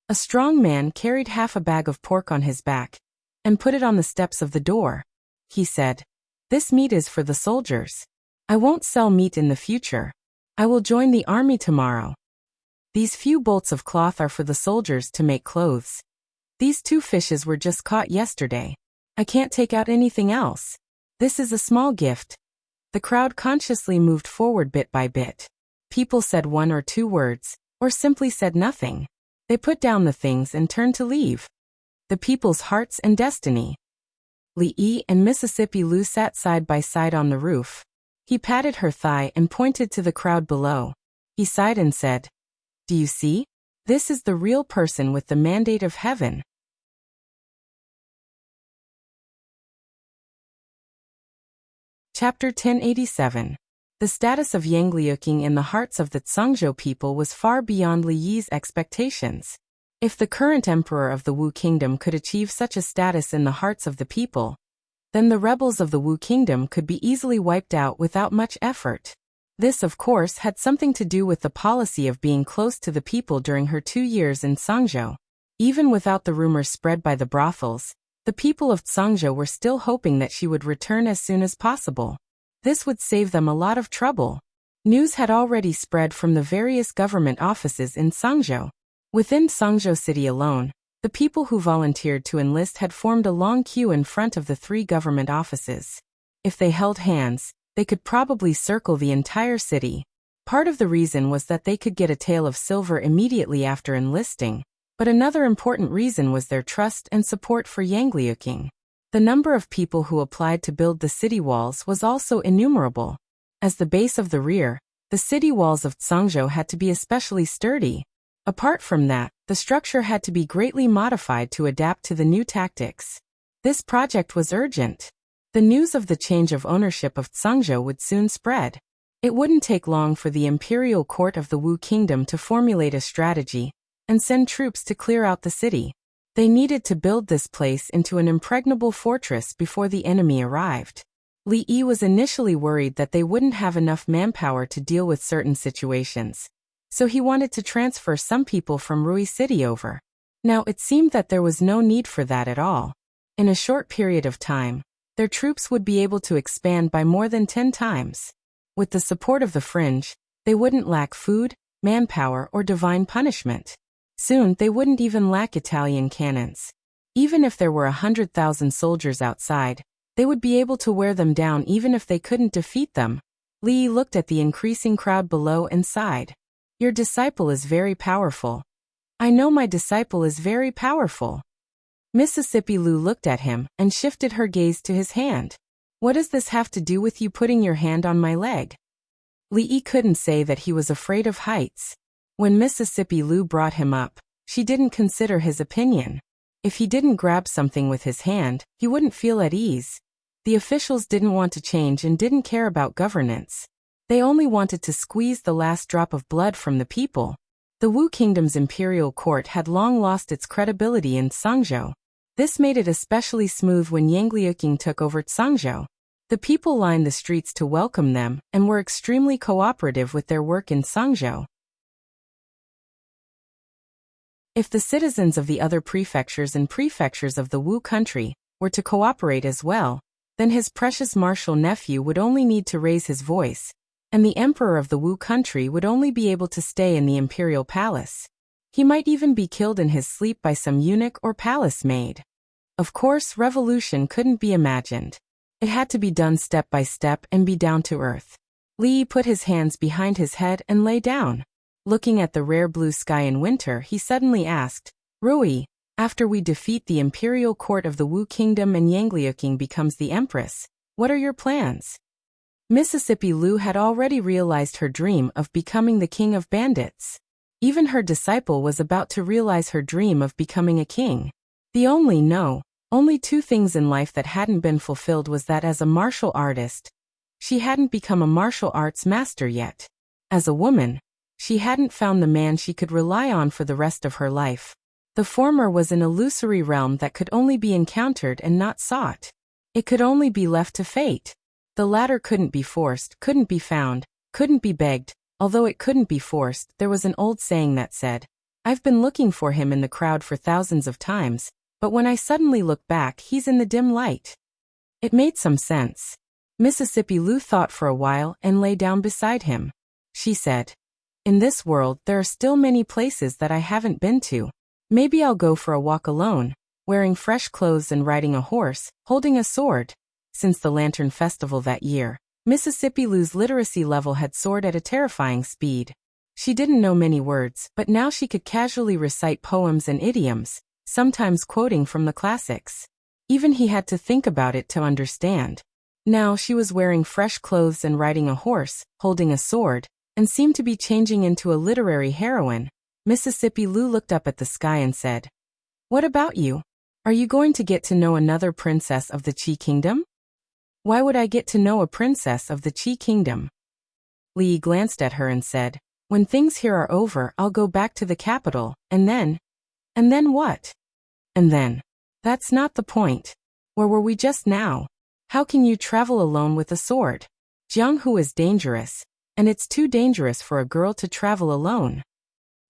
A strong man carried half a bag of pork on his back and put it on the steps of the door. He said, "This meat is for the soldiers. I won't sell meat in the future. I will join the army tomorrow. These few bolts of cloth are for the soldiers to make clothes. These 2 fishes were just caught yesterday. I can't take out anything else. This is a small gift." The crowd consciously moved forward bit by bit. People said 1 or 2 words, or simply said nothing. They put down the things and turned to leave. The people's hearts and destiny. Li Yi and Mississippi Lu sat side by side on the roof. He patted her thigh and pointed to the crowd below. He sighed and said, "Do you see? This is the real person with the mandate of heaven." Chapter 1087. The status of Yang Liuqing in the hearts of the Zhangzhou people was far beyond Li Yi's expectations. If the current emperor of the Wu kingdom could achieve such a status in the hearts of the people, then the rebels of the Wu kingdom could be easily wiped out without much effort. This, of course, had something to do with the policy of being close to the people during her 2 years in Zhangzhou. Even without the rumors spread by the brothels, the people of Zhangzhou were still hoping that she would return as soon as possible. This would save them a lot of trouble. News had already spread from the various government offices in Zhangzhou. Within Zhangzhou city alone, the people who volunteered to enlist had formed a long queue in front of the 3 government offices. If they held hands, they could probably circle the entire city. Part of the reason was that they could get a tael of silver immediately after enlisting, but another important reason was their trust and support for Yang Liuqing. The number of people who applied to build the city walls was also innumerable. As the base of the rear, the city walls of Zhangzhou had to be especially sturdy. Apart from that, the structure had to be greatly modified to adapt to the new tactics. This project was urgent. The news of the change of ownership of Zhangzhou would soon spread. It wouldn't take long for the imperial court of the Wu kingdom to formulate a strategy and send troops to clear out the city. They needed to build this place into an impregnable fortress before the enemy arrived. Li Yi was initially worried that they wouldn't have enough manpower to deal with certain situations, so he wanted to transfer some people from Rui City over. Now it seemed that there was no need for that at all. In a short period of time, their troops would be able to expand by more than 10 times. With the support of the fringe, they wouldn't lack food, manpower, or divine punishment. Soon they wouldn't even lack Italian cannons. Even if there were 100,000 soldiers outside, they would be able to wear them down even if they couldn't defeat them. Li Yi looked at the increasing crowd below and sighed. "Your disciple is very powerful." "I know my disciple is very powerful." Mississippi Lu looked at him and shifted her gaze to his hand. "What does this have to do with you putting your hand on my leg?" Li Yi couldn't say that he was afraid of heights. When Mississippi Lu brought him up, she didn't consider his opinion. If he didn't grab something with his hand, he wouldn't feel at ease. The officials didn't want to change and didn't care about governance. They only wanted to squeeze the last drop of blood from the people. The Wu Kingdom's imperial court had long lost its credibility in Zhangzhou. This made it especially smooth when Yang Liuqing took over Zhangzhou. The people lined the streets to welcome them and were extremely cooperative with their work in Zhangzhou. If the citizens of the other prefectures and prefectures of the Wu country were to cooperate as well, then his precious martial nephew would only need to raise his voice, and the emperor of the Wu country would only be able to stay in the imperial palace. He might even be killed in his sleep by some eunuch or palace maid. Of course, revolution couldn't be imagined. It had to be done step by step and be down to earth. Li Yi put his hands behind his head and lay down. Looking at the rare blue sky in winter, he suddenly asked, "Rui, after we defeat the imperial court of the Wu kingdom and Yang Liuqing becomes the empress, what are your plans?" Mississippi Lu had already realized her dream of becoming the king of bandits. Even her disciple was about to realize her dream of becoming a king. The only 2 things in life that hadn't been fulfilled was that as a martial artist She hadn't become a martial arts master yet. As a woman, she hadn't found the man she could rely on for the rest of her life. The former was an illusory realm that could only be encountered and not sought. It could only be left to fate. The latter couldn't be forced, couldn't be found, couldn't be begged. Although it couldn't be forced, there was an old saying that said, "I've been looking for him in the crowd for thousands of times, but when I suddenly look back, he's in the dim light." It made some sense. Mississippi Lou thought for a while and lay down beside him. She said, "In this world, there are still many places that I haven't been to. Maybe I'll go for a walk alone, wearing fresh clothes and riding a horse, holding a sword." Since the Lantern Festival that year, Mississippi Lou's literacy level had soared at a terrifying speed. She didn't know many words, but now she could casually recite poems and idioms, sometimes quoting from the classics. Even he had to think about it to understand. Now she was wearing fresh clothes and riding a horse, holding a sword, and seemed to be changing into a literary heroine. Mississippi Lou looked up at the sky and said, "What about you? Are you going to get to know another princess of the Qi Kingdom?" "Why would I get to know a princess of the Qi Kingdom?" Li glanced at her and said, "When things here are over, I'll go back to the capital, and then what?" "And then? That's not the point. Where were we just now? How can you travel alone with a sword? Jianghu is dangerous, and it's too dangerous for a girl to travel alone."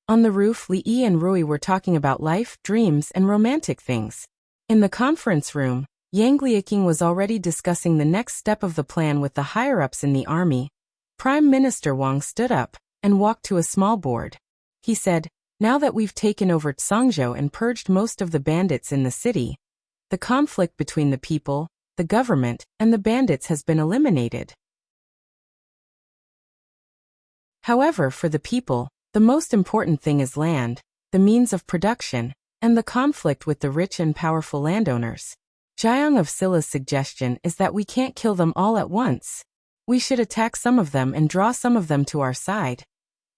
On the roof, Li Yi and Rui were talking about life, dreams, and romantic things. In the conference room, Yang Liaking was already discussing the next step of the plan with the higher-ups in the army. Prime Minister Wang stood up and walked to a small board. He said, "Now that we've taken over Tsangzhou and purged most of the bandits in the city, the conflict between the people, the government, and the bandits has been eliminated. However, for the people, the most important thing is land, the means of production, and the conflict with the rich and powerful landowners. Jiang of Silla's suggestion is that we can't kill them all at once. We should attack some of them and draw some of them to our side."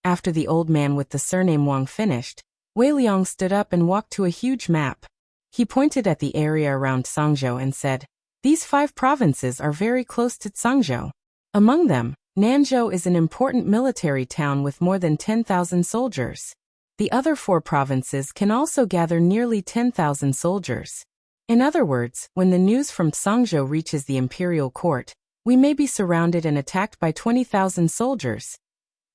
After the old man with the surname Wang finished, Wei Liang stood up and walked to a huge map. He pointed at the area around Tsangzhou and said, "These 5 provinces are very close to Tsangzhou. Among them, Nanzhou is an important military town with more than 10,000 soldiers. The other 4 provinces can also gather nearly 10,000 soldiers. In other words, when the news from Tsangzhou reaches the imperial court, we may be surrounded and attacked by 20,000 soldiers.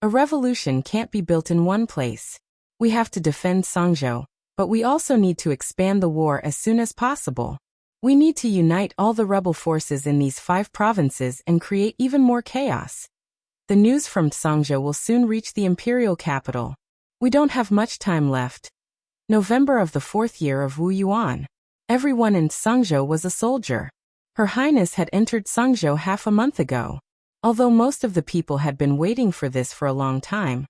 A revolution can't be built in one place. We have to defend Tsangzhou, but we also need to expand the war as soon as possible. We need to unite all the rebel forces in these 5 provinces and create even more chaos. The news from Tsangzhou will soon reach the imperial capital. We don't have much time left." November of the 4th year of Wu Yuan. Everyone in Tsangzhou was a soldier. Her Highness had entered Tsangzhou half a month ago. Although most of the people had been waiting for this for a long time,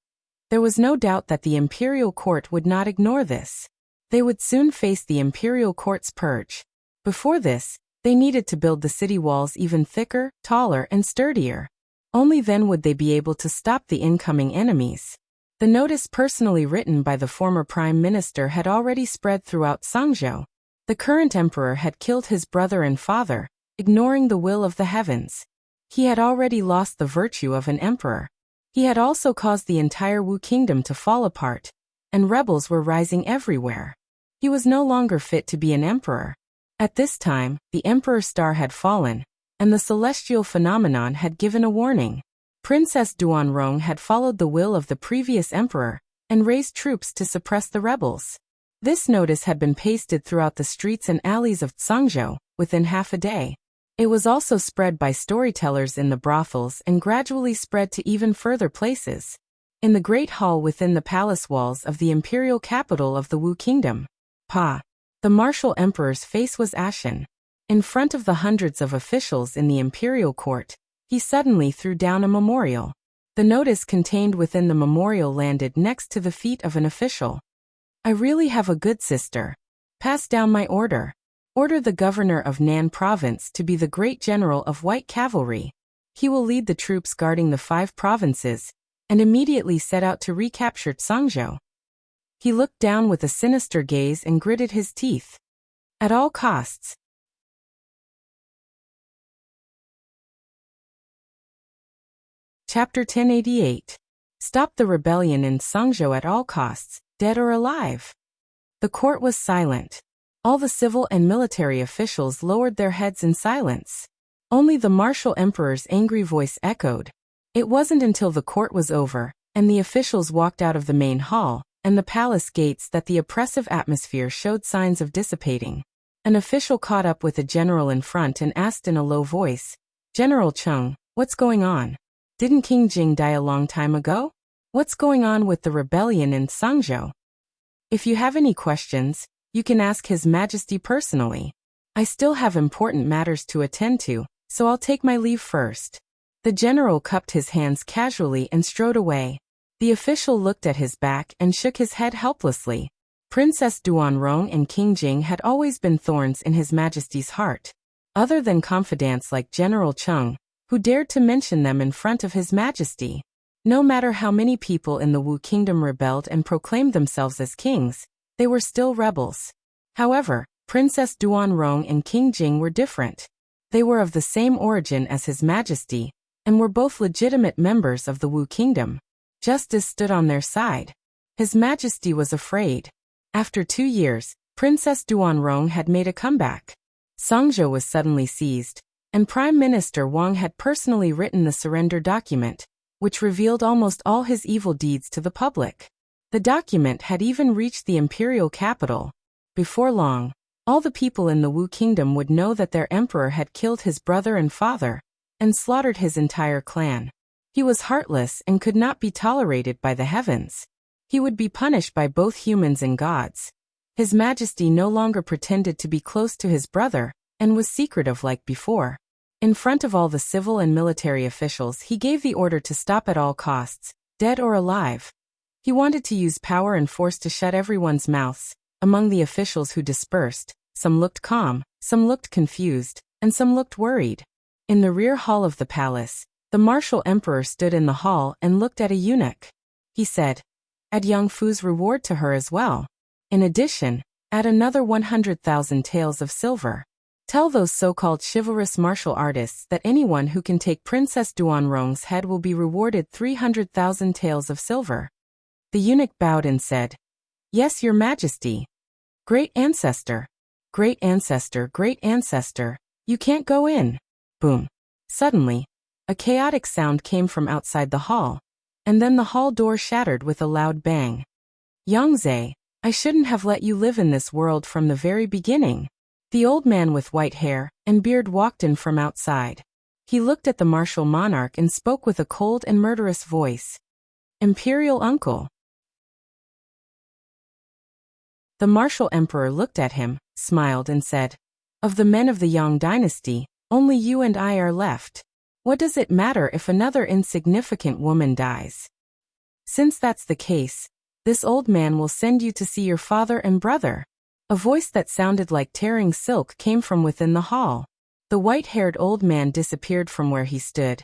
there was no doubt that the imperial court would not ignore this. They would soon face the imperial court's purge. Before this, they needed to build the city walls even thicker, taller, and sturdier. Only then would they be able to stop the incoming enemies. The notice personally written by the former prime minister had already spread throughout Tsangzhou. The current emperor had killed his brother and father, ignoring the will of the heavens. He had already lost the virtue of an emperor. He had also caused the entire Wu kingdom to fall apart, and rebels were rising everywhere. He was no longer fit to be an emperor. At this time, the emperor's star had fallen, and the celestial phenomenon had given a warning. Princess Duanrong had followed the will of the previous emperor and raised troops to suppress the rebels. This notice had been pasted throughout the streets and alleys of Tsangzhou within half a day. It was also spread by storytellers in the brothels and gradually spread to even further places. In the great hall within the palace walls of the imperial capital of the Wu kingdom, the martial emperor's face was ashen. In front of the hundreds of officials in the imperial court, he suddenly threw down a memorial. The notice contained within the memorial landed next to the feet of an official. "I really have a good sister. Pass down my order. Order the governor of Nan province to be the great general of white cavalry. He will lead the troops guarding the 5 provinces, and immediately set out to recapture Tsangzhou." He looked down with a sinister gaze and gritted his teeth. "At all costs, Chapter 1088. Stop the rebellion in Songzhou at all costs, dead or alive. The court was silent. All the civil and military officials lowered their heads in silence. Only the martial emperor's angry voice echoed. It wasn't until the court was over, and the officials walked out of the main hall, and the palace gates that the oppressive atmosphere showed signs of dissipating. An official caught up with a general in front and asked in a low voice, "General Chung, what's going on? Didn't King Jing die a long time ago? What's going on with the rebellion in Songzhou? If you have any questions, you can ask His Majesty personally. I still have important matters to attend to, so I'll take my leave first." The general cupped his hands casually and strode away. The official looked at his back and shook his head helplessly. Princess Duanrong and King Jing had always been thorns in His Majesty's heart. Other than confidants like General Chung, who dared to mention them in front of His Majesty. No matter how many people in the Wu Kingdom rebelled and proclaimed themselves as kings, they were still rebels. However, Princess Duanrong and King Jing were different. They were of the same origin as His Majesty, and were both legitimate members of the Wu Kingdom. Justice stood on their side. His Majesty was afraid. After 2 years, Princess Duanrong had made a comeback. Songzhou was suddenly seized, and Prime Minister Wang had personally written the surrender document, which revealed almost all his evil deeds to the public. The document had even reached the imperial capital. Before long, all the people in the Wu Kingdom would know that their emperor had killed his brother and father, and slaughtered his entire clan. He was heartless and could not be tolerated by the heavens. He would be punished by both humans and gods. His Majesty no longer pretended to be close to his brother, and was secretive like before. In front of all the civil and military officials, he gave the order to stop at all costs, dead or alive. He wanted to use power and force to shut everyone's mouths. Among the officials who dispersed, some looked calm, some looked confused, and some looked worried. In the rear hall of the palace, the martial emperor stood in the hall and looked at a eunuch. He said, "Add Yang Fu's reward to her as well. In addition, add another 100,000 taels of silver. Tell those so-called chivalrous martial artists that anyone who can take Princess Duanrong's head will be rewarded 300,000 taels of silver." The eunuch bowed and said, "Yes, Your Majesty." "Great ancestor, great ancestor, great ancestor, you can't go in." Boom. Suddenly, a chaotic sound came from outside the hall, and then the hall door shattered with a loud bang. "Yangze, I shouldn't have let you live in this world from the very beginning." The old man with white hair and beard walked in from outside. He looked at the martial monarch and spoke with a cold and murderous voice. "Imperial uncle." The martial emperor looked at him, smiled and said, "Of the men of the Yang dynasty, only you and I are left. What does it matter if another insignificant woman dies? Since that's the case, this old man will send you to see your father and brother." A voice that sounded like tearing silk came from within the hall. The white-haired old man disappeared from where he stood,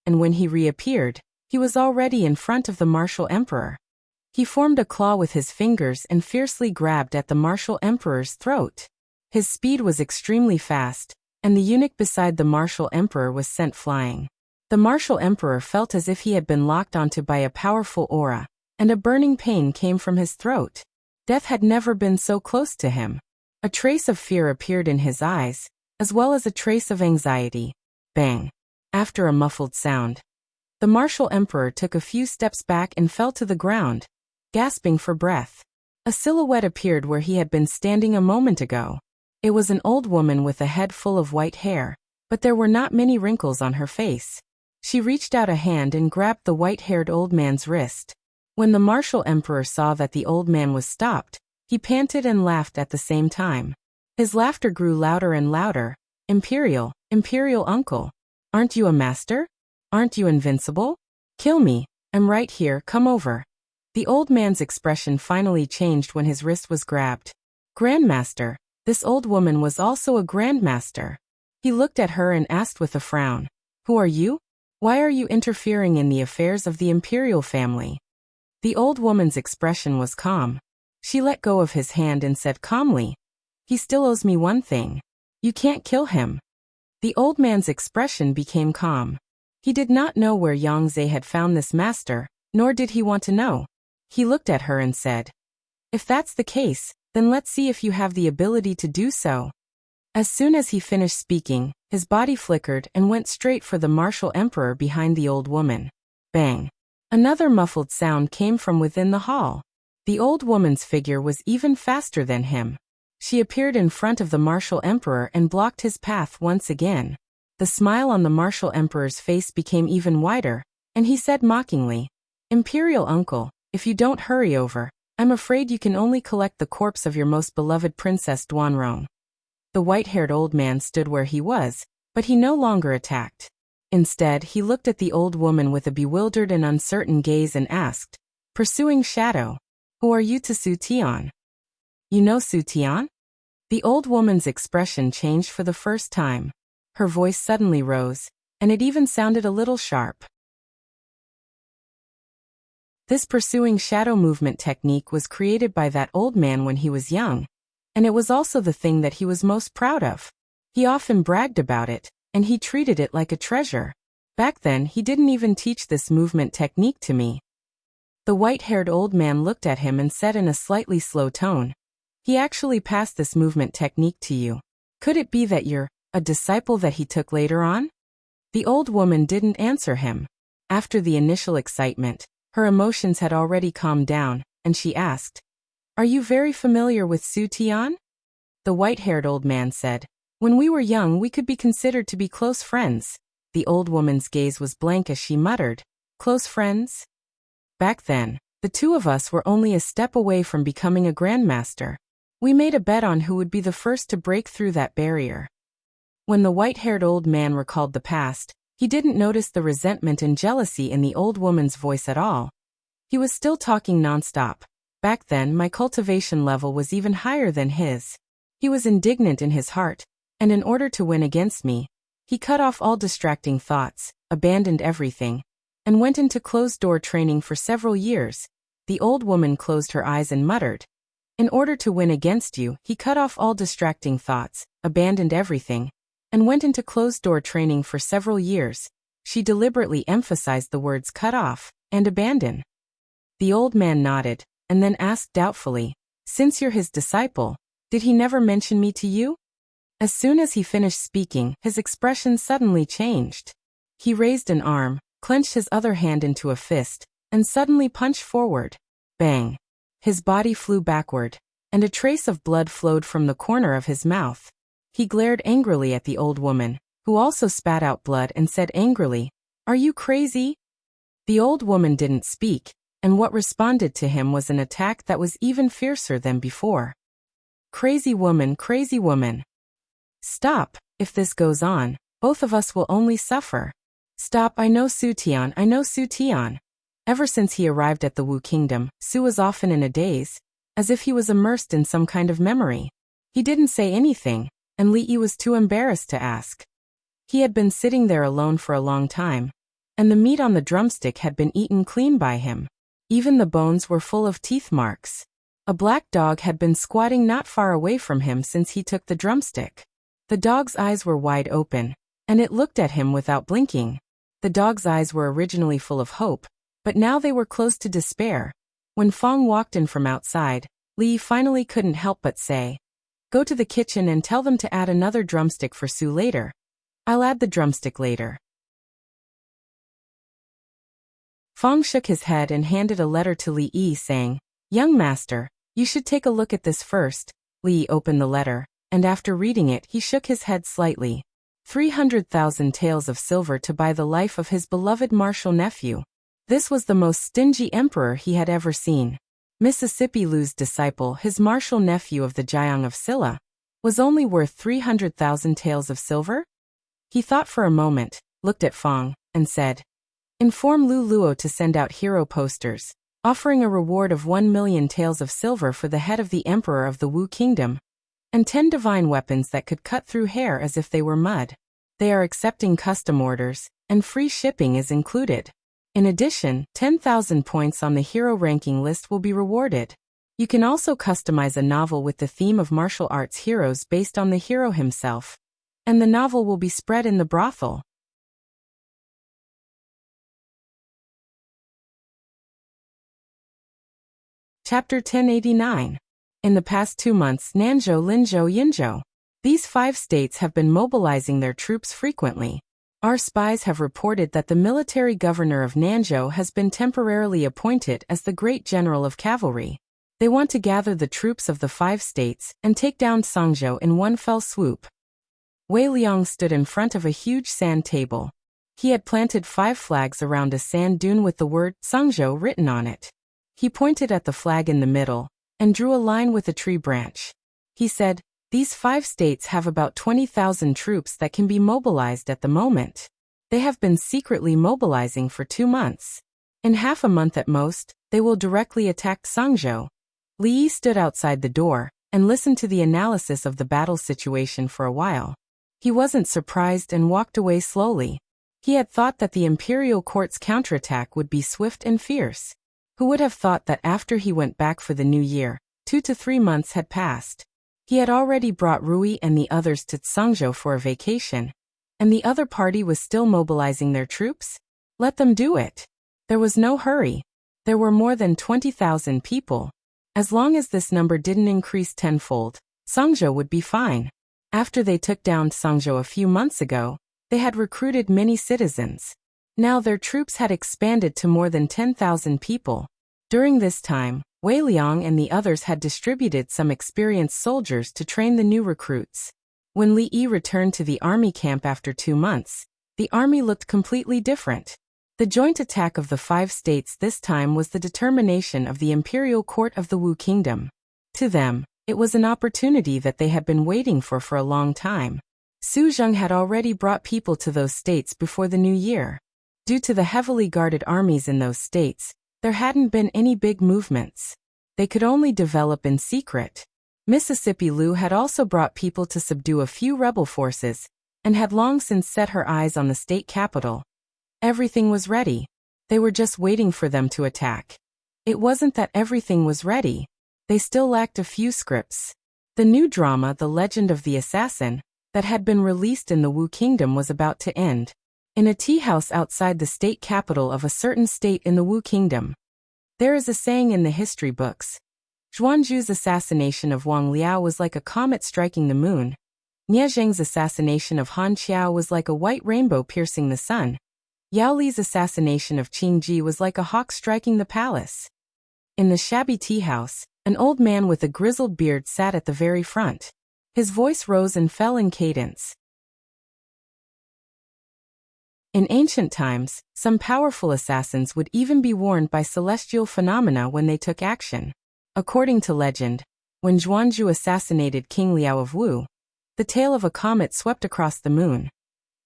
and when he reappeared, he was already in front of the martial emperor. He formed a claw with his fingers and fiercely grabbed at the martial emperor's throat. His speed was extremely fast, and the eunuch beside the martial emperor was sent flying. The martial emperor felt as if he had been locked onto by a powerful aura, and a burning pain came from his throat. Death had never been so close to him. A trace of fear appeared in his eyes, as well as a trace of anxiety. Bang! After a muffled sound, the martial emperor took a few steps back and fell to the ground, gasping for breath. A silhouette appeared where he had been standing a moment ago. It was an old woman with a head full of white hair, but there were not many wrinkles on her face. She reached out a hand and grabbed the white-haired old man's wrist. When the martial emperor saw that the old man was stopped, he panted and laughed at the same time. His laughter grew louder and louder. "Imperial, Imperial uncle. Aren't you a master? Aren't you invincible? Kill me, I'm right here, come over." The old man's expression finally changed when his wrist was grabbed. "Grandmaster." This old woman was also a grandmaster. He looked at her and asked with a frown, "Who are you? Why are you interfering in the affairs of the imperial family?" The old woman's expression was calm. She let go of his hand and said calmly, "He still owes me one thing. You can't kill him." The old man's expression became calm. He did not know where Yang Zhe had found this master, nor did he want to know. He looked at her and said, "If that's the case, then let's see if you have the ability to do so." As soon as he finished speaking, his body flickered and went straight for the martial emperor behind the old woman. Bang! Another muffled sound came from within the hall. The old woman's figure was even faster than him. She appeared in front of the martial emperor and blocked his path once again. The smile on the martial emperor's face became even wider, and he said mockingly, "Imperial uncle, if you don't hurry over, I'm afraid you can only collect the corpse of your most beloved princess Duanrong." The white-haired old man stood where he was, but he no longer attacked. Instead, he looked at the old woman with a bewildered and uncertain gaze and asked, "Pursuing Shadow, who are you to Su Tian?" "You know Su Tian?" The old woman's expression changed for the first time. Her voice suddenly rose, and it even sounded a little sharp. This pursuing shadow movement technique was created by that old man when he was young, and it was also the thing that he was most proud of. He often bragged about it, and he treated it like a treasure. Back then, he didn't even teach this movement technique to me. The white-haired old man looked at him and said in a slightly slow tone, "He actually passed this movement technique to you. Could it be that you're a disciple that he took later on?" The old woman didn't answer him. After the initial excitement, her emotions had already calmed down, and she asked, "Are you very familiar with Su Tian?" The white-haired old man said, "When we were young we could be considered to be close friends." The old woman's gaze was blank as she muttered, "Close friends?" "Back then, the two of us were only a step away from becoming a grandmaster. We made a bet on who would be the first to break through that barrier." When the white-haired old man recalled the past, he didn't notice the resentment and jealousy in the old woman's voice at all. He was still talking nonstop. "Back then, my cultivation level was even higher than his." He was indignant in his heart, and in order to win against me, he cut off all distracting thoughts, abandoned everything, and went into closed-door training for several years. The old woman closed her eyes and muttered, "In order to win against you, he cut off all distracting thoughts, abandoned everything, and went into closed-door training for several years." She deliberately emphasized the words cut off and abandon. The old man nodded, and then asked doubtfully, "Since you're his disciple, did he never mention me to you?" As soon as he finished speaking, his expression suddenly changed. He raised an arm, clenched his other hand into a fist, and suddenly punched forward. Bang! His body flew backward, and a trace of blood flowed from the corner of his mouth. He glared angrily at the old woman, who also spat out blood and said angrily, "Are you crazy?" The old woman didn't speak, and what responded to him was an attack that was even fiercer than before. Crazy woman, crazy woman. Stop, if this goes on, both of us will only suffer. Stop, I know Su Tian, I know Su Tian. Ever since he arrived at the Wu Kingdom, Su was often in a daze, as if he was immersed in some kind of memory. He didn't say anything, and Li Yi was too embarrassed to ask. He had been sitting there alone for a long time, and the meat on the drumstick had been eaten clean by him. Even the bones were full of teeth marks. A black dog had been squatting not far away from him since he took the drumstick. The dog's eyes were wide open, and it looked at him without blinking. The dog's eyes were originally full of hope, but now they were close to despair. When Fong walked in from outside, Li finally couldn't help but say, "Go to the kitchen and tell them to add another drumstick for Su later." "I'll add the drumstick later." Fong shook his head and handed a letter to Li Yi saying, "Young master, you should take a look at this first." Li opened the letter, and after reading it he shook his head slightly. 300,000 taels of silver to buy the life of his beloved martial nephew. This was the most stingy emperor he had ever seen. Mississippi Lu's disciple, his martial nephew of the Jiang of Silla, was only worth 300,000 taels of silver? He thought for a moment, looked at Fong, and said, "Inform Lu Luo to send out hero posters, offering a reward of 1 million taels of silver for the head of the emperor of the Wu Kingdom, and 10 divine weapons that could cut through hair as if they were mud. They are accepting custom orders, and free shipping is included. In addition, 10,000 points on the hero ranking list will be rewarded. You can also customize a novel with the theme of martial arts heroes based on the hero himself, and the novel will be spread in the brothel." Chapter 1089. In the past 2 months, Nanzhou, Linzhou, Yinzhou. These 5 states have been mobilizing their troops frequently. Our spies have reported that the military governor of Nanzhou has been temporarily appointed as the great general of cavalry. They want to gather the troops of the 5 states and take down Songzhou in one fell swoop. Wei Liang stood in front of a huge sand table. He had planted 5 flags around a sand dune with the word Songzhou written on it. He pointed at the flag in the middle and drew a line with a tree branch. He said, "These 5 states have about 20,000 troops that can be mobilized at the moment. They have been secretly mobilizing for 2 months. In half a month at most, they will directly attack Songzhou." Li Yi stood outside the door and listened to the analysis of the battle situation for a while. He wasn't surprised and walked away slowly. He had thought that the imperial court's counterattack would be swift and fierce. Who would have thought that after he went back for the new year, 2 to 3 months had passed. He had already brought Rui and the others to Songzhou for a vacation, and the other party was still mobilizing their troops? Let them do it. There was no hurry. There were more than 20,000 people. As long as this number didn't increase tenfold, Songzhou would be fine. After they took down Songzhou a few months ago, they had recruited many citizens. Now their troops had expanded to more than 10,000 people. During this time, Wei Liang and the others had distributed some experienced soldiers to train the new recruits. When Li Yi returned to the army camp after 2 months, the army looked completely different. The joint attack of the 5 states this time was the determination of the imperial court of the Wu kingdom. To them, it was an opportunity that they had been waiting for a long time. Su Zheng had already brought people to those states before the new year. Due to the heavily guarded armies in those states, there hadn't been any big movements. They could only develop in secret. Mississippi Liu had also brought people to subdue a few rebel forces, and had long since set her eyes on the state capital. Everything was ready. They were just waiting for them to attack. It wasn't that everything was ready. They still lacked a few scripts. The new drama, The Legend of the Assassin, that had been released in the Wu Kingdom was about to end. In a tea house outside the state capital of a certain state in the Wu Kingdom. There is a saying in the history books. Zhuangju's assassination of Wang Liao was like a comet striking the moon. Nie Zheng's assassination of Han Qiao was like a white rainbow piercing the sun. Yao Li's assassination of Qing Ji was like a hawk striking the palace. In the shabby tea house, an old man with a grizzled beard sat at the very front. His voice rose and fell in cadence. In ancient times, some powerful assassins would even be warned by celestial phenomena when they took action. According to legend, when Zhuangju assassinated King Liao of Wu, the tail of a comet swept across the moon.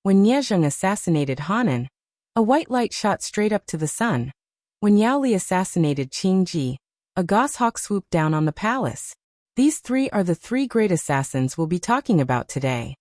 When Nie Zheng assassinated Hanan, a white light shot straight up to the sun. When Yao Li assassinated Qing Ji, a goshawk swooped down on the palace. These 3 are the 3 great assassins we'll be talking about today.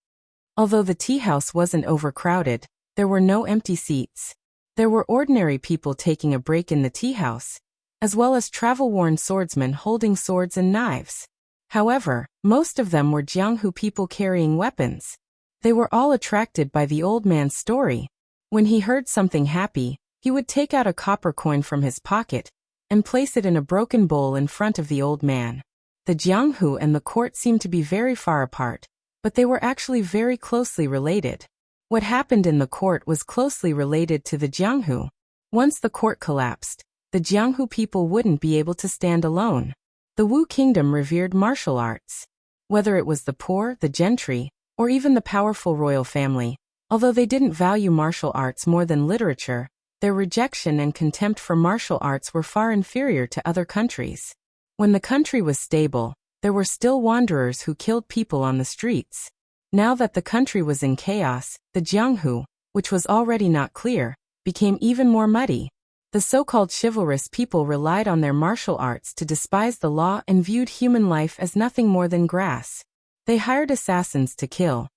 Although the tea house wasn't overcrowded, there were no empty seats. There were ordinary people taking a break in the tea house, as well as travel-worn swordsmen holding swords and knives. However, most of them were Jianghu people carrying weapons. They were all attracted by the old man's story. When he heard something happy, he would take out a copper coin from his pocket and place it in a broken bowl in front of the old man. The Jianghu and the court seemed to be very far apart, but they were actually very closely related. What happened in the court was closely related to the Jianghu. Once the court collapsed, the Jianghu people wouldn't be able to stand alone. The Wu Kingdom revered martial arts. Whether it was the poor, the gentry, or even the powerful royal family, although they didn't value martial arts more than literature, their rejection and contempt for martial arts were far inferior to other countries. When the country was stable, there were still wanderers who killed people on the streets. Now that the country was in chaos, the Jianghu, which was already not clear, became even more muddy. The so-called chivalrous people relied on their martial arts to despise the law and viewed human life as nothing more than grass. They hired assassins to kill,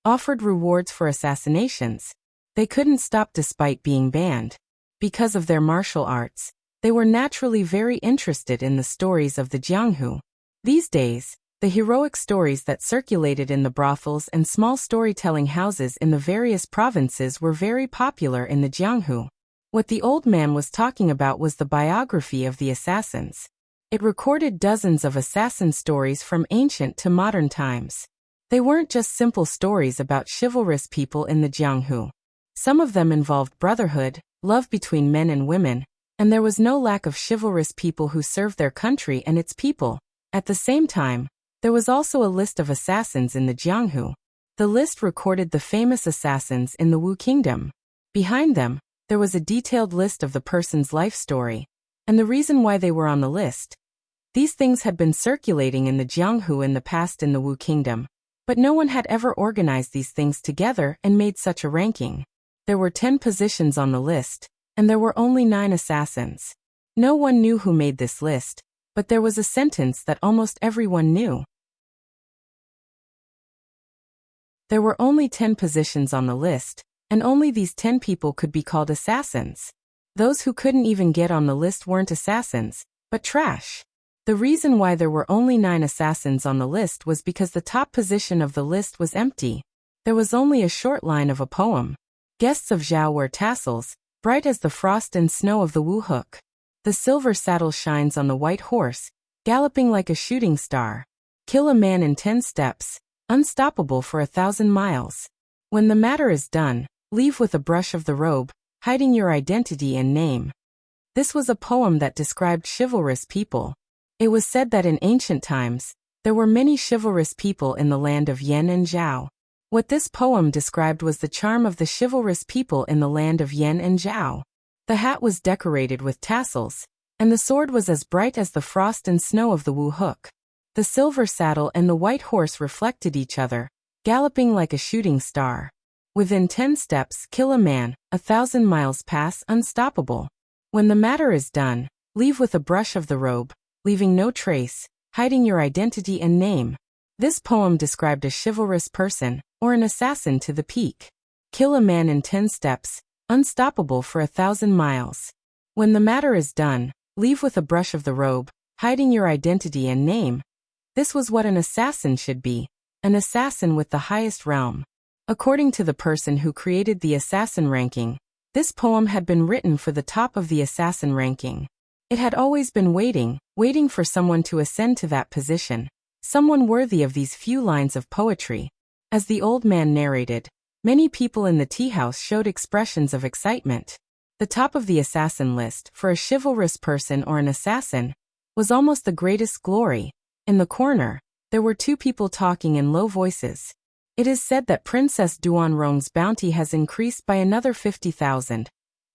offered rewards for assassinations. They couldn't stop despite being banned. Because of their martial arts, they were naturally very interested in the stories of the Jianghu. These days, the heroic stories that circulated in the brothels and small storytelling houses in the various provinces were very popular in the Jianghu. What the old man was talking about was the biography of the assassins. It recorded dozens of assassin stories from ancient to modern times. They weren't just simple stories about chivalrous people in the Jianghu. Some of them involved brotherhood, love between men and women, and there was no lack of chivalrous people who served their country and its people. At the same time, there was also a list of assassins in the Jianghu. The list recorded the famous assassins in the Wu Kingdom. Behind them, there was a detailed list of the person's life story, and the reason why they were on the list. These things had been circulating in the Jianghu in the past in the Wu Kingdom, but no one had ever organized these things together and made such a ranking. There were 10 positions on the list, and there were only 9 assassins. No one knew who made this list, but there was a sentence that almost everyone knew. There were only 10 positions on the list, and only these 10 people could be called assassins. Those who couldn't even get on the list weren't assassins, but trash. The reason why there were only 9 assassins on the list was because the top position of the list was empty. There was only a short line of a poem. Guests of Zhao wear tassels, bright as the frost and snow of the Wu Hook. The silver saddle shines on the white horse, galloping like a shooting star. Kill a man in 10 steps, unstoppable for 1,000 miles. When the matter is done, leave with a brush of the robe, hiding your identity and name. This was a poem that described chivalrous people. It was said that in ancient times, there were many chivalrous people in the land of Yan and Zhao. What this poem described was the charm of the chivalrous people in the land of Yan and Zhao. The hat was decorated with tassels, and the sword was as bright as the frost and snow of the Wu Hook. The silver saddle and the white horse reflected each other, galloping like a shooting star. Within 10 steps, kill a man, 1,000 miles pass, unstoppable. When the matter is done, leave with a brush of the robe, leaving no trace, hiding your identity and name. This poem described a chivalrous person, or an assassin to the peak. Kill a man in 10 steps, unstoppable for 1,000 miles. When the matter is done, leave with a brush of the robe, hiding your identity and name. This was what an assassin should be, an assassin with the highest realm. According to the person who created the assassin ranking, this poem had been written for the top of the assassin ranking. It had always been waiting for someone to ascend to that position, someone worthy of these few lines of poetry. As the old man narrated, many people in the tea house showed expressions of excitement. The top of the assassin list, for a chivalrous person or an assassin, was almost the greatest glory. In the corner, there were 2 people talking in low voices. It is said that Princess Duanrong's bounty has increased by another 50,000.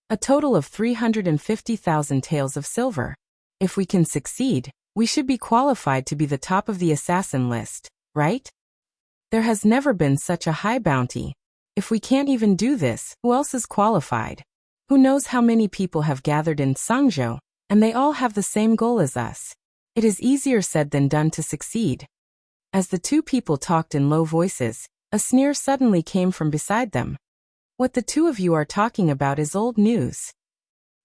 A total of 350,000 taels of silver. If we can succeed, we should be qualified to be the top of the assassin list, right? There has never been such a high bounty. If we can't even do this, who else is qualified? Who knows how many people have gathered in Sangzhou, and they all have the same goal as us. It is easier said than done to succeed. As the 2 people talked in low voices, a sneer suddenly came from beside them. What the 2 of you are talking about is old news.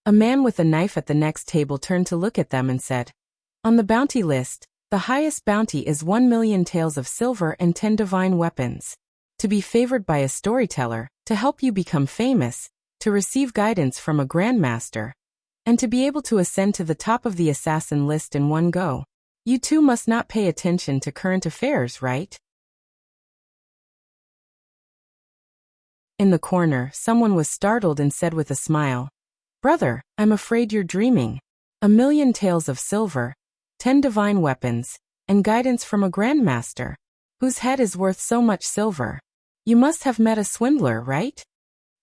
A man with a knife at the next table turned to look at them and said, on the bounty list, the highest bounty is 1,000,000 taels of silver and 10 divine weapons. To be favored by a storyteller, to help you become famous, to receive guidance from a grandmaster, and to be able to ascend to the top of the assassin list in one go. You 2 must not pay attention to current affairs, right? In the corner, someone was startled and said with a smile, Brother, I'm afraid you're dreaming. 1,000,000 taels of silver, 10 divine weapons, and guidance from a grandmaster, whose head is worth so much silver. You must have met a swindler, right?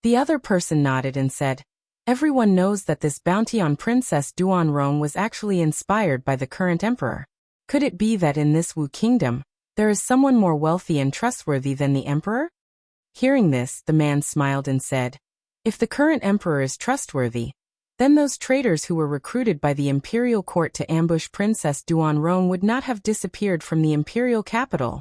The other person nodded and said, everyone knows that this bounty on Princess Duanrong was actually inspired by the current emperor. Could it be that in this Wu kingdom, there is someone more wealthy and trustworthy than the emperor? Hearing this, the man smiled and said, if the current emperor is trustworthy, then those traitors who were recruited by the imperial court to ambush Princess Duanrong would not have disappeared from the imperial capital.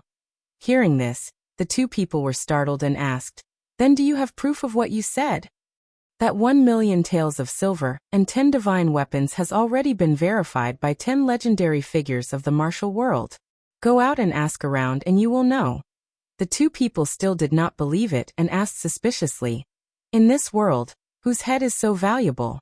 Hearing this, the 2 people were startled and asked, then do you have proof of what you said? That 1,000,000 taels of silver and 10 divine weapons has already been verified by 10 legendary figures of the martial world. Go out and ask around and you will know. The 2 people still did not believe it and asked suspiciously, in this world, whose head is so valuable?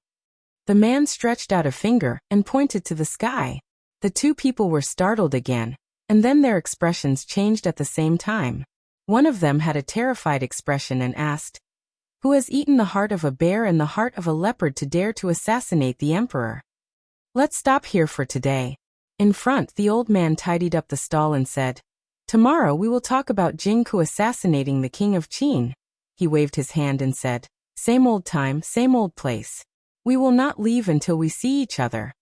The man stretched out a finger and pointed to the sky. The two people were startled again, and then their expressions changed at the same time. One of them had a terrified expression and asked, "Who has eaten the heart of a bear and the heart of a leopard to dare to assassinate the emperor?" "Let's stop here for today." In front, the old man tidied up the stall and said, "Tomorrow we will talk about Jingku assassinating the king of Qin." He waved his hand and said, "Same old time, same old place. We will not leave until we see each other."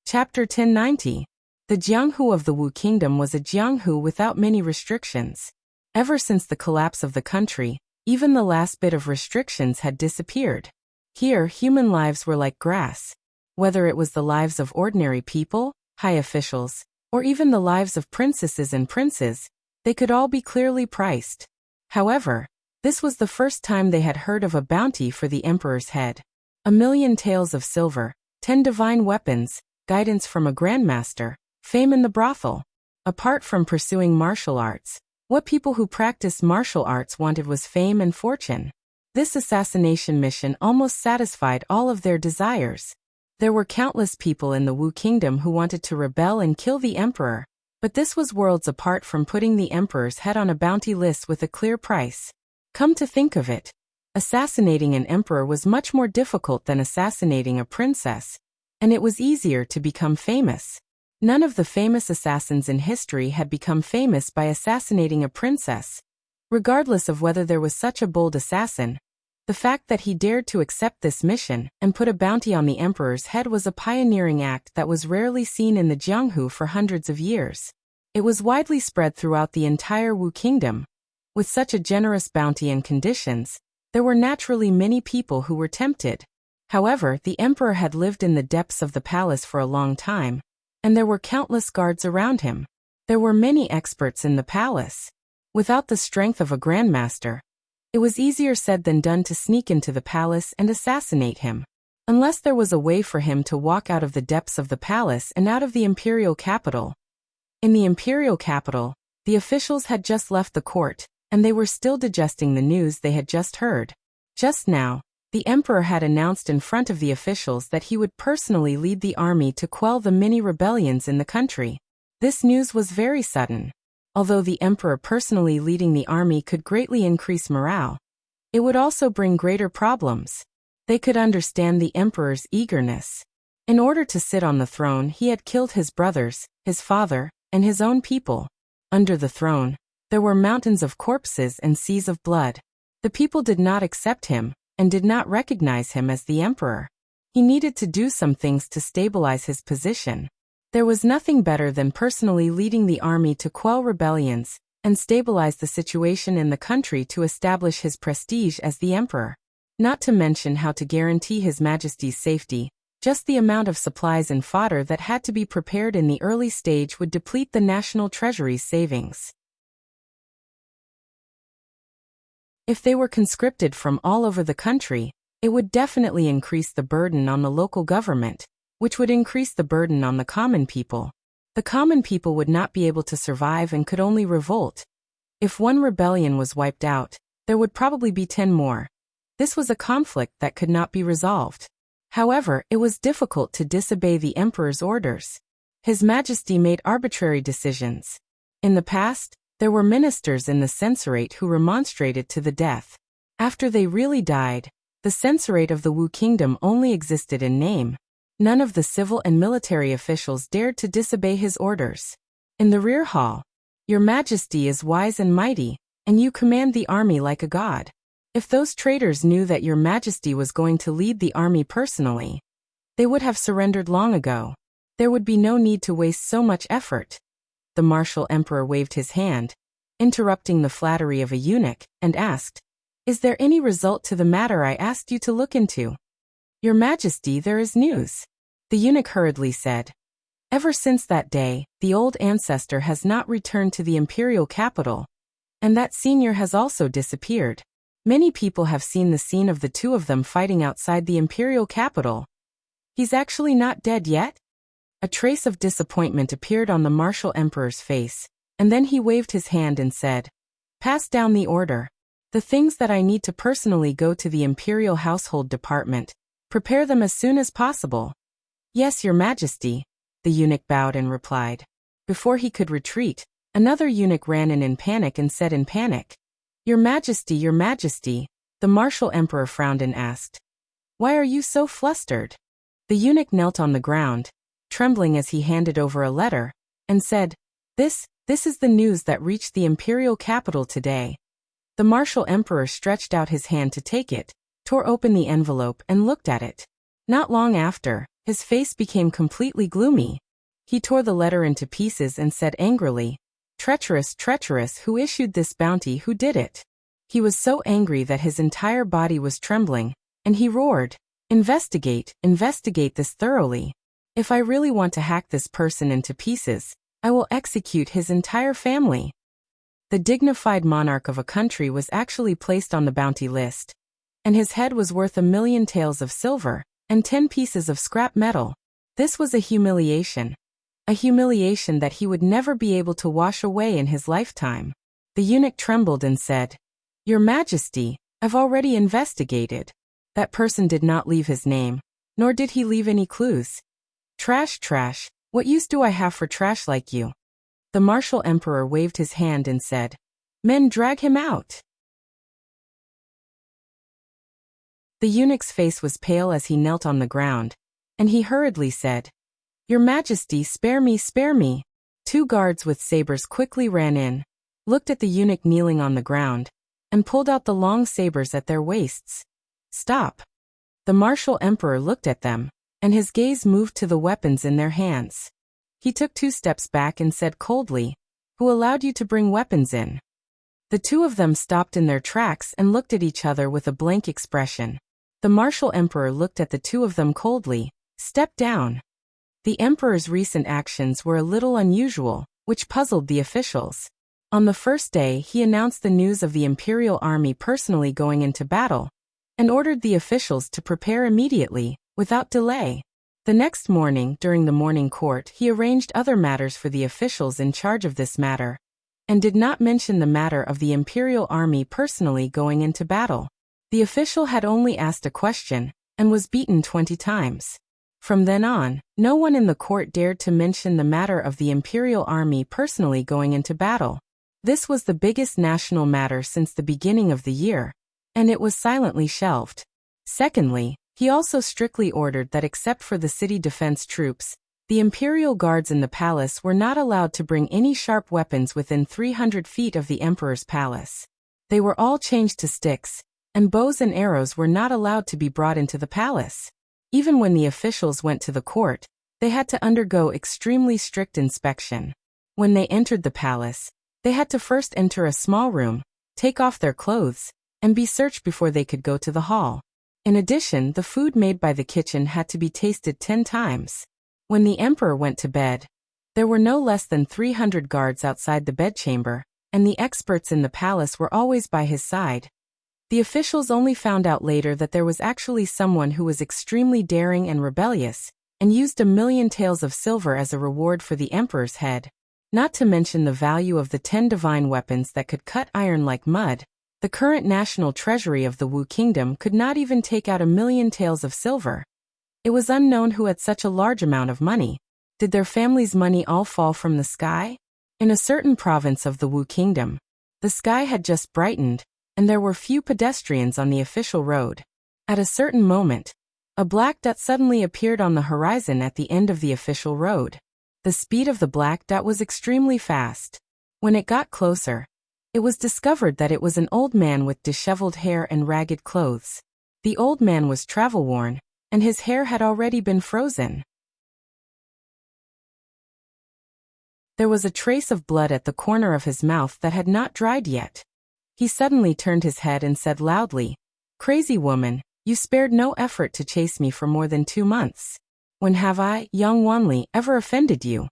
Chapter 1090. The Jianghu of the Wu Kingdom was a Jianghu without many restrictions. Ever since the collapse of the country, even the last bit of restrictions had disappeared. Here, human lives were like grass. Whether it was the lives of ordinary people, high officials, or even the lives of princesses and princes, they could all be clearly priced. However, this was the first time they had heard of a bounty for the emperor's head. 1,000,000 taels of silver, 10 divine weapons, guidance from a grandmaster, fame in the brothel. Apart from pursuing martial arts, what people who practiced martial arts wanted was fame and fortune. This assassination mission almost satisfied all of their desires. There were countless people in the Wu Kingdom who wanted to rebel and kill the emperor, but this was worlds apart from putting the emperor's head on a bounty list with a clear price. Come to think of it, assassinating an emperor was much more difficult than assassinating a princess, and it was easier to become famous. None of the famous assassins in history had become famous by assassinating a princess. Regardless of whether there was such a bold assassin, the fact that he dared to accept this mission and put a bounty on the emperor's head was a pioneering act that was rarely seen in the Jianghu for hundreds of years. It was widely spread throughout the entire Wu Kingdom. With such a generous bounty and conditions, there were naturally many people who were tempted. However, the emperor had lived in the depths of the palace for a long time, and there were countless guards around him. There were many experts in the palace. Without the strength of a grandmaster, it was easier said than done to sneak into the palace and assassinate him. Unless there was a way for him to walk out of the depths of the palace and out of the imperial capital. In the imperial capital, the officials had just left the court, and they were still digesting the news they had just heard. Just now, the emperor had announced in front of the officials that he would personally lead the army to quell the many rebellions in the country. This news was very sudden. Although the emperor personally leading the army could greatly increase morale, it would also bring greater problems. They could understand the emperor's eagerness. In order to sit on the throne, he had killed his brothers, his father, and his own people. Under the throne, there were mountains of corpses and seas of blood. The people did not accept him, and did not recognize him as the emperor. He needed to do some things to stabilize his position. There was nothing better than personally leading the army to quell rebellions and stabilize the situation in the country to establish his prestige as the emperor. Not to mention how to guarantee His Majesty's safety. Just the amount of supplies and fodder that had to be prepared in the early stage would deplete the national treasury's savings. If they were conscripted from all over the country, it would definitely increase the burden on the local government, which would increase the burden on the common people. The common people would not be able to survive and could only revolt. If one rebellion was wiped out, there would probably be 10 more. This was a conflict that could not be resolved. However, it was difficult to disobey the emperor's orders. His Majesty made arbitrary decisions. In the past, there were ministers in the censorate who remonstrated to the death. After they really died, the censorate of the Wu Kingdom only existed in name. None of the civil and military officials dared to disobey his orders. In the rear hall, "Your Majesty is wise and mighty, and you command the army like a god." If those traitors knew that Your Majesty was going to lead the army personally, they would have surrendered long ago. There would be no need to waste so much effort. The martial emperor waved his hand, interrupting the flattery of a eunuch, and asked, "Is there any result to the matter I asked you to look into?" "Your Majesty, there is news," the eunuch hurriedly said. Ever since that day, the old ancestor has not returned to the imperial capital, and that senior has also disappeared. Many people have seen the scene of the two of them fighting outside the imperial capital. He's actually not dead yet? A trace of disappointment appeared on the martial emperor's face, and then he waved his hand and said, "Pass down the order." The things that I need to personally go to the Imperial Household Department. Prepare them as soon as possible. Yes, Your Majesty, the eunuch bowed and replied. Before he could retreat, another eunuch ran in panic and said in panic, Your Majesty, the martial emperor frowned and asked, Why are you so flustered? The eunuch knelt on the ground, trembling as he handed over a letter, and said, This is the news that reached the imperial capital today. The martial emperor stretched out his hand to take it, tore open the envelope and looked at it. Not long after, his face became completely gloomy. He tore the letter into pieces and said angrily, Treacherous, who issued this bounty, who did it? He was so angry that his entire body was trembling, and he roared, Investigate this thoroughly. If I really want to hack this person into pieces, I will execute his entire family. The dignified monarch of a country was actually placed on the bounty list, and his head was worth 1,000,000 taels of silver and 10 pieces of scrap metal. This was a humiliation that he would never be able to wash away in his lifetime. The eunuch trembled and said, Your Majesty, I've already investigated. That person did not leave his name, nor did he leave any clues. Trash, what use do I have for trash like you? The martial emperor waved his hand and said, Men, drag him out. The eunuch's face was pale as he knelt on the ground, and he hurriedly said, Your Majesty, spare me. 2 guards with sabers quickly ran in, looked at the eunuch kneeling on the ground, and pulled out the long sabers at their waists. Stop. The martial emperor looked at them, and his gaze moved to the weapons in their hands. He took 2 steps back and said coldly, Who allowed you to bring weapons in? The 2 of them stopped in their tracks and looked at each other with a blank expression. The martial emperor looked at the 2 of them coldly, stepped down. The emperor's recent actions were a little unusual, which puzzled the officials. On the first day, he announced the news of the imperial army personally going into battle, and ordered the officials to prepare immediately, without delay. The next morning, during the morning court, he arranged other matters for the officials in charge of this matter, and did not mention the matter of the imperial army personally going into battle. The official had only asked a question, and was beaten 20 times. From then on, no one in the court dared to mention the matter of the imperial army personally going into battle. This was the biggest national matter since the beginning of the year, and it was silently shelved. Secondly, he also strictly ordered that except for the city defense troops, the imperial guards in the palace were not allowed to bring any sharp weapons within 300 feet of the emperor's palace. They were all changed to sticks, and bows and arrows were not allowed to be brought into the palace. Even when the officials went to the court, they had to undergo extremely strict inspection. When they entered the palace, they had to first enter a small room, take off their clothes, and be searched before they could go to the hall. In addition, the food made by the kitchen had to be tasted 10 times. When the emperor went to bed, there were no less than 300 guards outside the bedchamber, and the experts in the palace were always by his side. The officials only found out later that there was actually someone who was extremely daring and rebellious, and used 1,000,000 taels of silver as a reward for the emperor's head. Not to mention the value of the 10 divine weapons that could cut iron like mud. The current national treasury of the Wu Kingdom could not even take out 1,000,000 taels of silver. It was unknown who had such a large amount of money. Did their family's money all fall from the sky? In a certain province of the Wu Kingdom, the sky had just brightened, and there were few pedestrians on the official road. At a certain moment, a black dot suddenly appeared on the horizon at the end of the official road. The speed of the black dot was extremely fast. When it got closer, it was discovered that it was an old man with disheveled hair and ragged clothes. The old man was travel-worn, and his hair had already been frozen. There was a trace of blood at the corner of his mouth that had not dried yet. He suddenly turned his head and said loudly, "Crazy woman, you spared no effort to chase me for more than 2 months. When have I, young Wanli, ever offended you?"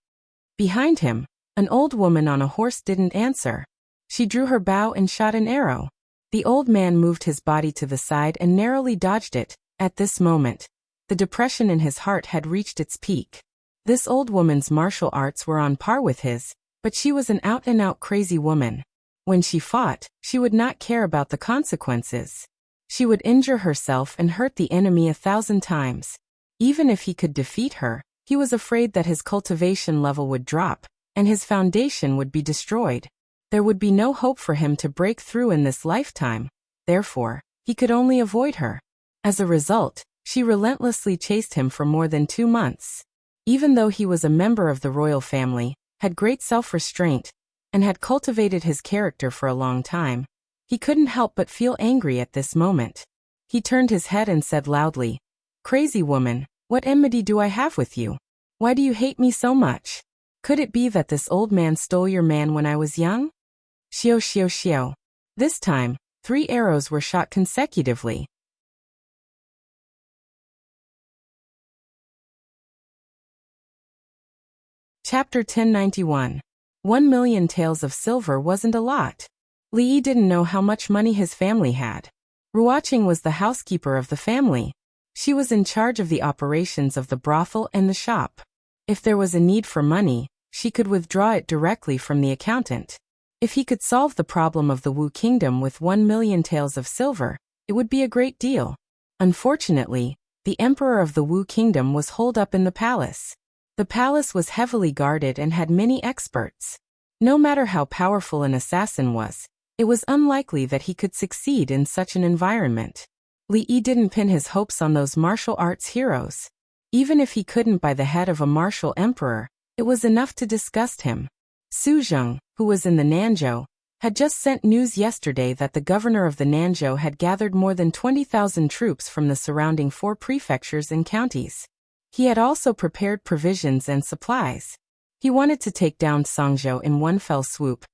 Behind him, an old woman on a horse didn't answer. She drew her bow and shot an arrow. The old man moved his body to the side and narrowly dodged it. At this moment, the depression in his heart had reached its peak. This old woman's martial arts were on par with his, but she was an out-and-out crazy woman. When she fought, she would not care about the consequences. She would injure herself and hurt the enemy 1,000 times. Even if he could defeat her, he was afraid that his cultivation level would drop, and his foundation would be destroyed. There would be no hope for him to break through in this lifetime. Therefore, he could only avoid her. As a result, she relentlessly chased him for more than 2 months. Even though he was a member of the royal family, had great self-restraint, and had cultivated his character for a long time, he couldn't help but feel angry at this moment. He turned his head and said loudly, "Crazy woman, what enmity do I have with you? Why do you hate me so much? Could it be that this old man stole your man when I was young?" Xiao xiao xiao. This time, 3 arrows were shot consecutively. Chapter 1091. 1,000,000 taels of silver wasn't a lot. Li Yi didn't know how much money his family had. Ruoqing was the housekeeper of the family. She was in charge of the operations of the brothel and the shop. If there was a need for money, she could withdraw it directly from the accountant. If he could solve the problem of the Wu Kingdom with 1,000,000 taels of silver, it would be a great deal. Unfortunately, the emperor of the Wu Kingdom was holed up in the palace. The palace was heavily guarded and had many experts. No matter how powerful an assassin was, it was unlikely that he could succeed in such an environment. Li Yi didn't pin his hopes on those martial arts heroes. Even if he couldn't buy the head of a martial emperor, it was enough to disgust him. Su Zheng, who was in the Nanzhou, had just sent news yesterday that the governor of the Nanzhou had gathered more than 20,000 troops from the surrounding 4 prefectures and counties. He had also prepared provisions and supplies. He wanted to take down Songzhou in one fell swoop,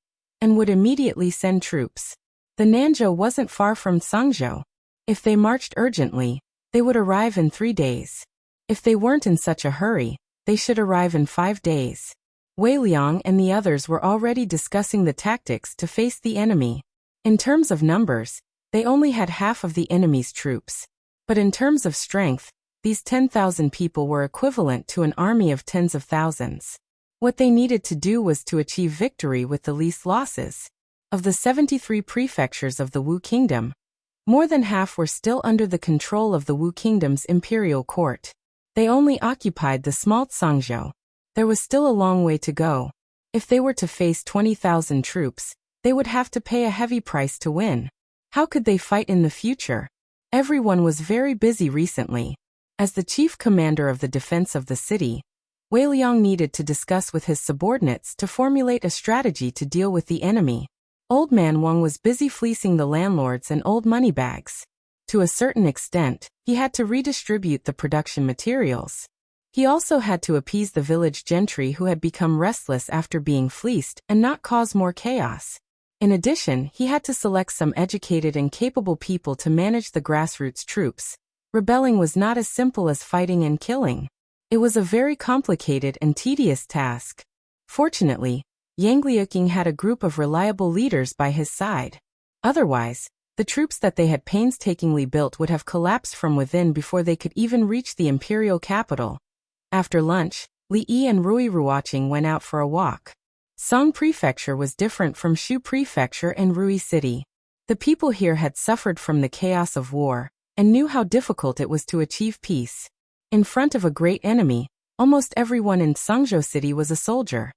and would immediately send troops. The Nanzhou wasn't far from Songzhou. If they marched urgently, they would arrive in 3 days. If they weren't in such a hurry, they should arrive in 5 days. Wei Liang and the others were already discussing the tactics to face the enemy. In terms of numbers, they only had half of the enemy's troops. But in terms of strength, these 10,000 people were equivalent to an army of tens of thousands. What they needed to do was to achieve victory with the least losses. Of the 73 prefectures of the Wu Kingdom, more than half were still under the control of the Wu Kingdom's imperial court. They only occupied the small Songzhou. There was still a long way to go. If they were to face 20,000 troops, they would have to pay a heavy price to win. How could they fight in the future? Everyone was very busy recently. As the chief commander of the defense of the city, Wei Liang needed to discuss with his subordinates to formulate a strategy to deal with the enemy. Old Man Wang was busy fleecing the landlords and old money bags. To a certain extent, he had to redistribute the production materials. He also had to appease the village gentry who had become restless after being fleeced and not cause more chaos. In addition, he had to select some educated and capable people to manage the grassroots troops. Rebelling was not as simple as fighting and killing. It was a very complicated and tedious task. Fortunately, Yang Liuqing had a group of reliable leaders by his side. Otherwise, the troops that they had painstakingly built would have collapsed from within before they could even reach the imperial capital. After lunch, Li Yi and Rui Ruoqing went out for a walk. Song Prefecture was different from Shu Prefecture and Rui City. The people here had suffered from the chaos of war, and knew how difficult it was to achieve peace. In front of a great enemy, almost everyone in Songzhou City was a soldier.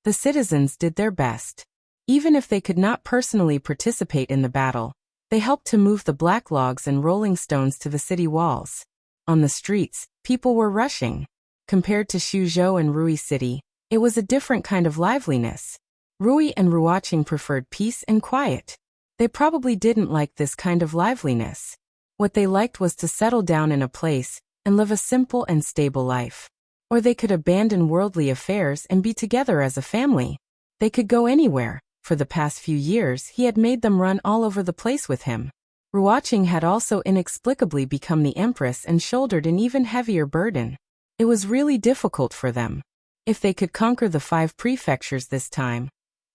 The citizens did their best. Even if they could not personally participate in the battle, they helped to move the black logs and rolling stones to the city walls. On the streets, people were rushing. Compared to Shuzhou and Rui City, it was a different kind of liveliness. Rui and Ruoqing preferred peace and quiet. They probably didn't like this kind of liveliness. What they liked was to settle down in a place and live a simple and stable life. Or they could abandon worldly affairs and be together as a family. They could go anywhere. For the past few years, he had made them run all over the place with him. Ruoqing had also inexplicably become the empress and shouldered an even heavier burden. It was really difficult for them. If they could conquer the 5 prefectures this time,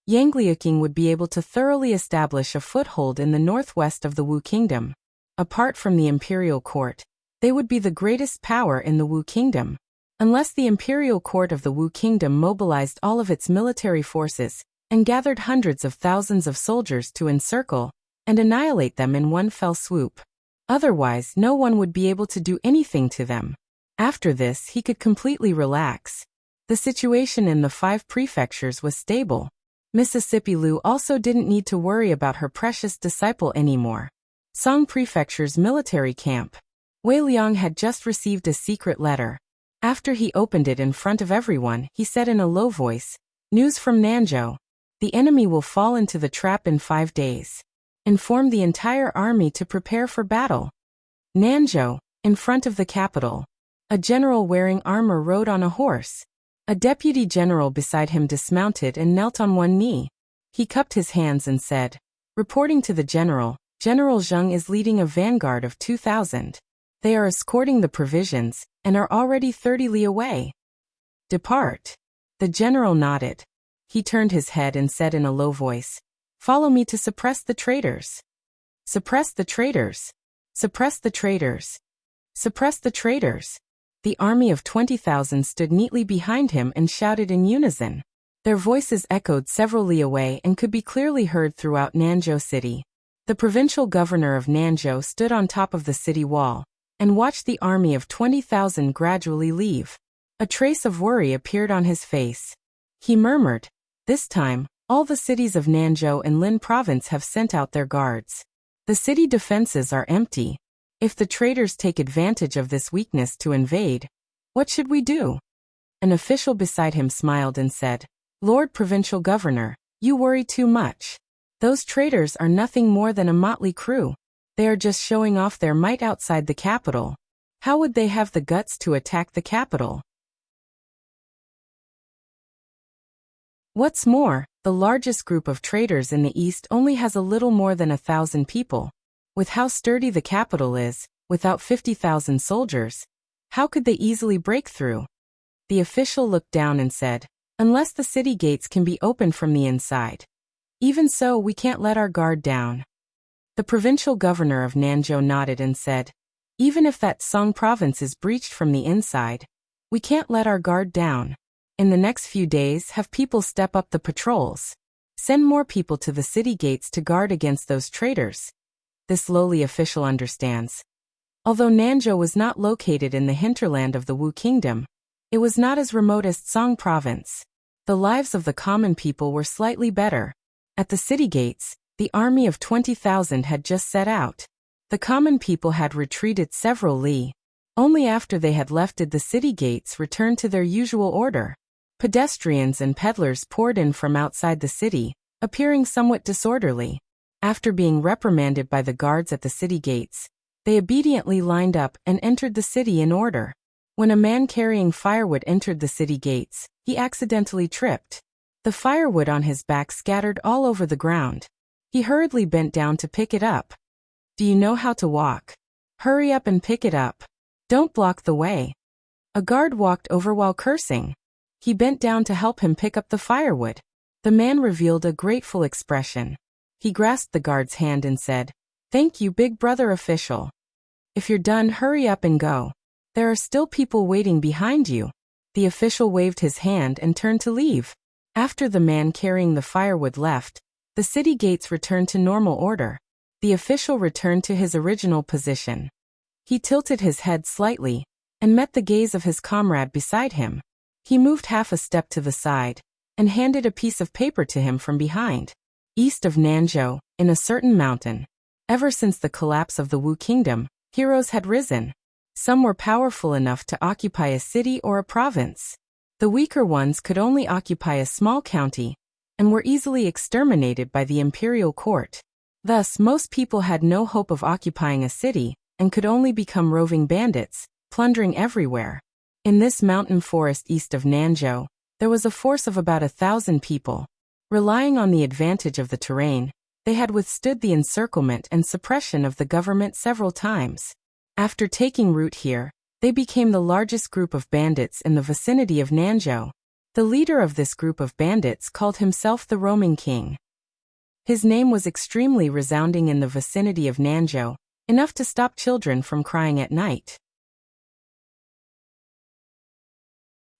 Yang Liuqing would be able to thoroughly establish a foothold in the northwest of the Wu Kingdom. Apart from the imperial court, they would be the greatest power in the Wu Kingdom. unless the imperial court of the Wu kingdom mobilized all of its military forces and gathered hundreds of thousands of soldiers to encircle and annihilate them in one fell swoop. Otherwise, no one would be able to do anything to them. After this, he could completely relax. The situation in the 5 prefectures was stable. Mississippi Lu also didn't need to worry about her precious disciple anymore. Song Prefecture's military camp. Wei Liang had just received a secret letter. After he opened it in front of everyone, he said in a low voice, "News from Nanzhou. The enemy will fall into the trap in 5 days. Inform the entire army to prepare for battle." Nanzhou, in front of the capital. A general wearing armor rode on a horse. A deputy general beside him dismounted and knelt on one knee. He cupped his hands and said, reporting to the general, "General Zheng is leading a vanguard of 2,000. They are escorting the provisions and are already 30 li away. Depart." The general nodded. He turned his head and said in a low voice, "Follow me to suppress the traitors. Suppress the traitors. Suppress the traitors. Suppress the traitors." The army of 20,000 stood neatly behind him and shouted in unison. Their voices echoed several li away and could be clearly heard throughout Nanzhou city. The provincial governor of Nanzhou stood on top of the city wall and watched the army of 20,000 gradually leave. A trace of worry appeared on his face. He murmured, "This time, all the cities of Nanzhou and Lin province have sent out their guards. The city defenses are empty. If the traitors take advantage of this weakness to invade, what should we do?" An official beside him smiled and said, "Lord Provincial Governor, you worry too much. Those traitors are nothing more than a motley crew. They are just showing off their might outside the capital. How would they have the guts to attack the capital? What's more, the largest group of traitors in the east only has a little more than 1,000 people. With how sturdy the capital is, without 50,000 soldiers, how could they easily break through?" The official looked down and said, "Unless the city gates can be opened from the inside. Even so, we can't let our guard down." The provincial governor of Nanzhou nodded and said, "Even if that Song province is breached from the inside, we can't let our guard down. In the next few days, have people step up the patrols. Send more people to the city gates to guard against those traitors." This lowly official understands. Although Nanzhou was not located in the hinterland of the Wu kingdom, it was not as remote as Song province. The lives of the common people were slightly better. At the city gates, the army of 20,000 had just set out. The common people had retreated several li. Only after they had left did the city gates return to their usual order. Pedestrians and peddlers poured in from outside the city, appearing somewhat disorderly. After being reprimanded by the guards at the city gates, they obediently lined up and entered the city in order. When a man carrying firewood entered the city gates, he accidentally tripped. The firewood on his back scattered all over the ground. He hurriedly bent down to pick it up. "Do you know how to walk? Hurry up and pick it up. Don't block the way." A guard walked over while cursing. He bent down to help him pick up the firewood. The man revealed a grateful expression. He grasped the guard's hand and said, "Thank you, big brother official. If you're done, hurry up and go. There are still people waiting behind you." The official waved his hand and turned to leave. After the man carrying the firewood left, the city gates returned to normal order. The official returned to his original position. He tilted his head slightly and met the gaze of his comrade beside him. He moved half a step to the side and handed a piece of paper to him from behind. East of Nanzhou, in a certain mountain. Ever since the collapse of the Wu kingdom, heroes had risen. Some were powerful enough to occupy a city or a province. The weaker ones could only occupy a small county and were easily exterminated by the imperial court. Thus, most people had no hope of occupying a city and could only become roving bandits, plundering everywhere. In this mountain forest east of Nanzhou, there was a force of about 1,000 people. Relying on the advantage of the terrain, they had withstood the encirclement and suppression of the government several times. After taking root here, they became the largest group of bandits in the vicinity of Nanzhou. The leader of this group of bandits called himself the Roaming King. His name was extremely resounding in the vicinity of Nanzhou, enough to stop children from crying at night.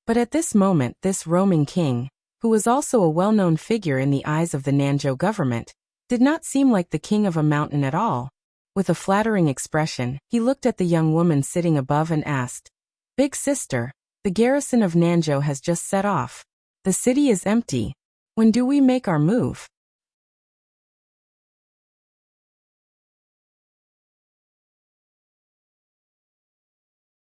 But at this moment this roaming king, who was also a well-known figure in the eyes of the Nanzhou government, did not seem like the king of a mountain at all. With a flattering expression, he looked at the young woman sitting above and asked, "Big sister, the garrison of Nanzhou has just set off. The city is empty. When do we make our move?"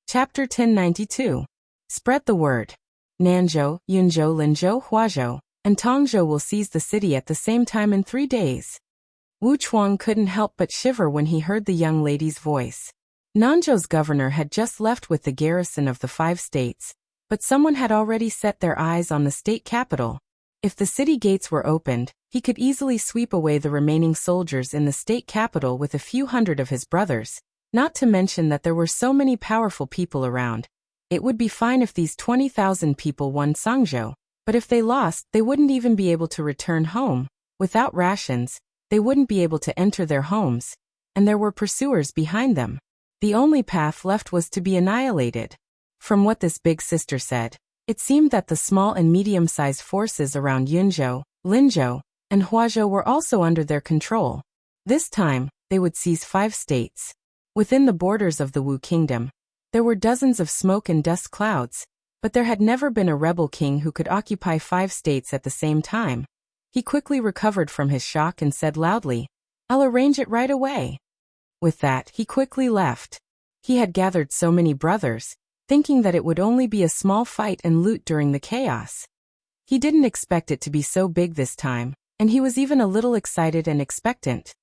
Chapter 1092. Spread the word. Nanzhou, Yunzhou, Linzhou, Huazhou, and Tongzhou will seize the city at the same time in 3 days. Wu Chuang couldn't help but shiver when he heard the young lady's voice. Nanzhou's governor had just left with the garrison of the 5 states, but someone had already set their eyes on the state capital. If the city gates were opened, he could easily sweep away the remaining soldiers in the state capital with a few hundred of his brothers, not to mention that there were so many powerful people around. It would be fine if these 20,000 people won Sangzhou, but if they lost, they wouldn't even be able to return home. Without rations, they wouldn't be able to enter their homes, and there were pursuers behind them. The only path left was to be annihilated. From what this big sister said, it seemed that the small and medium-sized forces around Yunzhou, Linzhou, and Huazhou were also under their control. This time, they would seize 5 states. Within the borders of the Wu kingdom, there were dozens of smoke and dust clouds, but there had never been a rebel king who could occupy 5 states at the same time. He quickly recovered from his shock and said loudly, "I'll arrange it right away." With that, he quickly left. He had gathered so many brothers, thinking that it would only be a small fight and loot during the chaos. He didn't expect it to be so big this time, and he was even a little excited and expectant.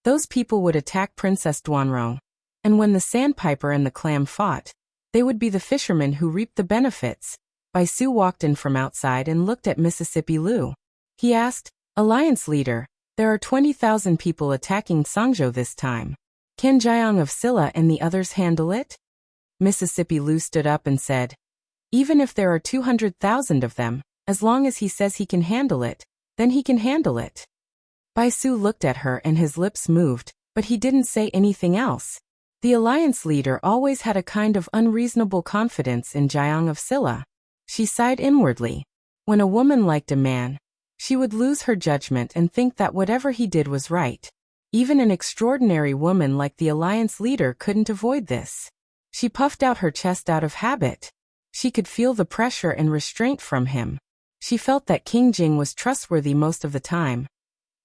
Those people would attack Princess Duanrong, and when the sandpiper and the clam fought, they would be the fishermen who reaped the benefits. Bai Su walked in from outside and looked at Mississippi Liu. He asked, "Alliance leader, there are 20,000 people attacking Sangzhou this time. Can Jiang of Silla and the others handle it?" Mississippi Liu stood up and said, "Even if there are 200,000 of them, as long as he says he can handle it, then he can handle it." Bai Su looked at her and his lips moved, but he didn't say anything else. The alliance leader always had a kind of unreasonable confidence in Jiang of Silla. She sighed inwardly. When a woman liked a man, she would lose her judgment and think that whatever he did was right. Even an extraordinary woman like the alliance leader couldn't avoid this. She puffed out her chest out of habit. She could feel the pressure and restraint from him. She felt that King Jing was trustworthy most of the time.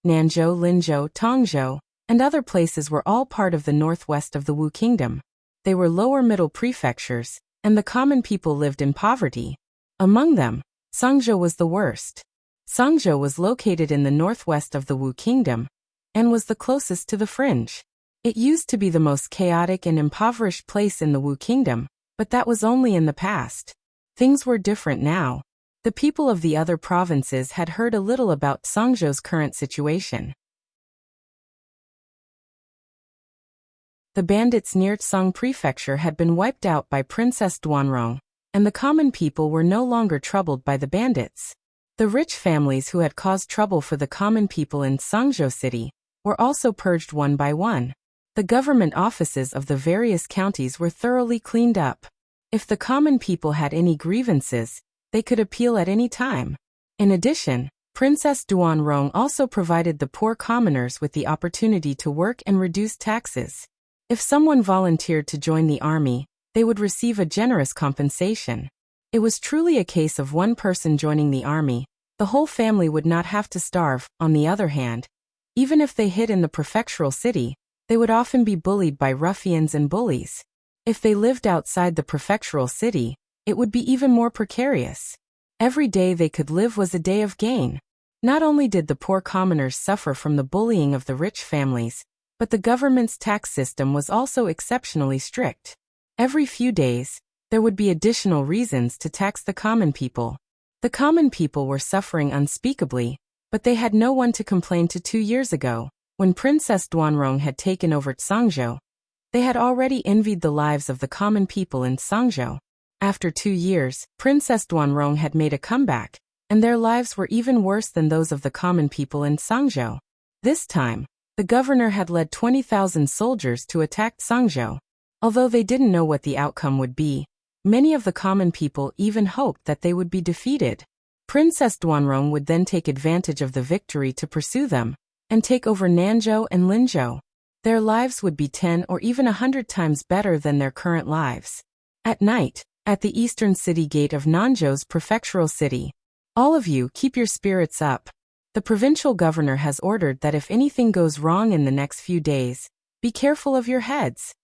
Nanzhou, Linzhou, Tongzhou, and other places were all part of the northwest of the Wu kingdom. They were lower-middle prefectures, and the common people lived in poverty. Among them, Sangzhou was the worst. Sangzhou was located in the northwest of the Wu kingdom, and was the closest to the fringe. It used to be the most chaotic and impoverished place in the Wu kingdom, but that was only in the past. Things were different now. The people of the other provinces had heard a little about Sangzhou's current situation. The bandits near Tsang Prefecture had been wiped out by Princess Duanrong, and the common people were no longer troubled by the bandits. The rich families who had caused trouble for the common people in Sangzhou City were also purged one by one. The government offices of the various counties were thoroughly cleaned up. If the common people had any grievances, they could appeal at any time. In addition, Princess Duanrong also provided the poor commoners with the opportunity to work and reduce taxes. If someone volunteered to join the army, they would receive a generous compensation. It was truly a case of one person joining the army. The whole family would not have to starve. On the other hand, even if they hid in the prefectural city, they would often be bullied by ruffians and bullies. If they lived outside the prefectural city, it would be even more precarious. Every day they could live was a day of gain. Not only did the poor commoners suffer from the bullying of the rich families, but the government's tax system was also exceptionally strict. Every few days, there would be additional reasons to tax the common people. The common people were suffering unspeakably, but they had no one to complain to 2 years ago, when Princess Duanrong had taken over Sangzhou. They had already envied the lives of the common people in Sangzhou. After 2 years, Princess Duanrong had made a comeback, and their lives were even worse than those of the common people in Sangzhou. This time, the governor had led 20,000 soldiers to attack Sangzhou. Although they didn't know what the outcome would be, Many of the common people even hoped that they would be defeated. Princess Duanrong would then take advantage of the victory to pursue them and take over Nanzhou and Linzhou. Their lives would be 10 or even 100 times better than their current lives. At night, at the eastern city gate of Nanzhou's prefectural city, all of you keep your spirits up. The provincial governor has ordered that if anything goes wrong in the next few days, be careful of your heads.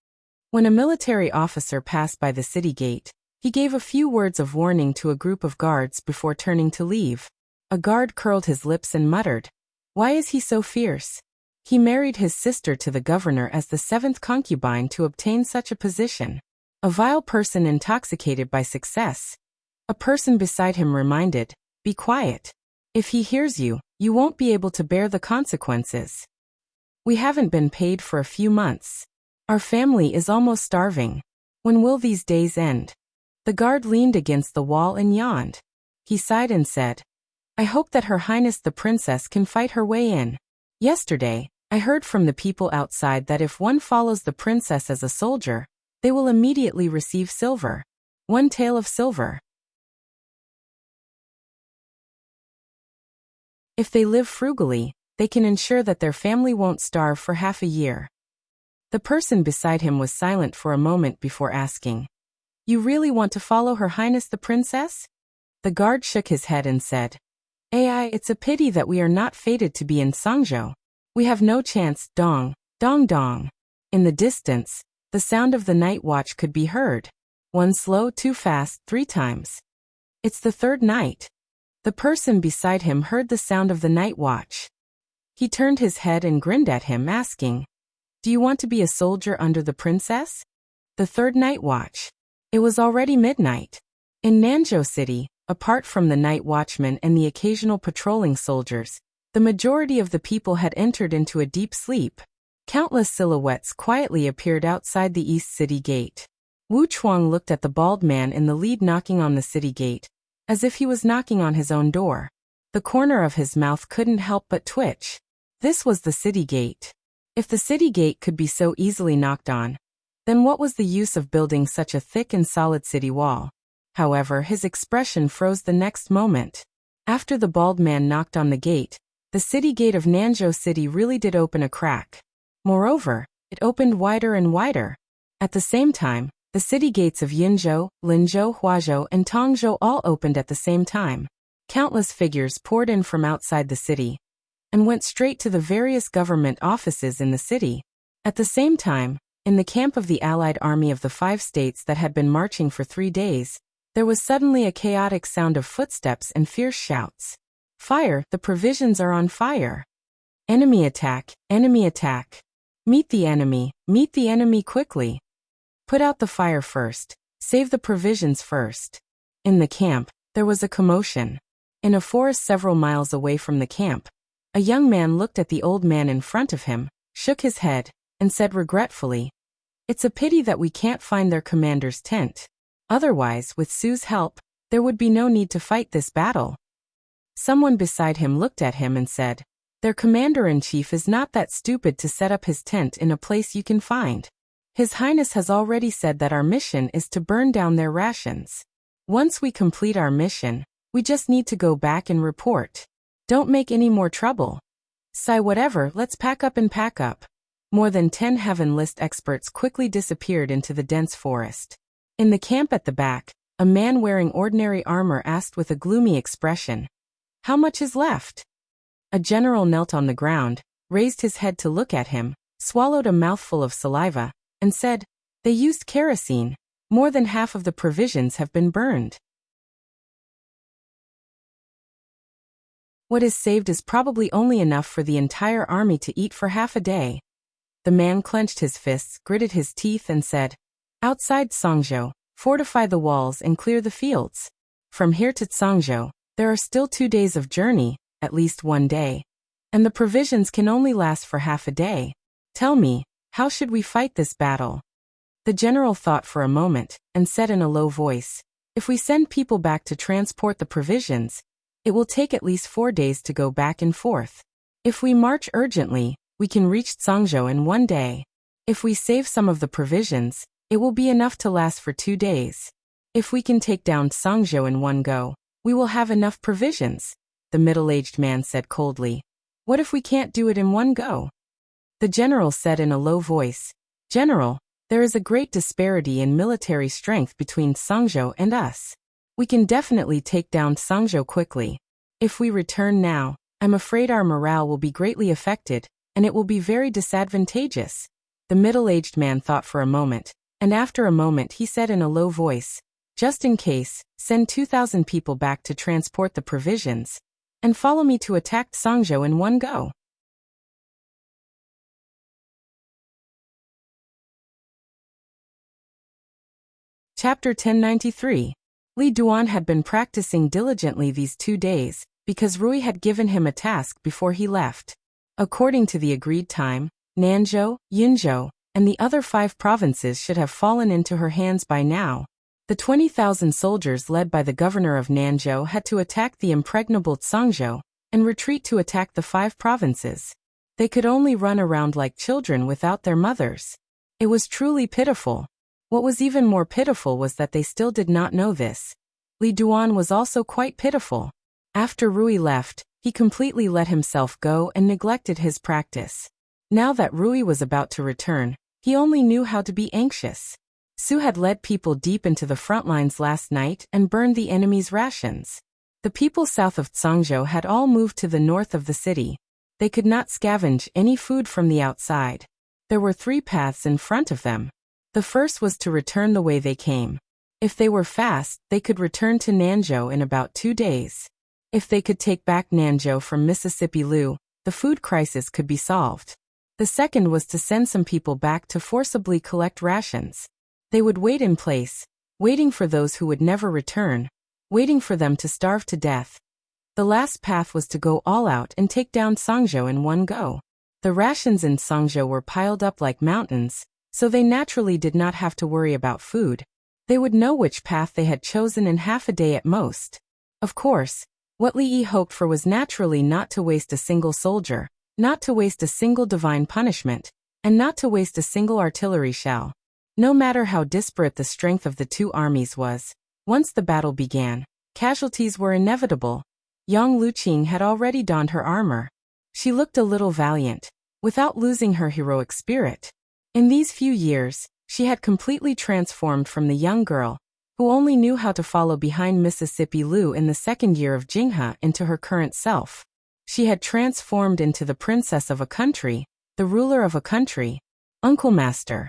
When a military officer passed by the city gate, he gave a few words of warning to a group of guards before turning to leave. A guard curled his lips and muttered, "Why is he so fierce?" He married his sister to the governor as the 7th concubine to obtain such a position. A vile person intoxicated by success. A person beside him reminded, "Be quiet. If he hears you, you won't be able to bear the consequences. We haven't been paid for a few months. Our family is almost starving. When will these days end?" The guard leaned against the wall and yawned. He sighed and said, "I hope that Her Highness the Princess can fight her way in. Yesterday, I heard from the people outside that if one follows the princess as a soldier, they will immediately receive silver. 1 tael of silver. If they live frugally, they can ensure that their family won't starve for half a year." The person beside him was silent for a moment before asking, "You really want to follow Her Highness the Princess?" The guard shook his head and said, "Ai, it's a pity that we are not fated to be in Sangzhou. We have no chance." Dong, dong dong. In the distance, the sound of the night watch could be heard. 1 slow, 2 fast, 3 times. It's the 3rd night. The person beside him heard the sound of the night watch. He turned his head and grinned at him, asking, "Do you want to be a soldier under the princess?" The 3rd night watch. It was already midnight. In Nanzhou City, apart from the night watchman and the occasional patrolling soldiers, the majority of the people had entered into a deep sleep. Countless silhouettes quietly appeared outside the East City Gate. Wu Chuang looked at the bald man in the lead knocking on the city gate, as if he was knocking on his own door. The corner of his mouth couldn't help but twitch. This was the city gate. If the city gate could be so easily knocked on, then what was the use of building such a thick and solid city wall? However, his expression froze the next moment. After the bald man knocked on the gate, the city gate of Nanzhou City really did open a crack. Moreover, it opened wider and wider. At the same time, the city gates of Yinzhou, Linzhou, Huazhou, and Tongzhou all opened at the same time. Countless figures poured in from outside the city and went straight to the various government offices in the city. At the same time, in the camp of the allied army of the 5 states that had been marching for 3 days, there was suddenly a chaotic sound of footsteps and fierce shouts. "Fire! The provisions are on fire! Enemy attack! Enemy attack! Meet the enemy quickly! Put out the fire first, save the provisions first." In the camp, there was a commotion. In a forest several miles away from the camp, a young man looked at the old man in front of him, shook his head, and said regretfully, "It's a pity that we can't find their commander's tent. Otherwise, with Su's help, there would be no need to fight this battle." Someone beside him looked at him and said, "Their commander-in-chief is not that stupid to set up his tent in a place you can find. His Highness has already said that our mission is to burn down their rations. Once we complete our mission, we just need to go back and report. Don't make any more trouble. Sigh whatever, let's pack up and pack up." More than 10 Heaven List experts quickly disappeared into the dense forest. In the camp at the back, a man wearing ordinary armor asked with a gloomy expression, "How much is left?" A general knelt on the ground, raised his head to look at him, swallowed a mouthful of saliva, and said, "They used kerosene. More than half of the provisions have been burned. What is saved is probably only enough for the entire army to eat for half a day." The man clenched his fists, gritted his teeth, and said, "Outside Sangzhou, fortify the walls and clear the fields. From here to Sangzhou, there are still 2 days of journey, at least 1 day. And the provisions can only last for half a day. Tell me, how should we fight this battle?" The general thought for a moment, and said in a low voice, "If we send people back to transport the provisions, it will take at least 4 days to go back and forth. If we march urgently, we can reach Sangzhou in 1 day. If we save some of the provisions, it will be enough to last for 2 days. If we can take down Songzhou in one go, we will have enough provisions, the middle-aged man said coldly. What if we can't do it in one go? The general said in a low voice, General, there is a great disparity in military strength between Songzhou and us. We can definitely take down Songzhou quickly. If we return now, I'm afraid our morale will be greatly affected, and it will be very disadvantageous. The middle-aged man thought for a moment, and after a moment he said in a low voice, Just in case, send 2,000 people back to transport the provisions, and follow me to attack Songzhou in one go. Chapter 1093. Li Duan had been practicing diligently these 2 days, because Rui had given him a task before he left. According to the agreed time, Nanzhou, Yunzhou, and the other 5 provinces should have fallen into her hands by now. The 20,000 soldiers led by the governor of Nanzhou had to attack the impregnable Songzhou, and retreat to attack the 5 provinces. They could only run around like children without their mothers. It was truly pitiful. What was even more pitiful was that they still did not know this. Li Duan was also quite pitiful. After Rui left, he completely let himself go and neglected his practice. Now that Rui was about to return, he only knew how to be anxious. Su had led people deep into the front lines last night and burned the enemy's rations. The people south of Songzhou had all moved to the north of the city. They could not scavenge any food from the outside. There were 3 paths in front of them. The first was to return the way they came. If they were fast, they could return to Nanzhou in about 2 days. If they could take back Nanzhou from Mississippi Lu, the food crisis could be solved. The second was to send some people back to forcibly collect rations. They would wait in place, waiting for those who would never return, waiting for them to starve to death. The last path was to go all out and take down Songzhou in one go. The rations in Songzhou were piled up like mountains, so they naturally did not have to worry about food. They would know which path they had chosen in half a day at most. Of course, what Li Yi hoped for was naturally not to waste a single soldier, not to waste a single divine punishment, and not to waste a single artillery shell. No matter how disparate the strength of the 2 armies was, once the battle began, casualties were inevitable. Yang Luqing had already donned her armor. She looked a little valiant, without losing her heroic spirit. In these few years, she had completely transformed from the young girl, who only knew how to follow behind Mississippi Lu in the 2nd year of Jinghe, into her current self. She had transformed into the princess of a country, the ruler of a country. Uncle Master.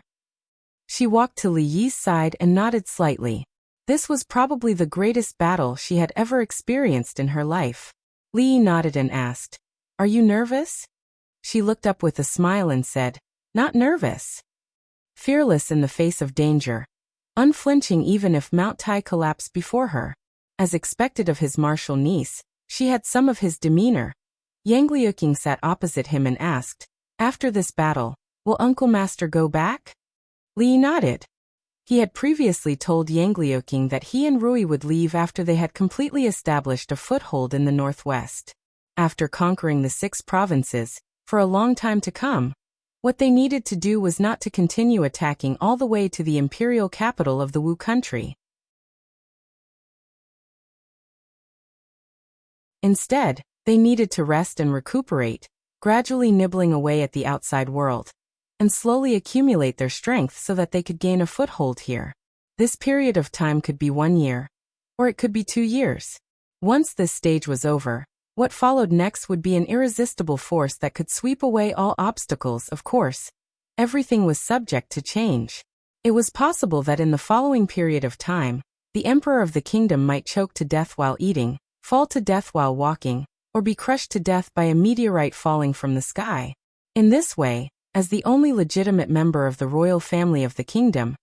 She walked to Li Yi's side and nodded slightly. This was probably the greatest battle she had ever experienced in her life. Li Yi nodded and asked, Are you nervous? She looked up with a smile and said, Not nervous. Fearless in the face of danger. Unflinching even if Mount Tai collapsed before her. As expected of his martial niece, she had some of his demeanor. Yang Liuqing sat opposite him and asked, After this battle, will Uncle Master go back? Li nodded. He had previously told Yang Liuqing that he and Rui would leave after they had completely established a foothold in the northwest. After conquering the 6 provinces, for a long time to come, what they needed to do was not to continue attacking all the way to the imperial capital of the Wu country. Instead, they needed to rest and recuperate, gradually nibbling away at the outside world, and slowly accumulate their strength so that they could gain a foothold here. This period of time could be 1 year, or it could be 2 years. Once this stage was over, what followed next would be an irresistible force that could sweep away all obstacles. Of course, everything was subject to change. It was possible that in the following period of time, the emperor of the kingdom might choke to death while eating, fall to death while walking, or be crushed to death by a meteorite falling from the sky. In this way, as the only legitimate member of the royal family of the kingdom,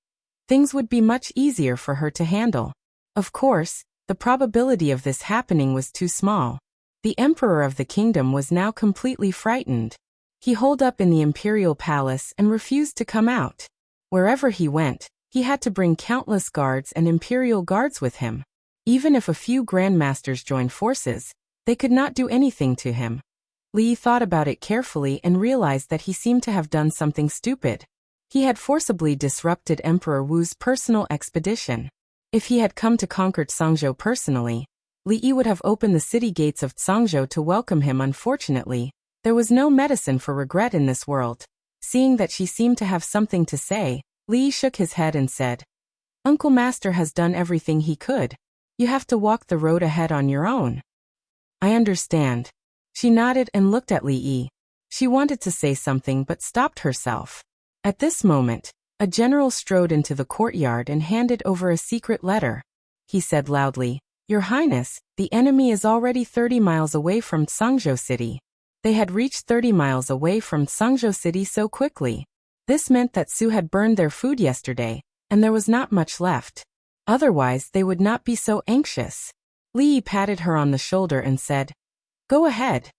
things would be much easier for her to handle. Of course, the probability of this happening was too small. The emperor of the kingdom was now completely frightened. He holed up in the imperial palace and refused to come out. Wherever he went, he had to bring countless guards and imperial guards with him. Even if a few grandmasters joined forces, they could not do anything to him. Li thought about it carefully and realized that he seemed to have done something stupid. He had forcibly disrupted Emperor Wu's personal expedition. If he had come to conquer Tsangzhou personally, Li Yi would have opened the city gates of Tsangzhou to welcome him. Unfortunately, there was no medicine for regret in this world. Seeing that she seemed to have something to say, Li Yi shook his head and said, "Uncle Master has done everything he could. You have to walk the road ahead on your own." "I understand." She nodded and looked at Li Yi. She wanted to say something but stopped herself. At this moment, a general strode into the courtyard and handed over a secret letter. He said loudly, "Your Highness, the enemy is already 30 miles away from Tsangzhou City." They had reached 30 miles away from Tsangzhou City so quickly. This meant that Su had burned their food yesterday, and there was not much left. Otherwise, they would not be so anxious. Li Yi patted her on the shoulder and said, "Go ahead."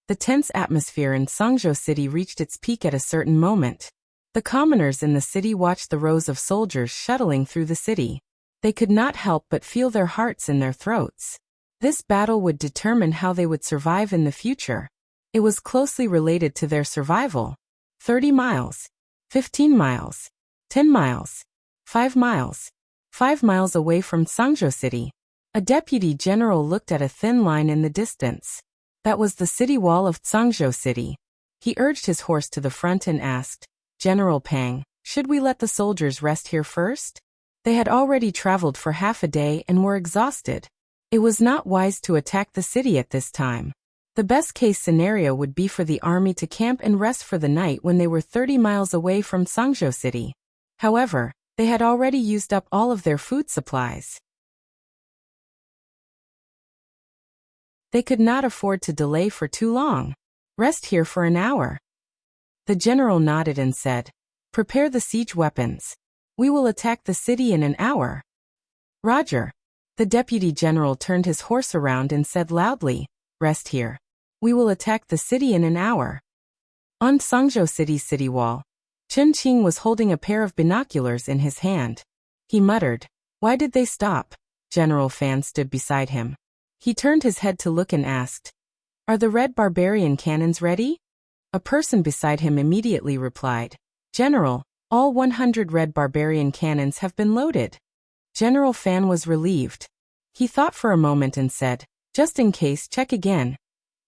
The tense atmosphere in Tsangzhou City reached its peak at a certain moment. The commoners in the city watched the rows of soldiers shuttling through the city. They could not help but feel their hearts in their throats. This battle would determine how they would survive in the future. It was closely related to their survival. 30 miles. 15 miles. 10 miles. 5 miles. 5 miles away from Tsangzhou City. A deputy general looked at a thin line in the distance. That was the city wall of Tsangzhou City. He urged his horse to the front and asked, "General Pang, should we let the soldiers rest here first?" They had already traveled for half a day and were exhausted. It was not wise to attack the city at this time. The best-case scenario would be for the army to camp and rest for the night when they were 30 miles away from Tsangzhou City. However, they had already used up all of their food supplies. They could not afford to delay for too long. "Rest here for an hour." The general nodded and said, "Prepare the siege weapons. We will attack the city in an hour." "Roger." The deputy general turned his horse around and said loudly, "Rest here. We will attack the city in an hour." On Tsangzhou City's city wall, Chen Qing was holding a pair of binoculars in his hand. He muttered, "Why did they stop?" General Fan stood beside him. He turned his head to look and asked, "Are the red barbarian cannons ready?" A person beside him immediately replied, "General, all 100 red barbarian cannons have been loaded." General Fan was relieved. He thought for a moment and said, "Just in case, check again."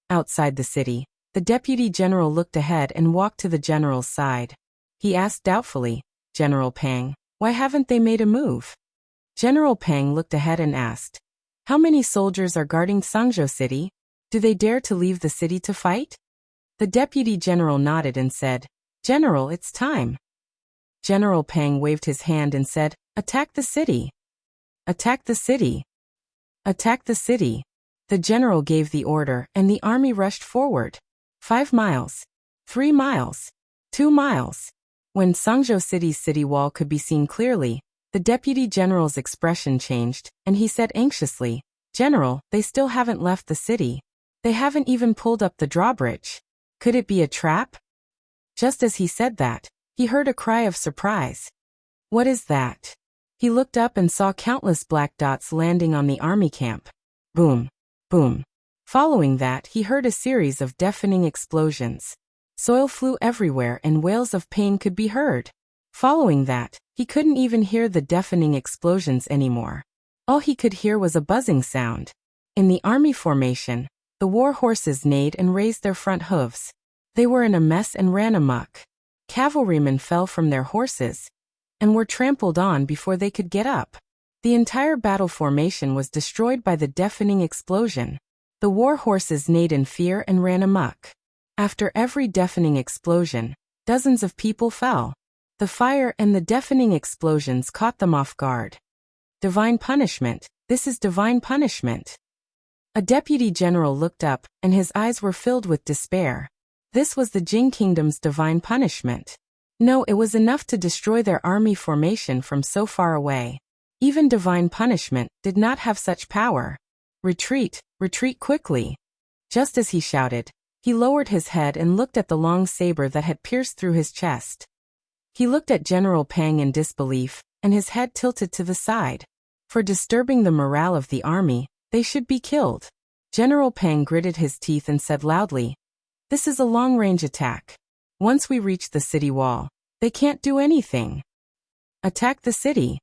Outside the city, the deputy general looked ahead and walked to the general's side. He asked doubtfully, "General Pang, why haven't they made a move?" General Pang looked ahead and asked, "How many soldiers are guarding Tsangzhou City? Do they dare to leave the city to fight?" The deputy general nodded and said, "General, it's time." General Pang waved his hand and said, "Attack the city! Attack the city! Attack the city!" The general gave the order and the army rushed forward. 5 miles. 3 miles. 2 miles. When Tsangzhou City's city wall could be seen clearly, the deputy general's expression changed, and he said anxiously, "General, they still haven't left the city. They haven't even pulled up the drawbridge. Could it be a trap?" Just as he said that, he heard a cry of surprise. "What is that?" He looked up and saw countless black dots landing on the army camp. Boom. Boom. Following that, he heard a series of deafening explosions. Soil flew everywhere and wails of pain could be heard. Following that, he couldn't even hear the deafening explosions anymore. All he could hear was a buzzing sound. In the army formation, the war horses neighed and raised their front hooves. They were in a mess and ran amok. Cavalrymen fell from their horses and were trampled on before they could get up. The entire battle formation was destroyed by the deafening explosion. The war horses neighed in fear and ran amok. After every deafening explosion, dozens of people fell. The fire and the deafening explosions caught them off guard. Divine punishment, this is divine punishment. A deputy general looked up, and his eyes were filled with despair. This was the Jing Kingdom's divine punishment. No, it was enough to destroy their army formation from so far away. Even divine punishment did not have such power. "Retreat, retreat quickly." Just as he shouted, he lowered his head and looked at the long saber that had pierced through his chest. He looked at General Pang in disbelief, and his head tilted to the side. For disturbing the morale of the army, they should be killed. General Pang gritted his teeth and said loudly, "This is a long-range attack. Once we reach the city wall, they can't do anything. Attack the city."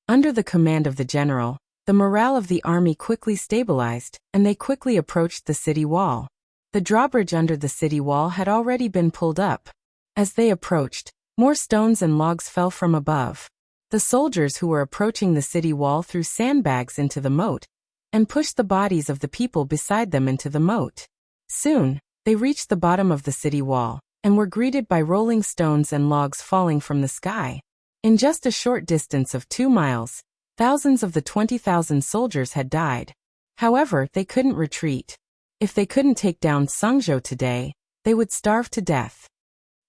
Under the command of the general, the morale of the army quickly stabilized, and they quickly approached the city wall. The drawbridge under the city wall had already been pulled up. As they approached, more stones and logs fell from above. The soldiers who were approaching the city wall threw sandbags into the moat and pushed the bodies of the people beside them into the moat. Soon, they reached the bottom of the city wall and were greeted by rolling stones and logs falling from the sky. In just a short distance of 2 miles, thousands of the 20,000 soldiers had died. However, they couldn't retreat. If they couldn't take down Sungzhou today, they would starve to death.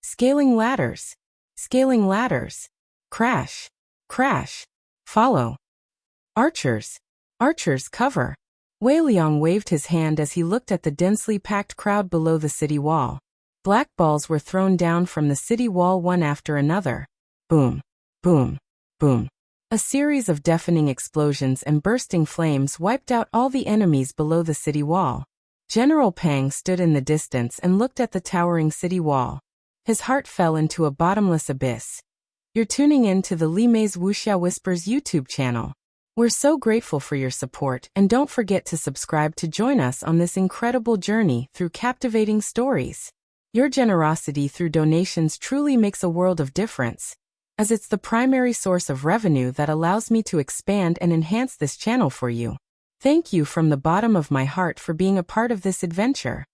Scaling ladders. Scaling ladders. Crash. Crash. Follow. Archers. Archers, cover. Wei Liang waved his hand as he looked at the densely packed crowd below the city wall. Black balls were thrown down from the city wall one after another. Boom. Boom. Boom. A series of deafening explosions and bursting flames wiped out all the enemies below the city wall. General Pang stood in the distance and looked at the towering city wall. His heart fell into a bottomless abyss. You're tuning in to the Li Mei's Wuxia Whispers YouTube channel. We're so grateful for your support, and don't forget to subscribe to join us on this incredible journey through captivating stories. Your generosity through donations truly makes a world of difference, as it's the primary source of revenue that allows me to expand and enhance this channel for you. Thank you from the bottom of my heart for being a part of this adventure.